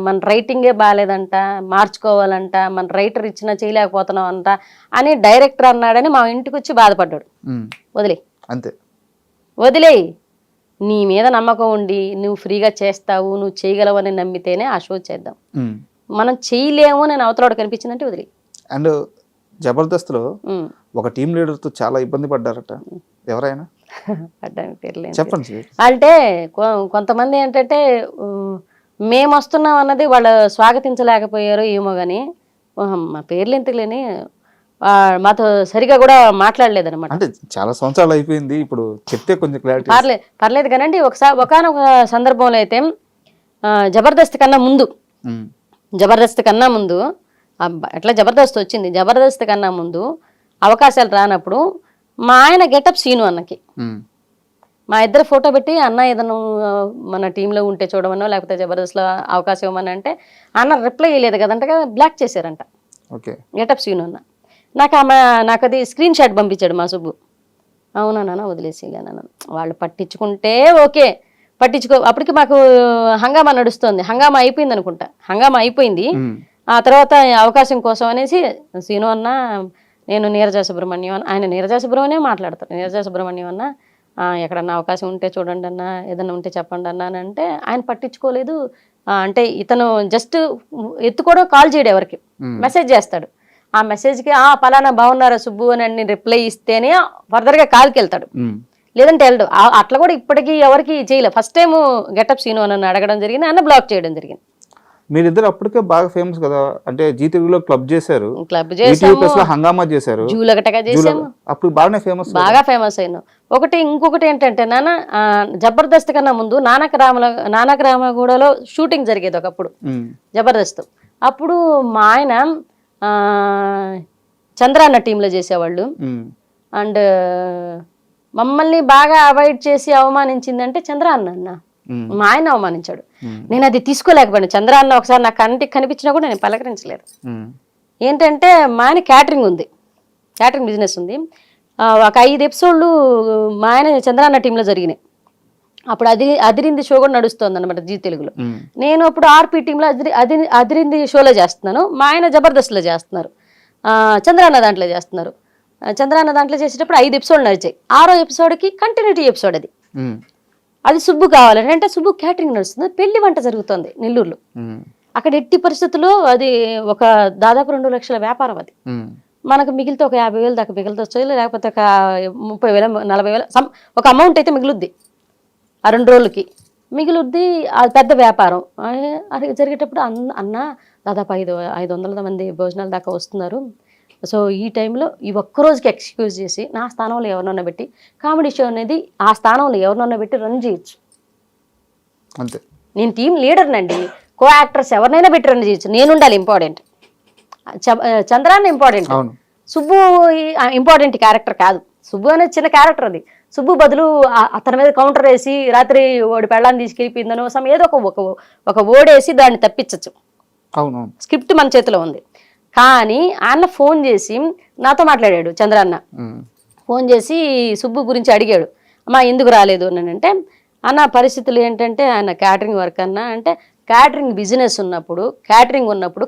Speaker 3: మన రైటింగే బాగాలేదంట, మార్చుకోవాలంట, మన రైటర్ ఇచ్చినా చేయలేకపోతున్నాం అంట అని డైరెక్టర్ అన్నాడని మా ఇంటికి వచ్చి బాధపడ్డాడు. వదిలే
Speaker 2: అంతే,
Speaker 3: వదిలేయి, నీ మీద నమ్మకం ఉండి నువ్వు ఫ్రీగా చేస్తావు, నువ్వు చేయగలవు అని నమ్మితేనే ఆ షో చేద్దాం. మనం చేయలేము అని అవతలాడు కనిపించిందంటే వదిలే.
Speaker 2: అండ్ జబర్దస్త్లో ఒక టీం లీడర్తో చాలా ఇబ్బంది పడ్డారట, ఎవరైనా చెప్పండి.
Speaker 3: అంటే కొంతమంది ఏంటంటే మేము వస్తున్నాం అన్నది వాళ్ళు స్వాగతించలేకపోయారు ఏమో కానీ, మా పేర్లు ఎందుకులేని మాతో సరిగా కూడా మాట్లాడలేదన్నమాట.
Speaker 2: అంటే చాలా సంవత్సరాలు అయిపోయింది, ఇప్పుడు చెప్తే కొంచెం క్లారిటీ.
Speaker 3: పర్లేదు కానండి. ఒకనొక సందర్భంలో అయితే జబర్దస్త్ కన్నా ముందు ఎట్లా జబర్దస్త్ వచ్చింది, జబర్దస్త్ కన్నా ముందు అవకాశాలు రానప్పుడు మా ఆయన గెటప్ సీను అన్నకి మా ఇద్దరు ఫోటో పెట్టి, అన్న ఏదైనా మన టీంలో ఉంటే చూడమనో లేకపోతే జబర్దస్త్లో అవకాశం ఇవ్వమని అంటే, అన్న రిప్లై ఇవ్వలేదు కదంట, బ్లాక్ చేశారంట గెటప్ సీను అన్న. నాకు అది స్క్రీన్ షాట్ పంపించాడు మా సుబ్బు. అవునా నాన్న వదిలేసి నాన్న, వాళ్ళు పట్టించుకుంటే ఓకే, అప్పటికి మాకు హంగామా నడుస్తుంది, హంగామా అయిపోయింది అనుకుంటా, హంగామా అయిపోయింది. ఆ తర్వాత అవకాశం కోసం అనేసి సీను అన్న, నేను నీరజ సుబ్రహ్మణ్యం అన్న, ఆయన నీరజ సుబ్రహ్మణ్యం మాట్లాడతారు, నీరజ సుబ్రహ్మణ్యం అన్న ఎక్కడన్నా అవకాశం ఉంటే చూడండి అన్న, ఏదన్నా ఉంటే చెప్పండి అన్న అని అంటే ఆయన పట్టించుకోలేదు. అంటే ఇతను జస్ట్ ఎత్తుకోవడం, కాల్ చేయడం, ఎవరికి మెసేజ్ చేస్తాడు, ఆ మెసేజ్కి పలానా బాగున్నారా సుబ్బు అని రిప్లై ఇస్తేనే ఫర్దర్గా కాల్కి వెళ్తాడు, లేదంటే వెళ్ళడు. అట్లా కూడా ఇప్పటికీ ఎవరికి చేయలేదు. ఫస్ట్ టైం గెటప్ సీను అని అడగడం జరిగింది, అన్న బ్లాక్ చేయడం జరిగింది.
Speaker 2: మీరిద్దరు అప్పటికే బాగా ఫేమస్ కదా, అంటే జీటీవీలో క్లబ్ చేశారు, హంగామా చేశారు,
Speaker 3: జూలగటగా చేసాము,
Speaker 2: అప్పుడు బాగా ఫేమస్
Speaker 3: అయినా. ఇంకొకటి ఏంటంటే నాన్న, జబర్దస్త్ కన్నా ముందు నానక రామగూడలో షూటింగ్ జరిగేది ఒకప్పుడు జబర్దస్త్. అప్పుడు మా ఆయన చంద్రాన్న టీంలో చేసేవాళ్ళు. అండ్ మమ్మల్ని బాగా అవాయిడ్ చేసి అవమానించిందంటే చంద్రాన్న అన్న, మా ఆయన అవమానించాడు. నేను అది తీసుకోలేకపోయాను. చంద్రాన్న ఒకసారి నాకు కంటికి కనిపించినా కూడా నేను పలకరించలేదు. ఏంటంటే మా ఆయన క్యాటరింగ్ బిజినెస్ ఉంది. ఒక 5 ఎపిసోడ్లు మా ఆయన చంద్రాన్న టీంలో జరిగినాయి. అప్పుడు అదిరింది షో కూడా నడుస్తుంది అనమాట జీ తెలుగులో. నేను అప్పుడు ఆర్పీ టీంలో అదిరింది షోలో చేస్తున్నాను, మా ఆయన జబర్దస్త్లో చేస్తున్నారు, చంద్రాన్న దాంట్లో చేస్తున్నారు. చంద్రాన్న దాంట్లో చేసేటప్పుడు 5 ఎపిసోడ్లు నడిచాయి. 6వ ఎపిసోడ్కి కంటిన్యూటీ ఎపిసోడ్ అది సుబ్బు కావాలని అంటే, సుబ్బు క్యాటరింగ్ నడుస్తుంది, పెళ్లి వంట జరుగుతుంది నెల్లూరులో. అక్కడ ఎట్టి పరిస్థితుల్లో అది ఒక దాదాపు 2 లక్షల వ్యాపారం. అది మనకు మిగిలితే ఒక 50,000 దాకా మిగులుతొచ్చు, లేకపోతే ఒక 30,000 40,000 ఒక అమౌంట్ అయితే మిగులుద్ది. ఆ 2 రోజులకి మిగులుద్ది. అది పెద్ద వ్యాపారం. అది జరిగేటప్పుడు అన్న దాదాపు 500 మంది భోజనాల దాకా వస్తున్నారు. సో ఈ టైంలో ఈ ఒక్కరోజుకి ఎక్స్క్యూజ్ చేసి నా స్థానంలో ఎవరినన్నా పెట్టి కామెడీ షో అనేది ఆ స్థానంలో ఎవరినన్నా పెట్టి రన్ చేయొచ్చు.
Speaker 2: అంతే.
Speaker 3: నేను టీం లీడర్నండి, కో యాక్టర్స్ ఎవరినైనా పెట్టి రన్ చేయొచ్చు. నేను ఉండాలి important, Chandranna important, Subbu important character కాదు. సుబ్బు అనేది చిన్న క్యారెక్టర్. అది సుబ్బు బదులు అతని మీద కౌంటర్ వేసి రాత్రి ఓడి పెళ్ళాన్ని తీసుకెళ్ళిపోయిందనో ఏదో ఒక ఓడేసి దాన్ని తప్పించచ్చు.
Speaker 2: అవును,
Speaker 3: స్క్రిప్ట్ మన చేతిలో ఉంది. కానీ అన్న ఫోన్ చేసి నాతో మాట్లాడాడు. చంద్రన్న ఫోన్ చేసి సుబ్బు గురించి అడిగాడు, అమ్మా ఎందుకు రాలేదు అని అంటే, అన్న పరిస్థితులు ఏంటంటే ఆయన క్యాటరింగ్ వర్క్ అన్న అంటే, క్యాటరింగ్ బిజినెస్ ఉన్నప్పుడు క్యాటరింగ్ ఉన్నప్పుడు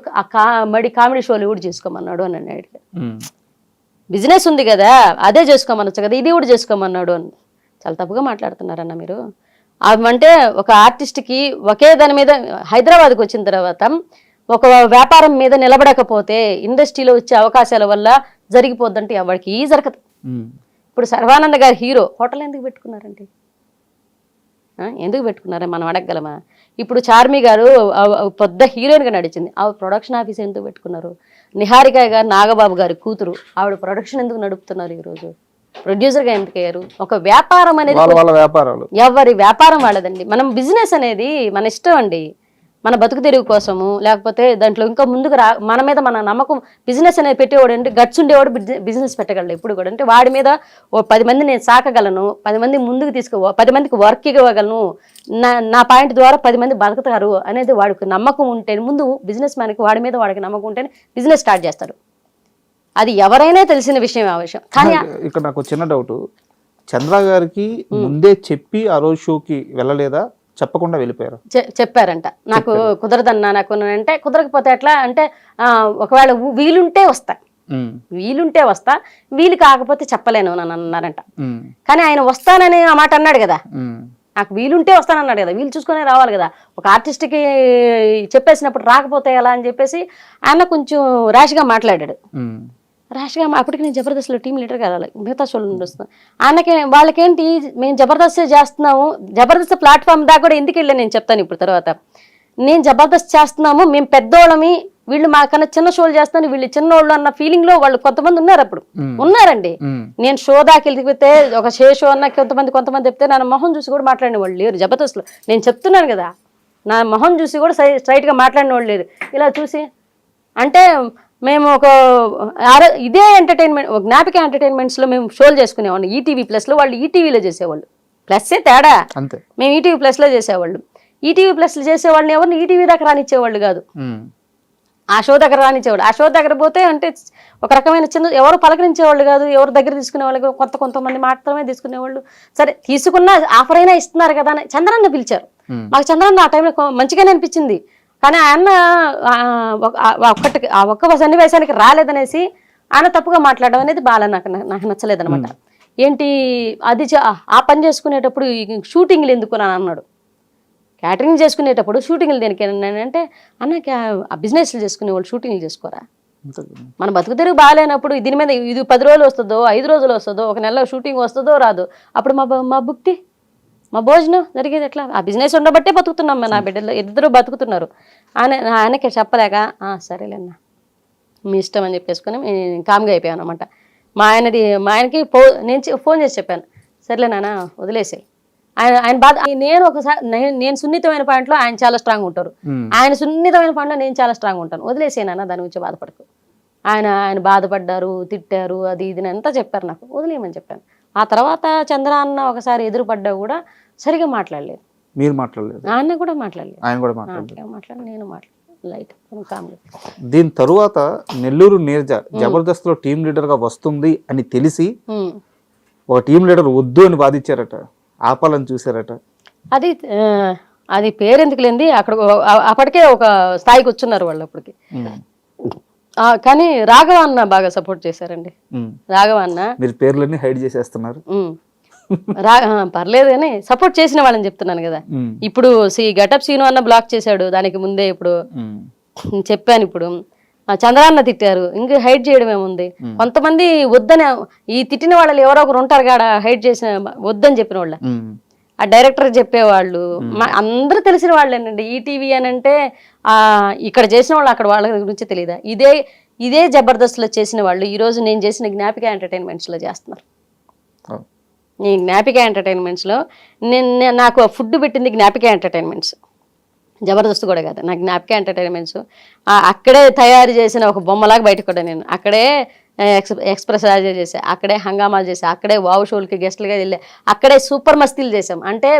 Speaker 3: మడి కామెడీ షోలు కూడా చేసుకోమన్నాడు అని అన్నాడు. బిజినెస్ ఉంది కదా అదే చేసుకోమనొచ్చు కదా, ఇది కూడా చేసుకోమన్నాడు అని. చాలా తప్పుగా మాట్లాడుతున్నారన్న మీరు. అంటే ఒక ఆర్టిస్ట్కి ఒకే దాని మీద హైదరాబాద్కి వచ్చిన తర్వాత ఒక వ్యాపారం మీద నిలబడకపోతే ఇండస్ట్రీలో వచ్చే అవకాశాల వల్ల జరిగిపోద్దంటే ఎవరికి జరగదు. ఇప్పుడు సర్వానంద గారు హీరో హోటల్ ఎందుకు పెట్టుకున్నారండి? ఎందుకు పెట్టుకున్నారా మనం అడగగలమా? ఇప్పుడు చార్మి గారు పెద్ద హీరోయిన్గా నడిచింది, ఆవిడ ప్రొడక్షన్ ఆఫీస్ ఎందుకు పెట్టుకున్నారు? నిహారిక గారు నాగబాబు గారి కూతురు, ఆవిడ ప్రొడక్షన్ ఎందుకు నడుపుతున్నారు? ఈరోజు ప్రొడ్యూసర్గా ఎందుకు అయ్యారు? ఒక వ్యాపారం అనేది ఎవరి వ్యాపారం వాళ్ళదండి. మనం బిజినెస్ అనేది మన ఇష్టం అండి, మన బతుకు తెరువు కోసము, లేకపోతే దాంట్లో ఇంకా ముందుకు మన మీద మన నమ్మకం. బిజినెస్ అనేది పెట్టేవాడు అంటే గట్స్ ఉండేవాడు బిజినెస్ పెట్టగలడు ఎప్పుడు కూడా. అంటే వాడి మీద ఓ 10 మంది నేను సాకగలను, 10 మంది ముందుకు 10 మందికి వర్క్ ఇవ్వగలను, నా పాయింట్ ద్వారా 10 మంది బతుకుతారు అనేది వాడికి నమ్మకం ఉంటే, ముందు బిజినెస్ మ్యాన్కి వాడి మీద వాడికి నమ్మకం ఉంటేనే బిజినెస్ స్టార్ట్ చేస్తాడు. అది ఎవరైనా తెలిసిన విషయం. ఆ విషయం కానీ
Speaker 2: ఇక్కడ నాకు చిన్న డౌట్, చంద్ర గారికి ముందే చెప్పి ఆ రోజు షోకి వెళ్ళలేదా, చెప్పకుండా వెళ్ళిపోయారు?
Speaker 3: చెప్పారంట, నాకు కుదరదన్నా నాకు అంటే. కుదరకపోతే ఎట్లా అంటే, ఒకవేళ వీలుంటే వస్తా, వీలు కాకపోతే చెప్పలేను అని అన్నారంట. కానీ ఆయన వస్తానని ఆ మాట అన్నాడు కదా, నాకు వీలుంటే వస్తానన్నాడు కదా, వీలు చూసుకునే రావాలి కదా. ఒక ఆర్టిస్ట్కి చెప్పేసినప్పుడు రాకపోతే ఎలా అని చెప్పేసి ఆయన కొంచెం ర్యాష్గా మాట్లాడాడు. ర్యాష్గా అప్పటికి నేను జబర్దస్త్లో టీం లీడర్గా వెళ్ళాలి, మిగతా షోలు నుండి వస్తున్నాను. ఆయనకి వాళ్ళకేంటి, మేము జబర్దస్త్ చేస్తున్నాము, జబర్దస్త్ ప్లాట్ఫామ్ దాకా కూడా ఎందుకు వెళ్ళాను నేను చెప్తాను ఇప్పుడు తర్వాత. నేను జబర్దస్త్ చేస్తున్నాము, మేము పెద్దోళ్ళమి, వీళ్ళు మాకన్నా చిన్న షోలు చేస్తాను, వీళ్ళు చిన్నోళ్ళు అన్న ఫీలింగ్ లో వాళ్ళు కొంతమంది ఉన్నారు. అప్పుడు ఉన్నారండి. నేను షో దాకా వెళ్ళిపోతే ఒక షో అన్న కొంతమంది చెప్తే నా మొహం చూసి కూడా మాట్లాడిన వాళ్ళు లేరు జబర్దస్త్లో. నేను చెప్తున్నాను కదా, నా మొహం చూసి కూడా స్ట్రైట్గా మాట్లాడిన వాళ్ళు లేరు. ఇలా చూసి అంటే మేము ఇదే ఎంటర్టైన్మెంట్, జ్ఞాపిక ఎంటర్టైన్మెంట్స్లో మేము షోలు చేసుకునేవాళ్ళం. ఈటీవీ ప్లస్లో, వాళ్ళు ఈటీవీలో చేసేవాళ్ళు. ప్లస్సే తేడా, మేము ఈటీవీ ప్లస్లో చేసేవాళ్ళు. ఈటీవీ ప్లస్లో చేసేవాళ్ళని ఎవరిని ఈటీవీ దాకా రానిచ్చేవాళ్ళు కాదు, ఆ షో దగ్గర రానిచ్చేవాళ్ళు. ఆ షో దగ్గర పోతే అంటే ఒక రకమైన చిన్న ఎవరు పలకరించేవాళ్ళు కాదు, ఎవరు దగ్గర తీసుకునేవాళ్ళు, కొంతమంది మాత్రమే తీసుకునేవాళ్ళు. సరే తీసుకున్నా ఆఫర్ అయినా ఇస్తున్నారు కదా అని చంద్రన్న పిలిచారు. మాకు చంద్రన్న ఆ టైంలో మంచిగానే అనిపించింది. కానీ ఆయన ఒక్క సన్నివేశానికి రాలేదనేసి ఆయన తప్పుగా మాట్లాడడం అనేది బాగా నాకు నచ్చలేదనమాట. ఏంటి అది ఆ పని చేసుకునేటప్పుడు షూటింగ్లు ఎందుకు అని అన్నాడు. క్యాటరింగ్ చేసుకునేటప్పుడు షూటింగ్లు దేనికి అంటే, అన్న బిజినెస్లు చేసుకునే వాళ్ళు షూటింగ్లు చేసుకోరా? మన బతుకు తెరుగు బాగాలేనప్పుడు దీని మీద ఇది 10 రోజులు వస్తుందో 5 రోజులు వస్తుందో ఒక నెలలో షూటింగ్ వస్తుందో రాదు, అప్పుడు మా భుక్తి మా భోజనం జరిగేది ఎట్లా? ఆ బిజినెస్ ఉండబట్టే బతుకుతున్నాం, నా బిడ్డలు ఇద్దరు బతుకుతున్నారు. ఆయనకి చెప్పలేక సరేలేన్నా మీ ఇష్టం అని చెప్పేసుకొని కామ్గా అయిపోయాను అనమాట. మా ఆయనకి నేను ఫోన్ చేసి చెప్పాను, సరేలే నాన్న వదిలేసాయి. ఆయన బాధ. నేను సున్నితమైన పాయింట్లో ఆయన చాలా స్ట్రాంగ్ ఉంటారు, ఆయన సున్నితమైన పాయింట్లో నేను చాలా స్ట్రాంగ్ ఉంటాను. వదిలేసానన్నా, దాని గురించి బాధపడకు. ఆయన బాధపడ్డారు, తిట్టారు, అది ఇది అంతా చెప్పారు, నాకు వదిలేయమని చెప్పాను. ఆ తర్వాత చంద్ర అన్న ఒకసారి ఎదురుపడ్డా కూడా సరిగా మాట్లాడలేదు.
Speaker 2: మీరు మాట్లాడలేదు?
Speaker 3: ఆయన కూడా మాట్లాడలేదు, నేను లైట్ కామ్గా.
Speaker 2: దీని తరువాత నెల్లూరు నీరజ జబర్దస్త్ లో టీం లీడర్ గా వస్తుంది అని తెలిసి ఒక టీం లీడర్ వద్దు అని బాధించారట, ఆపాలని చూసారట.
Speaker 3: అది పేరెందుకు లేంది, అక్కడ అప్పటికే ఒక స్థాయికి వచ్చున్నారు వాళ్ళు అప్పటికి. కానీ రాఘవ అన్న బాగా సపోర్ట్ చేశారండి. రాఘవ అన్న,
Speaker 2: మీరు పేర్లన్నీ హైడ్ చేసేస్తున్నారు.
Speaker 3: పర్లేదు కానీ సపోర్ట్ చేసిన వాళ్ళని చెప్తున్నాను కదా. ఇప్పుడు గెటప్ సీను అన్న బ్లాక్ చేశాడు, దానికి ముందే ఇప్పుడు చెప్పాను. ఇప్పుడు చంద్రాన్న తిట్టారు, ఇంకా హైట్ చేయడం ఏముంది. కొంతమంది వద్దని, ఈ తిట్టిన వాళ్ళు ఎవరో ఒకరు ఉంటారు కాడ హైట్ చేసిన వద్దని చెప్పిన వాళ్ళ, ఆ డైరెక్టర్ చెప్పేవాళ్ళు అందరూ తెలిసిన వాళ్ళేనండి. ఈటీవీ అని అంటే ఇక్కడ చేసిన వాళ్ళు అక్కడ వాళ్ళ గురించి తెలియదా? ఇదే జబర్దస్త్లో చేసిన వాళ్ళు ఈరోజు నేను చేసిన జ్ఞాపిక ఎంటర్టైన్మెంట్స్లో చేస్తున్నారు. ఈ జ్ఞాపిక ఎంటర్టైన్మెంట్స్లో నాకు ఫుడ్ పెట్టింది జ్ఞాపిక ఎంటర్టైన్మెంట్స్, జబర్దస్త్ కూడా కాదు, నాకు జ్ఞాపిక ఎంటర్టైన్మెంట్స్. అక్కడే తయారు చేసిన ఒక బొమ్మలాగా బయటకు కూడా నేను అక్కడే ఎక్స్ప్రెస్ రాజా చేసా, అక్కడే హంగామాలు చేసా, అక్కడే వావ్ షోలకి గెస్ట్లుగా వెళ్ళా, అక్కడే సూపర్ మస్తీలు చేసాం. అంటే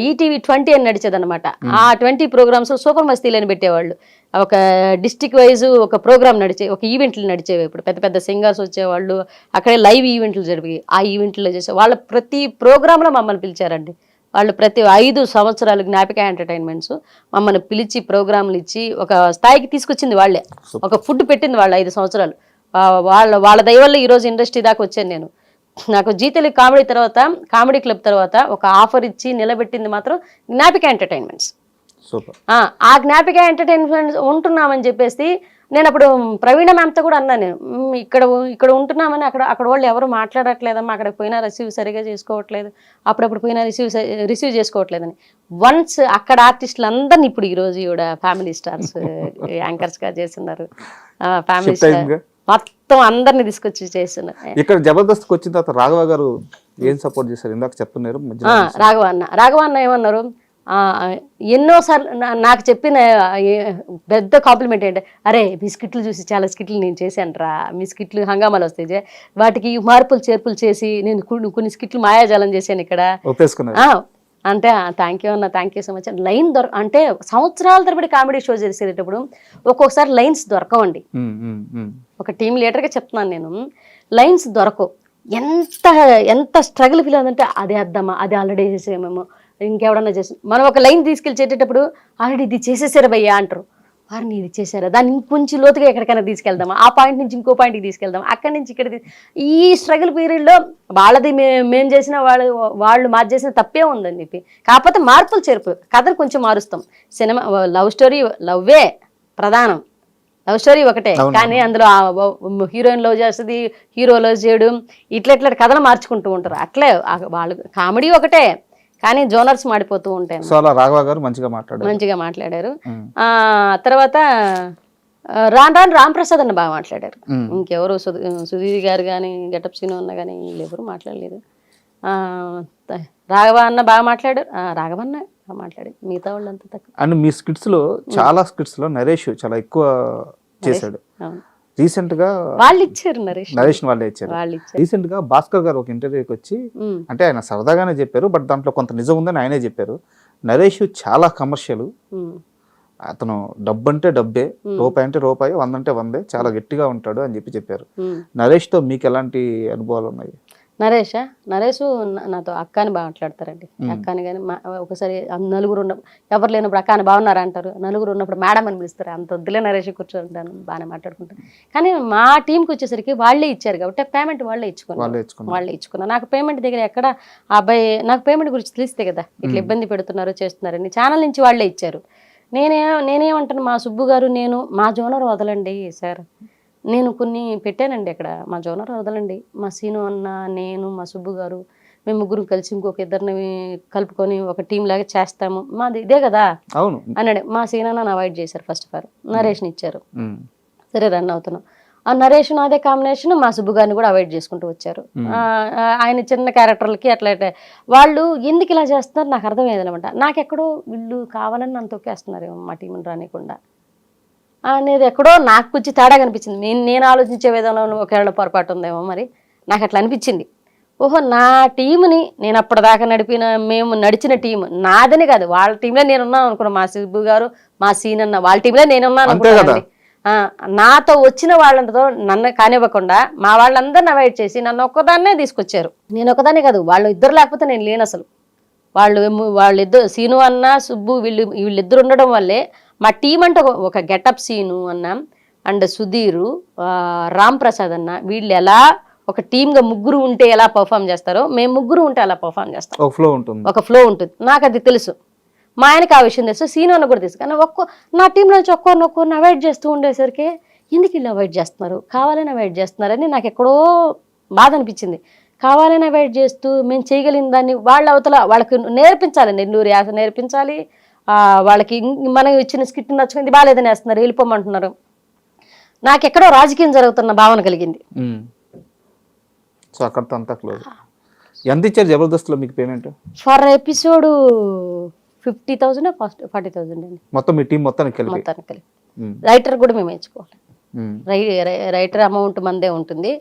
Speaker 3: ఈటీవీ 20 అని నడిచేదన్నమాట. ఆ 20 ప్రోగ్రామ్స్ సూపర్ మస్తీలు అని పెట్టేవాళ్ళు. ఒక డిస్టిక్ వైజ్ ఒక ప్రోగ్రామ్ ఒక ఈవెంట్లు నడిచేవి. ఇప్పుడు పెద్ద పెద్ద సింగర్స్ వచ్చేవాళ్ళు, అక్కడే లైవ్ ఈవెంట్లు జరిగి ఆ ఈవెంట్లో చేసే వాళ్ళ ప్రతి ప్రోగ్రాంలో మమ్మల్ని పిలిచారండి. వాళ్ళు ప్రతి 5 సంవత్సరాలు జ్ఞాపిక ఎంటర్టైన్మెంట్స్ మమ్మల్ని పిలిచి ప్రోగ్రాంలు ఇచ్చి ఒక స్థాయికి తీసుకొచ్చింది వాళ్ళే. ఒక ఫుడ్ పెట్టింది వాళ్ళు 5 సంవత్సరాలు. వాళ్ళ దయ వల్ల ఈరోజు ఇండస్ట్రీ దాకా వచ్చాను నేను. నాకు జీ తెలుగు కామెడీ క్లబ్ తర్వాత ఒక ఆఫర్ ఇచ్చి నిలబెట్టింది మాత్రం జ్ఞాపిక ఎంటర్టైన్మెంట్స్. ఆ జ్ఞాపిక ఎంటర్టైన్మెంట్స్ ఉంటున్నామని చెప్పేసి నేను అప్పుడు ప్రవీణ మ్యామ్తో కూడా అన్నాను, నేను ఇక్కడ ఉంటున్నామని అక్కడ వాళ్ళు ఎవరు మాట్లాడట్లేదమ్మా, అక్కడికి పోయినా రిసీవ్ సరిగా చేసుకోవట్లేదు, అప్పుడప్పుడు పోయినా రిసీవ్ చేసుకోవట్లేదని. వన్స్ అక్కడ ఆర్టిస్టులు అందరినీ ఇప్పుడు ఈరోజు ఈవిడ ఫ్యామిలీ స్టార్స్ యాంకర్స్గా చేస్తున్నారు. ఫ్యామిలీ స్టార్ మొత్తం అందరిని తీసుకొచ్చి చేస్తున్నారు.
Speaker 2: ఇక్కడ జబర్దస్త్కి వచ్చిన తర్వాత రాఘవ గారు ఏం సపోర్ట్ చేశారు? ఇందాక చెప్తున్నారు
Speaker 3: రాఘవ అన్న ఏమన్నారు, ఎన్నోసార్లు నాకు చెప్పిన పెద్ద కాంప్లిమెంట్ ఏంటంటే, అరే మీ స్కిట్లు చూసి చాలా స్కిట్లు నేను చేశాను, మీ స్కిట్లు హంగామాలు వస్తాయి, వాటికి మార్పులు చేర్పులు చేసి నేను కొన్ని స్కిట్లు మాయాజాలం చేశాను ఇక్కడ అంటే, థ్యాంక్ యూ అన్న, thank you so much. Line అంటే సంవత్సరాల తరబడి కామెడీ షో చేసేటప్పుడు ఒక్కొక్కసారి లైన్స్ దొరకవండి. ఒక టీం లీడర్గా చెప్తున్నాను నేను, లైన్స్ దొరకవు. ఎంత స్ట్రగుల్ ఫీల్ అవుతుందంటే, అదే అద్దామా, అది ఆల్రెడీ చేసేమేమో, ఇంకెవడన్నా చేసి మనం ఒక లైన్ తీసుకెళ్ళి చేసేటప్పుడు ఆల్రెడీ ఇది చేసేసారా భయ్యా అంటారు. వారిని ఇది చేశారా, దాన్ని ఇంకొంచెం లోతుగా ఎక్కడికైనా తీసుకెళ్దామా, ఆ పాయింట్ నుంచి ఇంకో పాయింట్కి తీసుకెళ్దాం, అక్కడి నుంచి ఇక్కడ. ఈ స్ట్రగుల్ పీరియడ్లో వాళ్ళది మేము చేసిన వాళ్ళు మాది చేసిన తప్పే ఉందని చెప్పి, కాకపోతే మార్పులు చేర్పు కథను కొంచెం మారుస్తాం. సినిమా లవ్ స్టోరీ, లవ్వే ప్రధానం, లవ్ స్టోరీ ఒకటే, కానీ అందులో హీరోయిన్ లవ్ చేస్తుంది, హీరో లవ్ చేయడం, ఇట్లా కథలు మార్చుకుంటూ ఉంటారు. అట్లే వాళ్ళు కామెడీ ఒకటే, కానీ జోనర్స్ మాడిపోతూ ఉంటాయి.
Speaker 2: రాఘవ గారు మంచిగా
Speaker 3: మాట్లాడారు. తర్వాత రాను రాంప్రసాద్ అన్న బాగా మాట్లాడారు. ఇంకెవరు సుధీర్ గారు కానీ గెటప్ సీను అన్న కానీ వీళ్ళెవరు మాట్లాడలేదు. రాఘవ అన్న బాగా మాట్లాడారు. రాఘవ అన్న బాగా మాట్లాడారు, మిగతా వాళ్ళు అంత తక్కువ.
Speaker 2: అండ్ మీ స్కిట్స్ లో చాలా స్కిట్స్ లో నరేష్ చాలా ఎక్కువ చేశాడు. రీసెంట్ గా వాళ్ళు ఇచ్చారు, నరేష్ వాళ్ళే ఇచ్చారు. రీసెంట్ గా భాస్కర్ గారు ఒక ఇంటర్వ్యూకి వచ్చి, అంటే ఆయన సరదాగానే చెప్పారు, బట్ దాంట్లో కొంత నిజం ఉందని ఆయనే చెప్పారు. నరేష్ చాలా కమర్షియల్, అతను డబ్బు అంటే డబ్బే, రూపాయి అంటే రూపాయి, 100 అంటే 100, చాలా గట్టిగా ఉంటాడు అని చెప్పారు. నరేష్ తో మీకు ఎలాంటి అనుభవాలు ఉన్నాయి?
Speaker 3: నరేష్ నాతో అక్క అని బాగా మాట్లాడతారండి. అక్క అని కానీ ఒకసారి నలుగురు ఎవరు లేనప్పుడు అక్క అని బాగున్నారా అంటారు, నలుగురు ఉన్నప్పుడు మేడం అని పిలుస్తారు. అంత వద్దులే నరేష్ కూర్చోంటాను, బాగానే మాట్లాడుకుంటాను. కానీ మా టీంకి వచ్చేసరికి వాళ్ళే ఇచ్చారు కాబట్టి పేమెంట్ వాళ్ళే ఇచ్చుకున్నారు. నాకు పేమెంట్ దగ్గర ఎక్కడ అబ్బాయి నాకు పేమెంట్ గురించి తెలిస్తే కదా ఇట్లా ఇబ్బంది పెడుతున్నారు చేస్తున్నారని ఛానల్ నుంచి వాళ్ళే ఇచ్చారు. నేనేమంటాను, మా సుబ్బు గారు మా జోనర్ వదలండి సార్, నేను కొన్ని పెట్టానండి అక్కడ, మా జోనర్ వదలండి, మా సీను అన్న, నేను, మా సుబ్బు గారు, మేము ముగ్గురు కలిసి ఇంకొక ఇద్దరిని కలుపుకొని ఒక టీం లాగా చేస్తాము, మాది ఇదే కదా అన్నాడు. మా సీను అన్న అవాయిడ్ చేశారు. ఫస్ట్ ఆఫ్ ఆల్ నరేష్ని ఇచ్చారు, సరే రన్ అవుతున్నాం. ఆ నరేష్ అదే కాంబినేషన్ మా సుబ్బు గారిని కూడా అవాయిడ్ చేసుకుంటూ వచ్చారు. ఆయన చిన్న క్యారెక్టర్లకి అట్లా వాళ్ళు ఎందుకు ఇలా చేస్తున్నారు నాకు అర్థమయ్యేదనమాట. నాకెక్కడో వీళ్ళు కావాలని నన్ను తొక్కేస్తున్నారు మా టీంని రానికుండా అనేది ఎక్కడో నాకు కొంచెం తేడా కనిపించింది. నేను ఆలోచించే విధానంలో ఒకవేళ పొరపాటు ఉందేమో మరి, నాకు అట్లా అనిపించింది. ఓహో, నా టీంని నేను అప్పటిదాకా మేము నడిచిన టీం నాదని కాదు, వాళ్ళ టీంలో నేనున్నాను అనుకున్నాను. మా సుబ్బు గారు, మా సీన్ అన్న వాళ్ళ టీంలో నేనున్నాను అనుకున్నాను. నాతో వచ్చిన వాళ్ళతో నన్ను కానివ్వకుండా మా వాళ్ళందరిని అవాయిడ్ చేసి నన్ను ఒక్కదాన్నే తీసుకొచ్చారు. నేను ఒకదాన్నే కాదు, వాళ్ళు ఇద్దరు లేకపోతే నేను లేను అసలు. వాళ్ళిద్దరు సీను అన్న, సుబ్బు, వీళ్ళిద్దరు ఉండడం వల్లే మా టీం అంటే ఒక గెటప్ సీను అన్న అండ్ సుధీరు, రామ్ ప్రసాద్ అన్న, వీళ్ళు ఎలా ఒక టీమ్గా ముగ్గురు ఉంటే ఎలా పర్ఫామ్ చేస్తారో మేము ముగ్గురు ఉంటే అలా పర్ఫామ్ చేస్తాం. ఒక ఫ్లో ఉంటుంది. నాకు అది తెలుసు. మా ఆయనకి ఆ విషయం తెలుసు, సీను అన్న కూడా తెలుసు. కానీ నా టీంలో నుంచి ఒక్కొక్కరిని అవాయిడ్ చేస్తూ ఉండేసరికి ఎందుకు ఇలా అవాయిడ్ చేస్తున్నారు, కావాలని అవాయిడ్ చేస్తున్నారని నాకు ఎక్కడో బాధ అనిపించింది. కావాలని అవాయిడ్ చేస్తూ మేము చేయగలిగిన దాన్ని వాళ్ళ అవతల వాళ్ళకి నేర్పించాలి, నెల్లూరు యాస నేర్పించాలి. వాళ్ళకి మనం ఇచ్చిన స్కిట్ నచ్చుకుంది, బాగాలేదని వేస్తున్నారు, వెళ్ళిపోమంటున్నారు. నాకెక్కడో రాజకీయం జరుగుతున్న భావన కలిగింది.
Speaker 2: సో అక్కడితో అంతా క్లోజ్. ఎంత ఇచ్చారు జబర్దస్త్లో మీకు పేమెంట్?
Speaker 3: ఫర్ ఎపిసోడ్ 50,000 40,000 అండి
Speaker 2: మొత్తం మీ టీం మొత్తానికి కలిపి?
Speaker 3: మొత్తానికి కలిపి. రైటర్ కూడా మేము ఎంచుకోవాలి. రైటర్ అమౌంట్ మందే ఉంటుంది.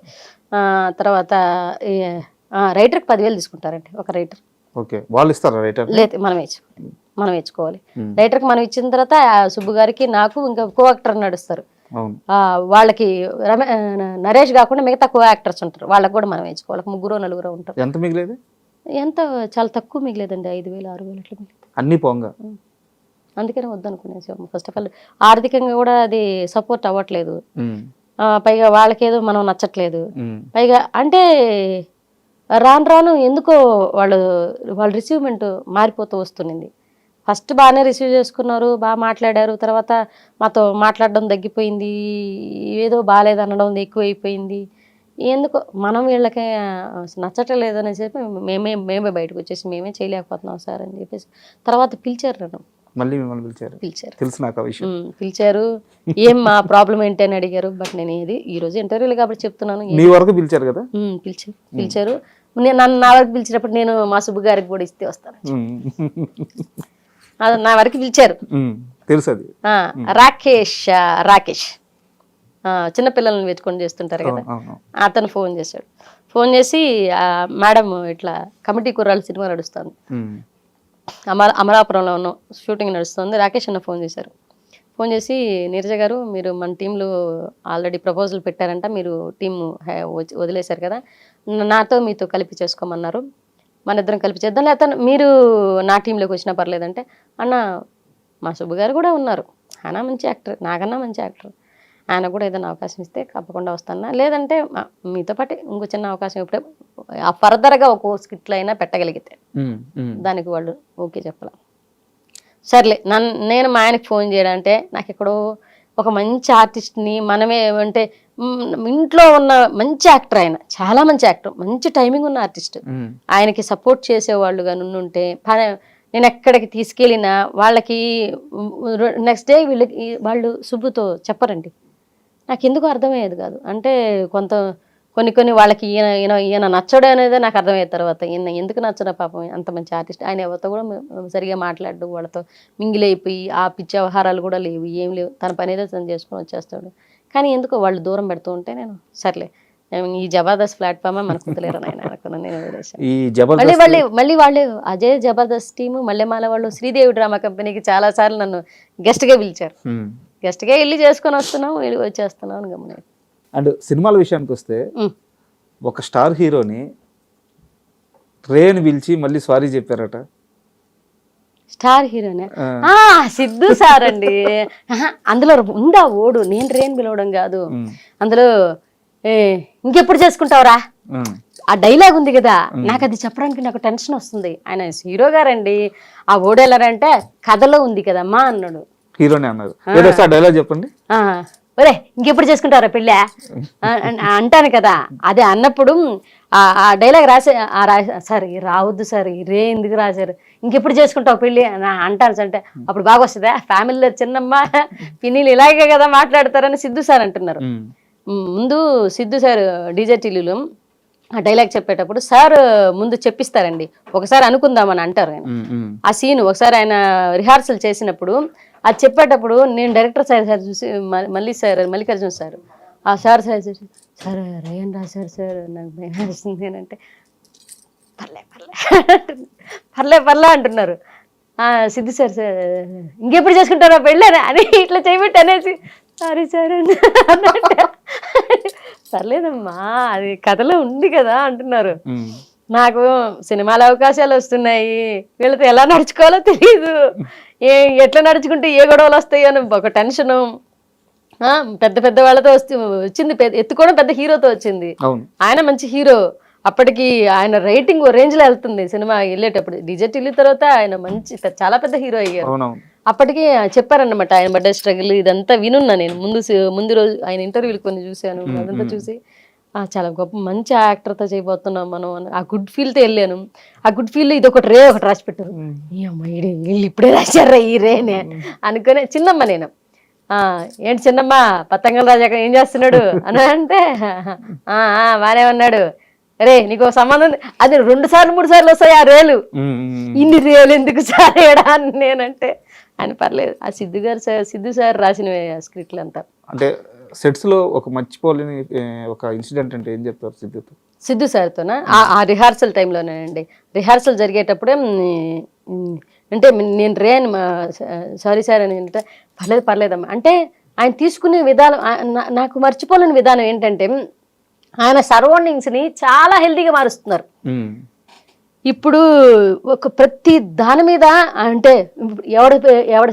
Speaker 3: తర్వాత రైటర్కి 10,000 తీసుకుంటారండి ఒక రైటర్.
Speaker 2: ఓకే, వాళ్ళు ఇస్తారా రైటర్?
Speaker 3: లేదు, మనం వేసుకోవాలి. రైటర్కి మనం ఇచ్చిన తర్వాత సుబ్బు గారికి నాకు ఇంకా కో యాక్టర్ నడుస్తారు. వాళ్ళకి నరేష్ కాకుండా మిగతా కో యాక్టర్స్ ఉంటారు, వాళ్ళకి కూడా మనం వేసుకోవాలి. 3-4 ఉంటారు.
Speaker 2: ఎంత మిగిలేదు?
Speaker 3: ఎంత చాలా తక్కువ మిగిలేదండి, 5,000 6,000 అట్లా మిగిలేదు
Speaker 2: అన్ని పోంగా.
Speaker 3: అందుకనే వద్దనుకునేసాము. ఫస్ట్ ఆఫ్ ఆల్ ఆర్థికంగా కూడా అది సపోర్ట్ అవ్వట్లేదు. పైగా వాళ్ళకేదో మనం నచ్చట్లేదు. పైగా అంటే రాను ఎందుకో వాళ్ళ రిసీవ్మెంట్ మారిపోతూ వస్తుంది. ఫస్ట్ బాగానే రిసీవ్ చేసుకున్నారు, బాగా మాట్లాడారు. తర్వాత మాతో మాట్లాడడం తగ్గిపోయింది, ఏదో బాగాలేదనడం ఎక్కువైపోయింది. ఎందుకో మనం వీళ్ళకి నచ్చట్లేదు అని చెప్పి మేమే బయటకు వచ్చేసి మేమే చేయలేకపోతున్నాం సార్ అని చెప్పేసి తర్వాత పిలిచారు నన్ను.
Speaker 2: మళ్ళీ మిమ్మల్ని పిలిచారు? తెలుసు నాకు ఆ విషయం.
Speaker 3: పిలిచారు, ఏం మా ప్రాబ్లం ఏంటి అని అడిగారు. బట్ నేను ఈ రోజు ఇంటర్వ్యూలు కాబట్టి చెప్తున్నాను.
Speaker 2: మీ వరకు పిలిచారు కదా?
Speaker 3: పిలిచారు. నన్ను నా వరకు పిలిచినప్పుడు నేను మా సుబ్బు గారికి కూడా ఇస్తే వస్తాను. నా వరకు పిలిచారు,
Speaker 2: తెలుసు అది.
Speaker 3: రాకేష్ చిన్నపిల్లల్ని వెతుకొని చేస్తుంటారు కదా, అతను ఫోన్ చేశాడు. ఫోన్ చేసి మేడం ఇట్లా కమిటీ కుర్రాళ్ళు సినిమా నడుస్తుంది, అమలాపురంలో ఉన్న షూటింగ్ నడుస్తుంది, రాకేష్ అన్న ఫోన్ చేశారు. ఫోన్ చేసి నీరజ గారు మీరు మన టీంలో ఆల్రెడీ ప్రపోజల్ పెట్టారంట, మీరు టీమ్ వదిలేశారు కదా, నాతో మీతో కలిపి చేసుకోమన్నారు, మన ఇద్దరం కలిపి చేద్దాం, లేకపోతే మీరు నా టీంలోకి వచ్చినా పర్లేదంటే, అన్న మా సుబ్బు గారు కూడా ఉన్నారు, ఆయన మంచి యాక్టర్, నాకన్నా మంచి యాక్టర్, ఆయన కూడా ఏదైనా అవకాశం ఇస్తే తప్పకుండా వస్తాను, లేదంటే మీతో పాటు ఇంకో చిన్న అవకాశం ఇప్పుడే ఫర్దర్గా ఒక స్కిట్లో అయినా పెట్టగలిగితే దానికి వాళ్ళు ఓకే చెప్పాల. సర్లే నేను మా ఆయనకి ఫోన్ చేయడంటే నాకు ఎక్కడో ఒక మంచి ఆర్టిస్ట్ని మనమే అంటే ఇంట్లో ఉన్న మంచి యాక్టర్, ఆయన చాలా మంచి యాక్టర్, మంచి టైమింగ్ ఉన్న ఆర్టిస్ట్, ఆయనకి సపోర్ట్ చేసేవాళ్ళు కానీ ఉంటే నేను ఎక్కడికి తీసుకెళ్ళినా వాళ్ళకి నెక్స్ట్ డే వాళ్ళు సుబ్బుతో చెప్పరండి. నాకు ఎందుకు అర్థమయ్యేది కాదు. అంటే కొన్ని వాళ్ళకి ఈయన నచ్చడు అనేది నాకు అర్థమయ్యే తర్వాత ఈయన ఎందుకు నచ్చడం పాపం, అంత మంచి ఆర్టిస్ట్, ఆయన ఎవరితో కూడా సరిగా మాట్లాడడం, వాళ్ళతో మింగిలైపోయి ఆ పిచ్చి వ్యవహారాలు కూడా లేవు, ఏం లేవు, తన పని ఏదో తను చేసుకొని వచ్చేస్తాడు. కానీ ఎందుకో వాళ్ళు దూరం పెడుతూ ఉంటే నేను సర్లే ఈ జబర్దస్త్ ప్లాట్ఫామ్ మనకు కుదలేరు ఆయన అనుకున్నాను. నేను వదిలేసాను. మళ్ళీ వాళ్ళు అజయ్ జబర్దస్త్ టీము మల్లెమాల వాళ్ళు శ్రీదేవి డ్రామా కంపెనీకి చాలా సార్లు నన్ను గెస్ట్గా పిలిచారు. గెస్ట్గా వెళ్ళి చేసుకొని వస్తున్నాం, వెళ్ళి వచ్చేస్తున్నాం అని గమని.
Speaker 2: అండ్ సినిమాల విషయానికి వస్తే ఒక స్టార్ హీరోని ట్రైన్ పిలిచి మళ్ళీ సారీ చెప్పారట.
Speaker 3: స్టార్ హీరోనే సిద్ధు సార్ అండి. అందులో ఉందా ఓడు, నేను ట్రైన్ పిలవడం కాదు, అందులో ఇంకెప్పుడు చేసుకుంటావురా ఆ డైలాగ్ ఉంది కదా, నాకు అది చెప్పడానికి నాకు టెన్షన్ వస్తుంది. ఆయన హీరో గారండి, ఆ ఓడు ఎలారంటే కథలో ఉంది కదమ్మా అన్నాడు.
Speaker 2: హీరోనే అన్నారు, డైలాగ్ చెప్పండి.
Speaker 3: ఒరే ఇంకెప్పుడు చేసుకుంటారా పెళ్ళి అంటాను కదా, అదే అన్నప్పుడు ఆ డైలాగ్ సార్ రావద్దు సార్, రే ఎందుకు రాశారు, ఇంకెప్పుడు చేసుకుంటావు పెళ్ళి అంటాను అంటే అప్పుడు బాగా వస్తుందా, ఫ్యామిలీలో చిన్నమ్మ పిన్నిలు ఇలాగే కదా మాట్లాడతారని సిద్ధు సార్ అంటున్నారు. ముందు సిద్ధు సార్ డీజేటీలు ఆ డైలాగ్ చెప్పేటప్పుడు సార్ ముందు చెప్పిస్తారండి, ఒకసారి అనుకుందామని అంటారు ఆయన. ఆ సీన్ ఒకసారి ఆయన రిహార్సల్ చేసినప్పుడు అది చెప్పేటప్పుడు నేను డైరెక్టర్ సార్ చూసి మల్లికార్జున సార్ ఆ సార్ చూసి సార్ రయన్ రాశారు సార్, నాకు భయం వేస్తుంది అంటే పర్లే అంటున్నారు. సిద్ధు సార్ ఇంకెప్పుడు చేసుకుంటారా పెళ్ళని అని ఇట్లా చేయబెట్టి అనేసి సారీ సార్ అన్నట్టు పర్లేదమ్మా అది కథలో ఉంది కదా అంటున్నారు. నాకు సినిమాల అవకాశాలు వస్తున్నాయి, వీళ్ళతో ఎలా నడుచుకోవాలో తెలియదు, ఎట్లా నడుచుకుంటే ఏ గొడవలు వస్తాయో అని ఒక టెన్షను. పెద్ద వాళ్ళతో వచ్చింది, ఎత్తుకోవడం పెద్ద హీరోతో వచ్చింది, ఆయన మంచి హీరో, అప్పటికి ఆయన రేటింగ్ ఓ రేంజ్ లో వెళ్తుంది సినిమా వెళ్ళేటప్పుడు. డిజెట్ వెళ్ళిన తర్వాత ఆయన మంచి చాలా పెద్ద హీరో అయ్యారు.
Speaker 2: అవునవును.
Speaker 3: అప్పటికి చెప్పారన్నమాట ఆయన బర్త్డే స్ట్రగుల్ ఇదంతా వినున్నా నేను. ముందు రోజు ఆయన ఇంటర్వ్యూలు కొన్ని చూశాను. అదంతా చూసి చాలా గొప్ప మంచి యాక్టర్తో చేయబోతున్నాం మనం అని ఆ గుడ్ ఫీల్తో వెళ్ళాను. ఆ గుడ్ ఫీల్ ఇది ఒకటి రాసి పెట్టారు. ఈ అమ్మాయి వీళ్ళు ఇప్పుడే రాశారా ఈ రేనే అనుకునే. చిన్నమ్మ నేను ఏంటి చిన్నమ్మ పతంగం రాజా ఏం చేస్తున్నాడు అని అంటే బానే ఉన్నాడు. రే నీకు సంబంధం అది 2 సార్లు 3 సార్లు వస్తాయి ఆ రేలు, ఇన్ని రేలు ఎందుకు సార్ ఏడా అని నేనంటే ఆయన పర్లేదు. ఆ సిద్ధు సార్ రాసిన స్క్రిప్ట్లు అంతా.
Speaker 2: అంటే సెట్స్ లో ఒక మర్చిపోలేని ఒక ఇన్సిడెంట్ అంటే ఏం చెప్తారు
Speaker 3: సిద్ధు సార్తోనా? ఆ రిహార్సల్ టైంలోనేనండి. రిహార్సల్ జరిగేటప్పుడే అంటే నేను రేన్ సారీ సార్ అని అంటే పర్లేదమ్మా అంటే ఆయన తీసుకునే విధానం నాకు మర్చిపోలేని విధానం ఏంటంటే ఆయన సరౌండింగ్స్ని చాలా హెల్తీగా మారుస్తున్నారు. ఇప్పుడు ఒక ప్రతి దాని మీద అంటే ఎవడ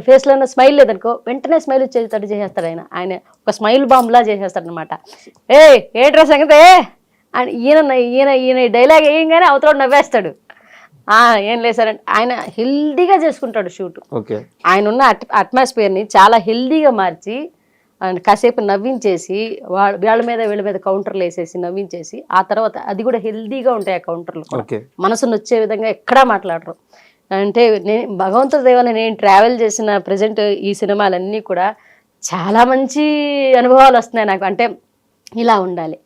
Speaker 3: ఫేస్లో స్మైల్ లేదనుకో వెంటనే స్మైల్ వచ్చేటట్టు చేసేస్తాడు ఆయన. ఆయన ఒక స్మైల్ బాంబ్లా చేసేస్తాడు అనమాట. ఏంట్రా సంగతే అని ఈయన డైలాగ్ వేయంగానే అవతల నవ్వేస్తాడు. ఏం లేదు సార్ అంటే ఆయన హెల్దీగా చేసుకుంటాడు షూట్. ఆయన ఉన్న అట్మాస్ఫియర్ని చాలా హెల్దీగా మార్చి కాసేపు నవ్వించేసి వీళ్ళ మీద కౌంటర్లు వేసేసి నవ్వించేసి ఆ తర్వాత అది కూడా హెల్దీగా ఉంటాయి ఆ కౌంటర్లు కూడా. మనసును వచ్చే విధంగా ఎక్కడా మాట్లాడరు. అంటే నేను భగవంతుడి దేవాల నేను ట్రావెల్ చేసిన ప్రజెంట్ ఈ సినిమాలన్నీ కూడా చాలా మంచి అనుభవాలు వస్తున్నాయి నాకు. అంటే ఇలా ఉండాలి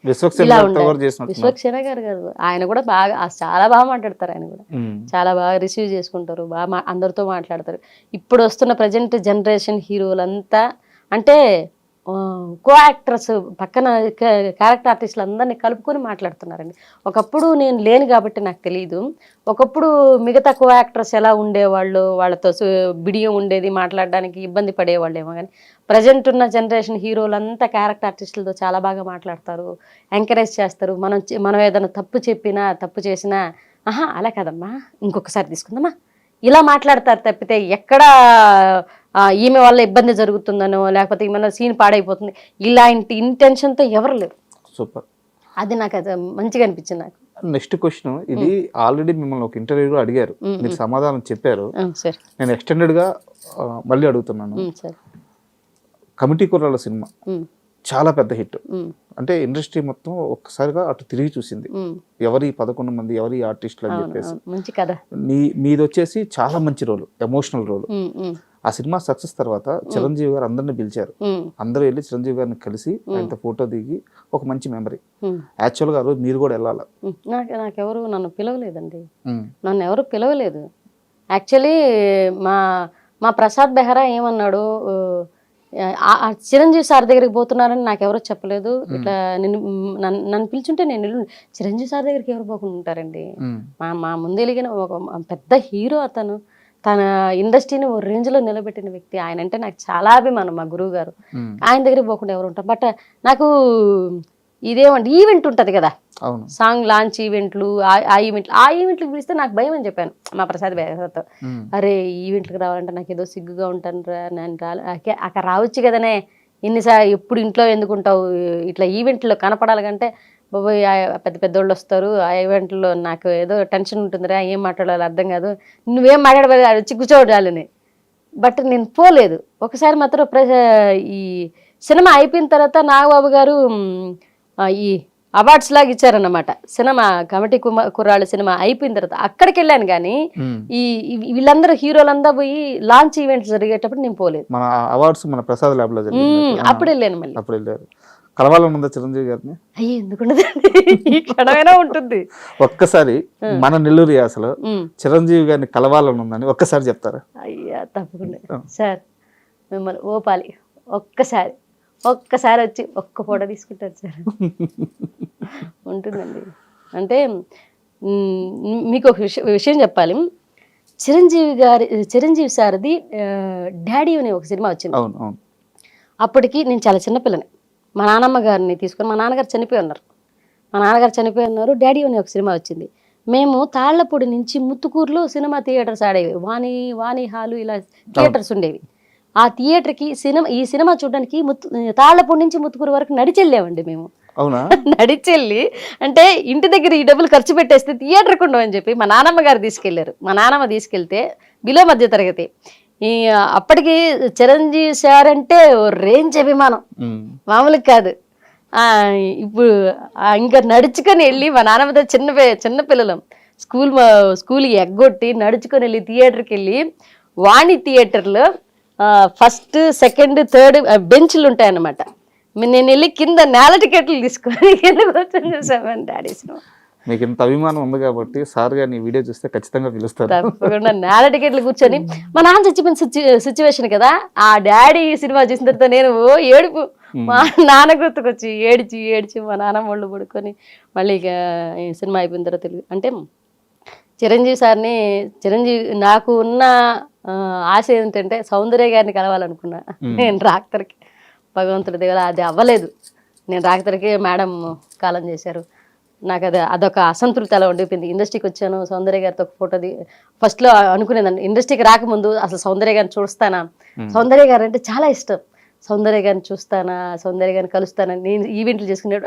Speaker 3: ఇలా ఉండాలి. విశ్వక్సేన గారు కాదు ఆయన కూడా బాగా చాలా బాగా మాట్లాడతారు. ఆయన కూడా చాలా బాగా రిసీవ్ చేసుకుంటారు, బాగా అందరితో మాట్లాడతారు. ఇప్పుడు వస్తున్న ప్రజెంట్ జనరేషన్ హీరోలంతా అంటే కో యాక్టర్స్ పక్కన క్యారెక్టర్ ఆర్టిస్టులు అందరినీ కలుపుకొని మాట్లాడుతున్నారండి. ఒకప్పుడు నేను లేను కాబట్టి నాకు తెలియదు. ఒకప్పుడు మిగతా కో యాక్టర్స్ ఎలా ఉండేవాళ్ళు, వాళ్ళతో బిడియం ఉండేది, మాట్లాడడానికి ఇబ్బంది పడేవాళ్ళేమో. కానీ ప్రజెంట్ ఉన్న జనరేషన్ హీరోలంతా క్యారెక్టర్ ఆర్టిస్టులతో చాలా బాగా మాట్లాడతారు, ఎంకరేజ్ చేస్తారు. మనం ఏదైనా తప్పు చెప్పినా తప్పు చేసినా అలా కాదమ్మా ఇంకొకసారి తీసుకుందామా ఇలా మాట్లాడతారు తప్పితే ఎక్కడ ఈమె వల్ల ఇబ్బంది జరుగుతుందనో లేకపోతే ఏమైనా సీన్ పాడైపోతుంది ఇలాంటి ఇంటెన్షన్తో ఎవరు లేరు.
Speaker 2: సూపర్.
Speaker 3: అది నాకు అది మంచిగా అనిపించింది. నాకు
Speaker 2: నెక్స్ట్ క్వశ్చన్ ఇది ఆల్రెడీ మిమ్మల్ని ఒక ఇంటర్వ్యూలో అడిగారు, మీరు సమాధానం చెప్పారు. నేను ఎక్స్టెండెడ్ గా మళ్ళీ అడుగుతున్నాను. కమిటీ కుర్రాళ్ళ సినిమా చాలా పెద్ద హిట్. అంటే ఇండస్ట్రీ మొత్తం ఒక్కసారిగా అటు తిరిగి చూసింది, ఎవరి 11 మంది ఎవరి ఆర్టిస్టులు అని చెప్పేసి.
Speaker 3: మంచి కథ.
Speaker 2: మీది వచ్చేసి చాలా మంచి రోల్, ఎమోషనల్ రోల్. ఆ సినిమా సక్సెస్ తర్వాత చిరంజీవి గారు అందరిని పిలిచారు. అందరూ వెళ్ళి చిరంజీవి గారిని కలిసి ఆయనతో ఫోటో దిగి ఒక మంచి మెమరీ. యాక్చువల్గా ఆ రోజు మీరు కూడా వెళ్ళాలి.
Speaker 3: నాకెవరు నన్ను పిలవలేదండి, నన్ను ఎవరు పిలవలేదు. యాక్చువల్లీ మా ప్రసాద్ బెహ్రా ఏమన్నాడు, చిరంజీవి సార్ దగ్గరికి పోతున్నారని నాకు ఎవరో చెప్పలేదు. ఇట్లా నన్ను పిలుచుంటే నేను చిరంజీవి సార్ దగ్గరికి ఎవరు పోకుండా ఉంటారండి. మా ముందు వెలిగిన ఒక పెద్ద హీరో అతను, తన ఇండస్ట్రీని ఓ రేంజ్లో నిలబెట్టిన వ్యక్తి. ఆయన అంటే నాకు చాలా అభిమానం, మా గురువు గారు. ఆయన దగ్గరికి పోకుండా ఎవరు ఉంటారు. బట్ నాకు ఇదేమంటే ఈవెంట్ ఉంటుంది కదా, సాంగ్ లాంచ్ ఈవెంట్లు, ఆ ఈవెంట్లు పిలిస్తే నాకు భయం అని చెప్పాను మా ప్రసాద్ బెహ్రాతో. అరే ఈవెంట్లకు రావాలంటే నాకు ఏదో సిగ్గుగా ఉంటాను రా, నేను అక్కడ రావచ్చు కదనే, ఎన్నిసార్లు ఎప్పుడు ఇంట్లో ఎందుకుంటావు, ఇట్లా ఈవెంట్లో కనపడాలి కంటే బాబోయ్ పెద్ద పెద్దోళ్ళు వస్తారు ఆ ఈవెంట్లో, నాకు ఏదో టెన్షన్ ఉంటుందిరా, ఏం మాట్లాడాలి అర్థం కాదు, నువ్వేం మాట్లాడబోదు వచ్చి కూర్చోడాలని. బట్ నేను పోలేదు. ఒకసారి మాత్రం ఈ సినిమా అయిపోయిన తర్వాత నాగబాబు గారు ఈ అవార్డ్స్ లాగా ఇచ్చారన్నమాట. సినిమా కమిటీ కుర్రాళ్ళ సినిమా అయిపోయిన తర్వాత అక్కడికి వెళ్ళాను. కానీ వీళ్ళందరూ హీరోలందరూ పోయి లాంచ్ ఈవెంట్స్ జరిగేటప్పుడు నేను పోలేదు.
Speaker 2: మన అవార్డ్స్ మన ప్రసాద్ ల్యాబ్ లో
Speaker 3: అప్పుడు వెళ్ళాను. మళ్ళీ
Speaker 2: అప్పుడు వెళ్ళారు. కలవాలని ఉందా చిరంజీవి గారిని?
Speaker 3: అయ్యి ఎందుకుండదండి, ఈ క్షణమైనా ఉంటుంది.
Speaker 2: ఒక్కసారి మన నెల్లూరు యాసలో చిరంజీవి గారిని కలవాలని ఉందని ఒక్కసారి చెప్తారా?
Speaker 3: అయ్యా తప్పకుండా సార్, మిమ్మల్ని ఓపాలి ఒక్కసారి వచ్చి ఒక్క ఫోటో తీసుకుంటారు సార్. ఉంటుందండి. అంటే మీకు ఒక విషయం చెప్పాలి. చిరంజీవి సార్ది డాడీ అనే ఒక సినిమా వచ్చింది. అప్పటికి నేను చాలా చిన్నపిల్లని. మా నాన్నమ్మ గారిని తీసుకొని, మా నాన్నగారు చనిపోయి ఉన్నారు. డాడీ అనే ఒక సినిమా వచ్చింది. మేము తాళ్లపూడి నుంచి ముత్తుకూరులో సినిమా థియేటర్స్ ఆడేవి, వాణి హాలు ఇలా థియేటర్స్ ఉండేవి. ఆ థియేటర్కి ఈ సినిమా చూడడానికి తాళ్లపూడి నుంచి ముత్తుకూరు వరకు నడిచెళ్ళామండి మేము.
Speaker 2: అవునా?
Speaker 3: నడిచెళ్ళి అంటే ఇంటి దగ్గర ఈ డబ్బులు ఖర్చు పెట్టేస్తే థియేటర్కి ఉండవని చెప్పి మా నాన్నమ్మ గారు తీసుకెళ్లారు. మా నాన్నమ్మ తీసుకెళ్తే బిలో మధ్య తరగతి ఈ అప్పటికి చిరంజీవి సార్ అంటే రేంజ్ అభిమానం మామూలుగా కాదు. ఇప్పుడు ఇంకా నడుచుకొని వెళ్ళి మా నాన్నమ్మతో చిన్న పిల్లలం స్కూల్కి ఎగ్గొట్టి నడుచుకొని వెళ్ళి థియేటర్కి వెళ్ళి వాణి థియేటర్లో ఫస్ట్ సెకండ్ థర్డ్ బెంచ్లు ఉంటాయన్నమాట. నేను వెళ్ళి కింద నేల టికెట్లు తీసుకొని కింద కూర్చొని చూసామని డాడీ సినిమా.
Speaker 2: మీకు ఇంత అభిమానం ఉంది కాబట్టి సార్ గారిని ఈ వీడియో చూస్తే ఖచ్చితంగా పిలుస్తారు.
Speaker 3: తప్పకుండా నేల టికెట్లు కూర్చొని మా నాన్న చచ్చిపోయిన సిచ్యువేషన్ కదా, ఆ డాడీ సినిమా చూసిన తర్వాత నేను ఏడుపు మా నాన్న గుర్తుకొచ్చి ఏడ్చి మా నాన్న ఒళ్ళు పడుకొని మళ్ళీ ఇక ఈ సినిమా అయిపోయిన తర్వాత అంటే చిరంజీవి నాకు ఉన్న ఆశ ఏంటంటే సౌందర్య గారిని కలవాలనుకున్నా నేను రాక్తరికి. భగవంతుడి దగ్గర అది అవ్వలేదు. నేను రాక్తరికి మేడం కాలం చేశారు. నాకు అదొక అసంతృప్తి అలా ఉండిపోయింది. ఇండస్ట్రీకి వచ్చాను, సౌందర్య గారితో ఒక ఫోటో ఫస్ట్లో అనుకునేదాన్ని ఇండస్ట్రీకి రాకముందు అసలు సౌందర్య గారిని చూస్తానా, సౌందర్య గారు అంటే చాలా ఇష్టం, సౌందర్య గారిని చూస్తానా, సౌందర్య గారిని కలుస్తానా, నేను ఈవెంట్లు చేసుకునే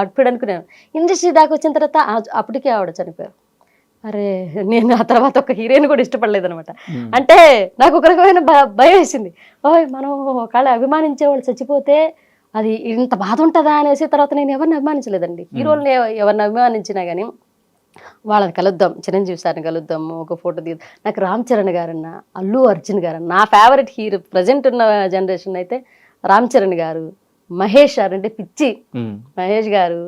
Speaker 3: అప్పుడు అనుకున్నాను. ఇండస్ట్రీ దాకా వచ్చిన తర్వాత అప్పటికే ఆవిడ చనిపోయారు. అరే నేను ఆ తర్వాత ఒక హీరోయిన్ కూడా ఇష్టపడలేదు అనమాట. అంటే నాకు ఒక రకమైన భయం వేసింది. మనం ఒకవేళ అభిమానించే వాళ్ళు చచ్చిపోతే అది ఇంత బాధ ఉంటుందా అనేసి తర్వాత నేను ఎవరిని అభిమానించలేదండి. హీరోల్ని ఎవరిని అభిమానించినా కానీ వాళ్ళని కలుద్దాం, చిరంజీవి సార్ని కలుద్దాం, ఒక ఫోటో నాకు రామ్ చరణ్ గారన్నా, అల్లు అర్జున్ గారన్నా, నా ఫేవరెట్ హీరో ప్రజెంట్ ఉన్న జనరేషన్ అయితే రామ్ చరణ్ గారు, మహేష్ గారు అంటే పిచ్చి. మహేష్ గారు,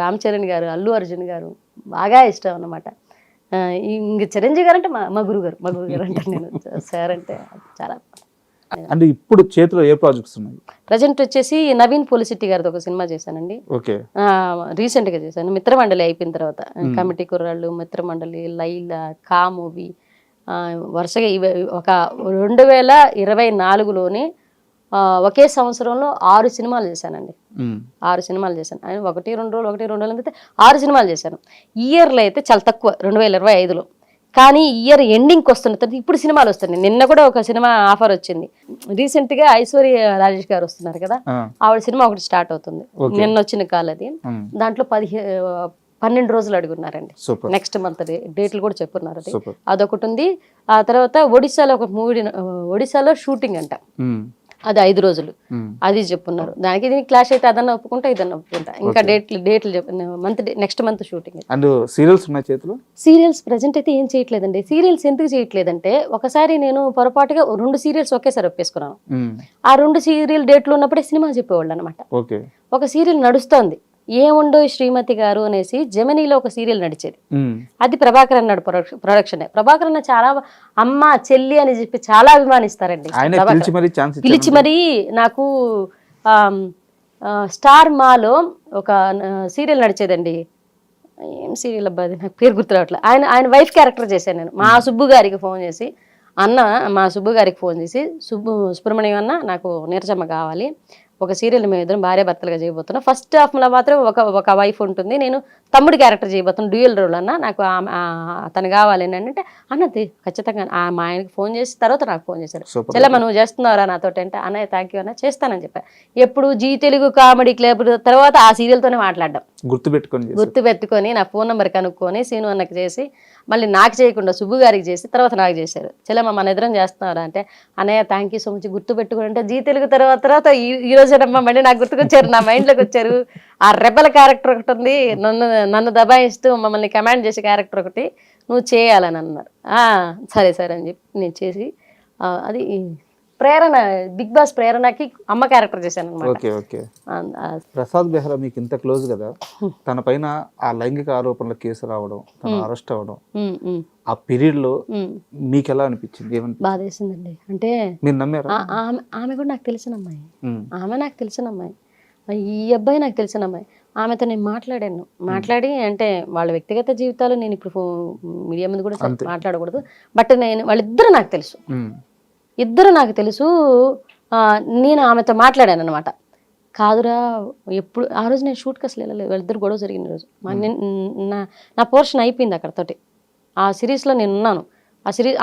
Speaker 3: రామ్ చరణ్ గారు, అల్లు అర్జున్ గారు బాగా ఇష్టం అన్నమాట. ఇంక చిరంజీవి గారు అంటే మా గురువు గారు అంటాను నేను. సార్ అంటే చాలా.
Speaker 2: అంటే ఇప్పుడు చేతిలో ఏ ప్రాజెక్ట్స్ ఉన్నాయి?
Speaker 3: ప్రజెంట్ వచ్చేసి నవీన్ పోలిసిటీ గారితో ఒక సినిమా చేశానండి. రీసెంట్ గా చేశాను. మిత్రమండలి అయిపోయిన తర్వాత కమిటీ కుర్రాళ్ళు, మిత్రమండలి, లైలా, కా మూవీ వరుసగా ఒక 2024లోని ఒకే సంవత్సరంలో 6 సినిమాలు చేశానండి. 6 సినిమాలు చేశాను. ఆయన 1-2 రోజులు అయితే 6 సినిమాలు చేశాను. ఇయర్లో అయితే చాలా తక్కువ 2025లో. కానీ ఇయర్ ఎండింగ్కి వస్తున్న తర్వాత ఇప్పుడు సినిమాలు వస్తున్నాయి. నిన్న కూడా ఒక సినిమా ఆఫర్ వచ్చింది. రీసెంట్గా ఐశ్వర్య రాజేష్ గారు వస్తున్నారు కదా, ఆవిడ సినిమా ఒకటి స్టార్ట్ అవుతుంది. నిన్న వచ్చిన కాల్ అది. దాంట్లో 12 రోజులు అడుగున్నారండి. నెక్స్ట్ మంత్ డేట్లు కూడా చెప్పున్నారు. అదొకటి ఉంది. ఆ తర్వాత ఒడిశాలో ఒక మూవీ, ఒడిశాలో షూటింగ్ అంట, అది 5 రోజులు, అది చెప్పున్నారు. దానికి దీనికి క్లాష్ అయితే అదన్నా ఒప్పుకుంటా, ఇదన్నా ఒప్పుకుంటా. ఇంకా డేట్లు next month shooting.
Speaker 2: And serials ఉన్నాయి చేతిలో?
Speaker 3: సీరియల్స్ ప్రెజెంట్ అయితే ఏం చేయట్లేదండి. సీరియల్స్ ఎందుకు చేయట్లేదంటే ఒకసారి నేను పొరపాటుగా 2 సీరియల్స్ ఒకేసారి ఒప్పేసుకున్నాను. ఆ 2 సీరియల్ డేట్లు ఉన్నప్పుడే సినిమా చెప్పేవాళ్ళు అనమాట. ఒక సీరియల్ నడుస్తోంది, ఏముండో శ్రీమతి గారు అనేసి జెమినీలో ఒక సీరియల్ నడిచేది. అది ప్రభాకర్ అన్నాడు ప్రొడక్షన్. ప్రభాకర్ అన్న చాలా అమ్మ చెల్లి అని చెప్పి చాలా అభిమానిస్తారండి. పిలిచి మరీ నాకు స్టార్ మాలో ఒక సీరియల్ నడిచేదండి. ఏం సీరియల్ అబ్బా అది నాకు పేరు గుర్తు రావట్లేదు. ఆయన వైఫ్ క్యారెక్టర్ చేశాను నేను. మా సుబ్బు గారికి ఫోన్ చేసి మా సుబ్బు గారికి ఫోన్ చేసి సుబ్రహ్మణ్యం అన్న నాకు నీరజమ్మ కావాలి, ఒక సీరియల్ మేము ఇద్దరం భార్య భర్తలుగా చేయబోతున్నాం. ఫస్ట్ హాఫ్లో మాత్రం ఒక వైఫ్ ఉంటుంది, నేను తమ్ముడి క్యారెక్టర్ చేయబోతున్నాను, డ్యూయల్ రోల్ అన్న, నాకు అతను కావాలి అని అంటే అన్నది ఖచ్చితంగా. మా ఆయనకి ఫోన్ చేసి తర్వాత నాకు ఫోన్ చేశారు, చెల్లెమ్మ నువ్వు చేస్తున్నారా నాతో అంటే, అన్నయ్య థ్యాంక్ యూ అన్న చేస్తానని చెప్పా. ఎప్పుడు జీ తెలుగు కామెడీ క్లబ్ తర్వాత ఆ సీరియల్తోనే మాట్లాడడం గుర్తుపెట్టుకొని నా ఫోన్ నెంబర్ కనుక్కొని సీను అన్నకి చేసి మళ్ళీ నాకు చేయకుండా సుబ్బు గారికి చేసి తర్వాత నాకు చేశారు. చెల్లెమ్మ మన ఇద్దరం చేస్తున్నారా అంటే, అన్నయ్య థ్యాంక్ యూ సో మచ్ గుర్తుపెట్టుకుని అంటే జీ తెలుగు తర్వాత ఈ రోజేనమ్మా మళ్ళీ నాకు గుర్తుకొచ్చారు, నా మైండ్లోకి వచ్చారు. ఆ రెబల్ క్యారెక్టర్ ఒకటి ఉంది, నన్ను దబాయిస్తూ మమ్మల్ని కమాండ్ చేసే క్యారెక్టర్ ఒకటి నువ్వు చేయాలని అన్నారు. సరే అని చెప్పి నేను చేసి అది ప్రేరణ, బిగ్ బాస్ ప్రేరణకి అమ్మ క్యారెక్టర్ చేశాను అనమాట.
Speaker 2: ప్రసాద్ బెహ్రా మీకు ఇంత క్లోజ్ కదా, తన పైన ఆ లైంగిక ఆరోపణల కేసు రావడం, తన అరెస్ట్ అవ్వడం, ఆ పీరియడ్ లో మీకు ఎలా అనిపించింది?
Speaker 3: బాధేసిందండి. అంటే
Speaker 2: మీరు నమ్మారా?
Speaker 3: ఆమె కూడా నాకు తెలిసిన అమ్మాయి, నాకు తెలిసిన అమ్మాయి, ఈ అబ్బాయి నాకు తెలిసిన అమ్మాయి. ఆమెతో నేను మాట్లాడి అంటే వాళ్ళ వ్యక్తిగత జీవితాలు నేను ఇప్పుడు మీడియా ముందు కూడా మాట్లాడకూడదు, బట్ వాళ్ళిద్దరూ నాకు తెలుసు, నేను ఆమెతో మాట్లాడాను అనమాట. కాదురా ఎప్పుడు ఆ రోజు నేను షూట్కి అసలు వెళ్ళలేదు, వాళ్ళిద్దరు గొడవ జరిగిన రోజు. నా పోర్షన్ అయిపోయింది అక్కడతోటి. ఆ సిరీస్లో నేను ఉన్నాను,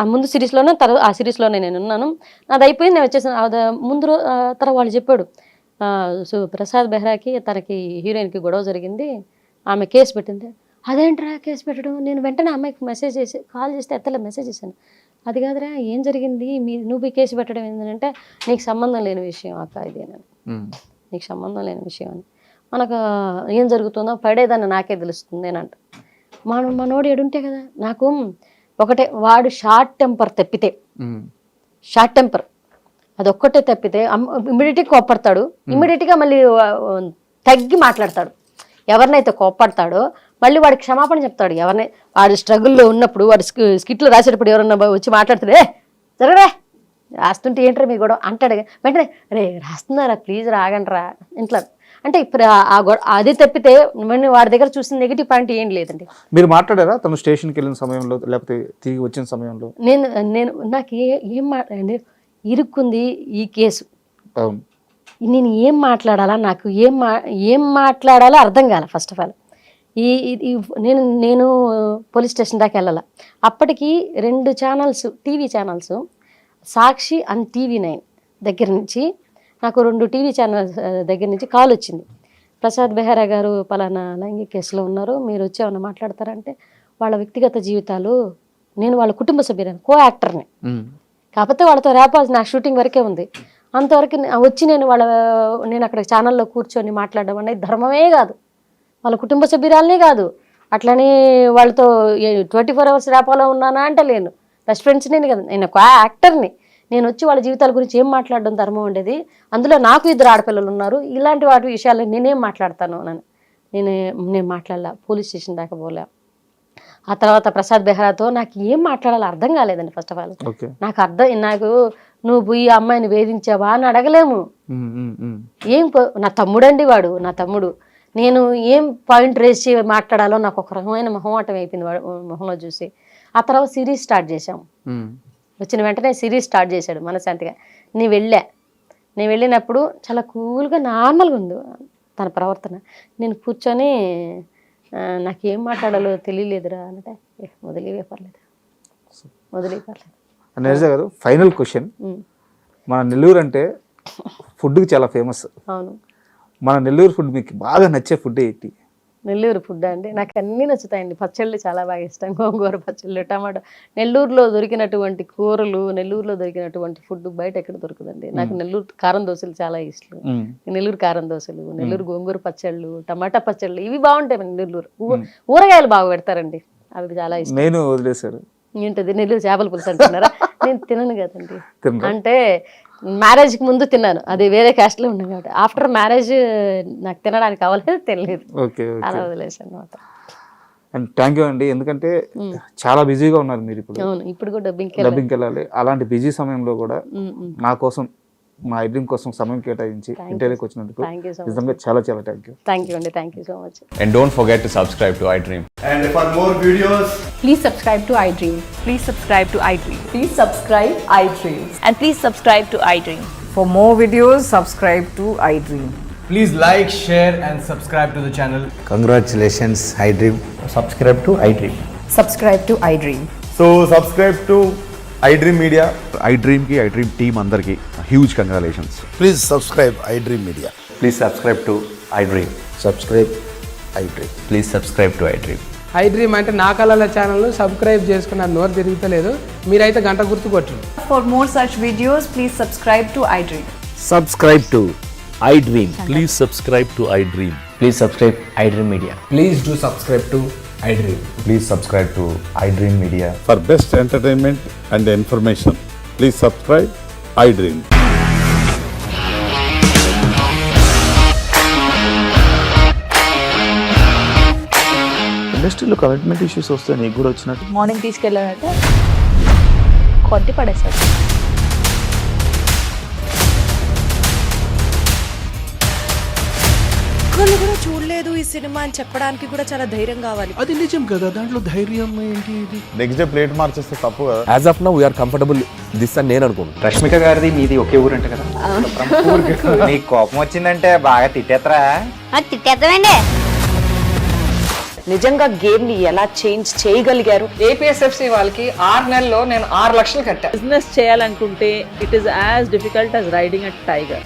Speaker 3: ఆ ముందు సిరీస్లోనే ఆ సిరీస్లోనే నేను ఉన్నాను, నాది అయిపోయింది, నేను వచ్చేసాను. ముందు తర్వాత వాళ్ళు చెప్పాడు, సో ప్రసాద్ బెహ్రాకి తనకి హీరోయిన్కి గొడవ జరిగింది, ఆమె కేసు పెట్టింది. అదేంట్రా కేసు పెట్టడం? నేను వెంటనే అమ్మాయికి మెసేజ్ చేసి కాల్ చేస్తే ఎత్తలే, మెసేజ్ చేశాను. అది కాదురా ఏం జరిగింది, నువ్వు కేసు పెట్టడం ఏంటంటే నీకు సంబంధం లేని విషయం అక్క ఇది అని, నీకు సంబంధం లేని విషయం అని. మనకు ఏం జరుగుతుందో పడేదాన్ని నాకే తెలుస్తుంది అని అంట. మనోడు ఎడుంటే కదా. నాకు ఒకటే, వాడు షార్ట్ టెంపర్ తప్పితే, షార్ట్ టెంపర్ అదొక్కటే తప్పితే ఇమ్మీడియట్గా కోప్పడతాడు, ఇమ్మీడియట్గా మళ్ళీ తగ్గి మాట్లాడతాడు. ఎవరినైతే కోప్పడతాడో మళ్ళీ వాడికి క్షమాపణ చెప్తాడు. ఎవరినై వాడు స్ట్రగుల్లో ఉన్నప్పుడు, వాడు స్కిట్లు రాసేటప్పుడు ఎవరన్నా వచ్చి మాట్లాడుతాడే జరగడే రాస్తుంటే ఏంట్రా మీ గొడవ అంటాడు. వెంటనే రే రాస్తున్నారా ప్లీజ్ రాగండ్రా ఇంట్లో అంటే. ఇప్పుడు అది తప్పితే వాడి దగ్గర చూసిన నెగిటివ్ పాయింట్ ఏం లేదండి.
Speaker 2: మీరు మాట్లాడారా తను స్టేషన్కి వెళ్ళిన సమయంలో లేకపోతే తిరిగి వచ్చిన సమయంలో?
Speaker 3: నేను నాకు ఏం ఇరుక్కుంది ఈ కేసు, నేను ఏం మాట్లాడాలా, నాకు ఏం మాట్లాడాలో అర్థం కాల. ఫస్ట్ ఆఫ్ ఆల్ నేను పోలీస్ స్టేషన్ దాకా వెళ్ళాల. అప్పటికి 2 channels, TV channels, Sakshi and TV9 దగ్గర నుంచి నాకు 2 టీవీ ఛానల్స్ దగ్గర నుంచి కాల్ వచ్చింది. ప్రసాద్ బెహ్రా గారు పలానా లైంగిక కేసులో ఉన్నారు, మీరు వచ్చి ఏమన్నా మాట్లాడతారంటే వాళ్ళ వ్యక్తిగత జీవితాలు, నేను వాళ్ళ కుటుంబ సభ్యులను, కో-యాక్టర్ని, కాకపోతే వాళ్ళతో రేపాల్సి నా షూటింగ్ వరకే ఉంది. అంతవరకు వచ్చి నేను అక్కడ ఛానల్లో కూర్చొని మాట్లాడడం అనేది ధర్మమే కాదు, వాళ్ళ కుటుంబ సభ్యురాలనే కాదు. అట్లనే వాళ్ళతో 24 hours రేపాలో ఉన్నానా అంటే లేను, బెస్ట్ ఫ్రెండ్స్ నేను కదా, నేను ఒక యాక్టర్ని. నేను వచ్చి వాళ్ళ జీవితాల గురించి ఏం మాట్లాడడం ధర్మం ఉండేది? అందులో నాకు 2 ఆడపిల్లలు ఉన్నారు, ఇలాంటి వాటి విషయాలు నేనేం మాట్లాడతాను అని నేను మాట్లాడలా, పోలీస్ స్టేషన్ దాకా పోలే. ఆ తర్వాత ప్రసాద్ బెహ్రాతో నాకు ఏం మాట్లాడాలో అర్థం కాలేదండి. ఫస్ట్ ఆఫ్ ఆల్ నాకు నువ్వు పోయి అమ్మాయిని వేధించావా అని అడగలేము. నా తమ్ముడండి వాడు, నా తమ్ముడు. నేను ఏం పాయింట్ రేస్ చేసి మాట్లాడాలో నాకు ఒక రకమైన మొహమాటం అయిపోయింది మొహంలో చూసి. ఆ తర్వాత సిరీస్ స్టార్ట్ చేశాం. వచ్చిన వెంటనే సిరీస్ స్టార్ట్ చేశాడు మనశాంతిగా. నేను వెళ్ళినప్పుడు చాలా కూల్గా నార్మల్గా ఉంది తన ప్రవర్తన. నేను కూర్చొని నాకేం మాట్లాడాలో తెలియలేదురా అంటే వదిలేవే పర్లేదు.
Speaker 2: నీరజ గారు, ఫైనల్ క్వశ్చన్. మన నెల్లూరు అంటే ఫుడ్కి చాలా ఫేమస్.
Speaker 3: అవును.
Speaker 2: మన నెల్లూరు ఫుడ్ మీకు బాగా నచ్చే ఫుడ్ ఏంటి?
Speaker 3: నెల్లూరు ఫుడ్ అండి నాకు అన్నీ నచ్చుతాయండి. పచ్చళ్ళు చాలా బాగా ఇష్టం, గోంగూర పచ్చళ్ళు, టమాటో. నెల్లూరులో దొరికినటువంటి కూరలు, నెల్లూరులో దొరికినటువంటి ఫుడ్ బయట ఎక్కడ దొరకదండి. నాకు నెల్లూరు కారం దోశలు చాలా ఇష్టం. నెల్లూరు కారం దోశలు, నెల్లూరు గోంగూర పచ్చళ్ళు, టమాటా పచ్చళ్ళు, ఇవి బాగుంటాయి. నెల్లూరు ఊరగాయలు బాగా పెడతారండి, అవి చాలా ఇష్టం.
Speaker 2: నేను వదిలేశారు
Speaker 3: ఏంటది నెల్లూరు చేపల పులుసు అంటున్నారా? నేను తినను కదండి. అంటే మ్యారేజ్కి ముందు తిన్నాను, అది వేరే క్యాస్ట్లో ఉన్నాను కాబట్టి. ఆఫ్టర్ మ్యారేజ్ నాకు తినడానికి అవ్వలేదు, తెలియదు, అలా వదిలేసాను అనమాట.
Speaker 2: అండ్ థ్యాంక్ యూ అండి, ఎందుకంటే చాలా బిజీగా ఉన్నారు మీరు ఇప్పుడు.
Speaker 3: అవును, ఇప్పుడు కూడా డబ్బింగ్కి
Speaker 2: వెళ్ళాలి. అలాంటి బిజీ సమయంలో కూడా నా కోసం, మా ఐ డ్రీమ్ కోసం సమయం కేటాయించి ఇంటర్వ్యూకి వచ్చినందుకు నిజంగా చాలా చాలా థ్యాంక్ యూ.
Speaker 3: థ్యాంక్ యూ అండి, thank you so much.
Speaker 1: And don't forget to subscribe to iDream.
Speaker 4: And for more videos,
Speaker 5: please subscribe to iDream.
Speaker 6: Please subscribe to iDream.
Speaker 5: Please subscribe iDream.
Speaker 6: And please subscribe to iDream.
Speaker 5: For more videos, subscribe to iDream.
Speaker 4: please like, share and subscribe to the channel.
Speaker 7: Congratulations, iDream.
Speaker 4: Subscribe to iDream.
Speaker 5: Subscribe to iDream.
Speaker 4: So subscribe to iDream Media.
Speaker 1: iDream ki iDream team andarki huge congratulations.
Speaker 7: Please subscribe iDream Media.
Speaker 8: Please subscribe to iDream.
Speaker 7: Subscribe iDream.
Speaker 8: Please subscribe to iDream.
Speaker 9: iDream అంటే నా కళల channel subscribe చేసుకున్న నోరు తిరుగుతలేదు, మీరైతే గంట గుర్తు కొట్టండి.
Speaker 6: For more such videos, please subscribe to iDream.
Speaker 7: Subscribe to iDream.
Speaker 10: Please subscribe to iDream.
Speaker 8: Please subscribe iDream Media.
Speaker 4: Please do subscribe to iDream.
Speaker 8: Please subscribe to iDream Media.
Speaker 11: For best entertainment and information, please subscribe iDream.
Speaker 2: ఇండస్ట్రీలో commitment issues వస్తే నీకు కూడా వచ్చినట్టు?
Speaker 6: Morning తీసుకెళ్ళాలంటే కొట్టి పడేసాడు.
Speaker 5: ఒక్కళ్ళు కూడా చూడలేదు ఈ సినిమా అని చెప్పడానికి కూడా చాలా ధైర్యం కావాలి.
Speaker 10: అది నిజం కదా, దాంట్లో ధైర్యం ఏంటి?
Speaker 11: నెక్స్ట్ డే ప్లేట్ మార్చేస్తే తప్పు కదా.
Speaker 10: As of now we are comfortable this అని నేను అనుకుంటున్నాను.
Speaker 8: రష్మిక గారిది మీది ఒకే ఊరు అంట కదా?
Speaker 7: నీకు కోపం వచ్చిందంటే బాగా తిట్టేత్తరా?
Speaker 3: తిట్టేద్దామండి.
Speaker 5: నిజంగా గేమ్ ని ఎలా చేంజ్ చేయగలిగారు?
Speaker 9: ఏపీఎస్ఎఫ్సి వాళ్ళకి 6 నెలల్లో నేను 6 లక్షలు కట్టా.
Speaker 6: బిజినెస్ చేయాలనుకుంటే it is as difficult as riding a tiger.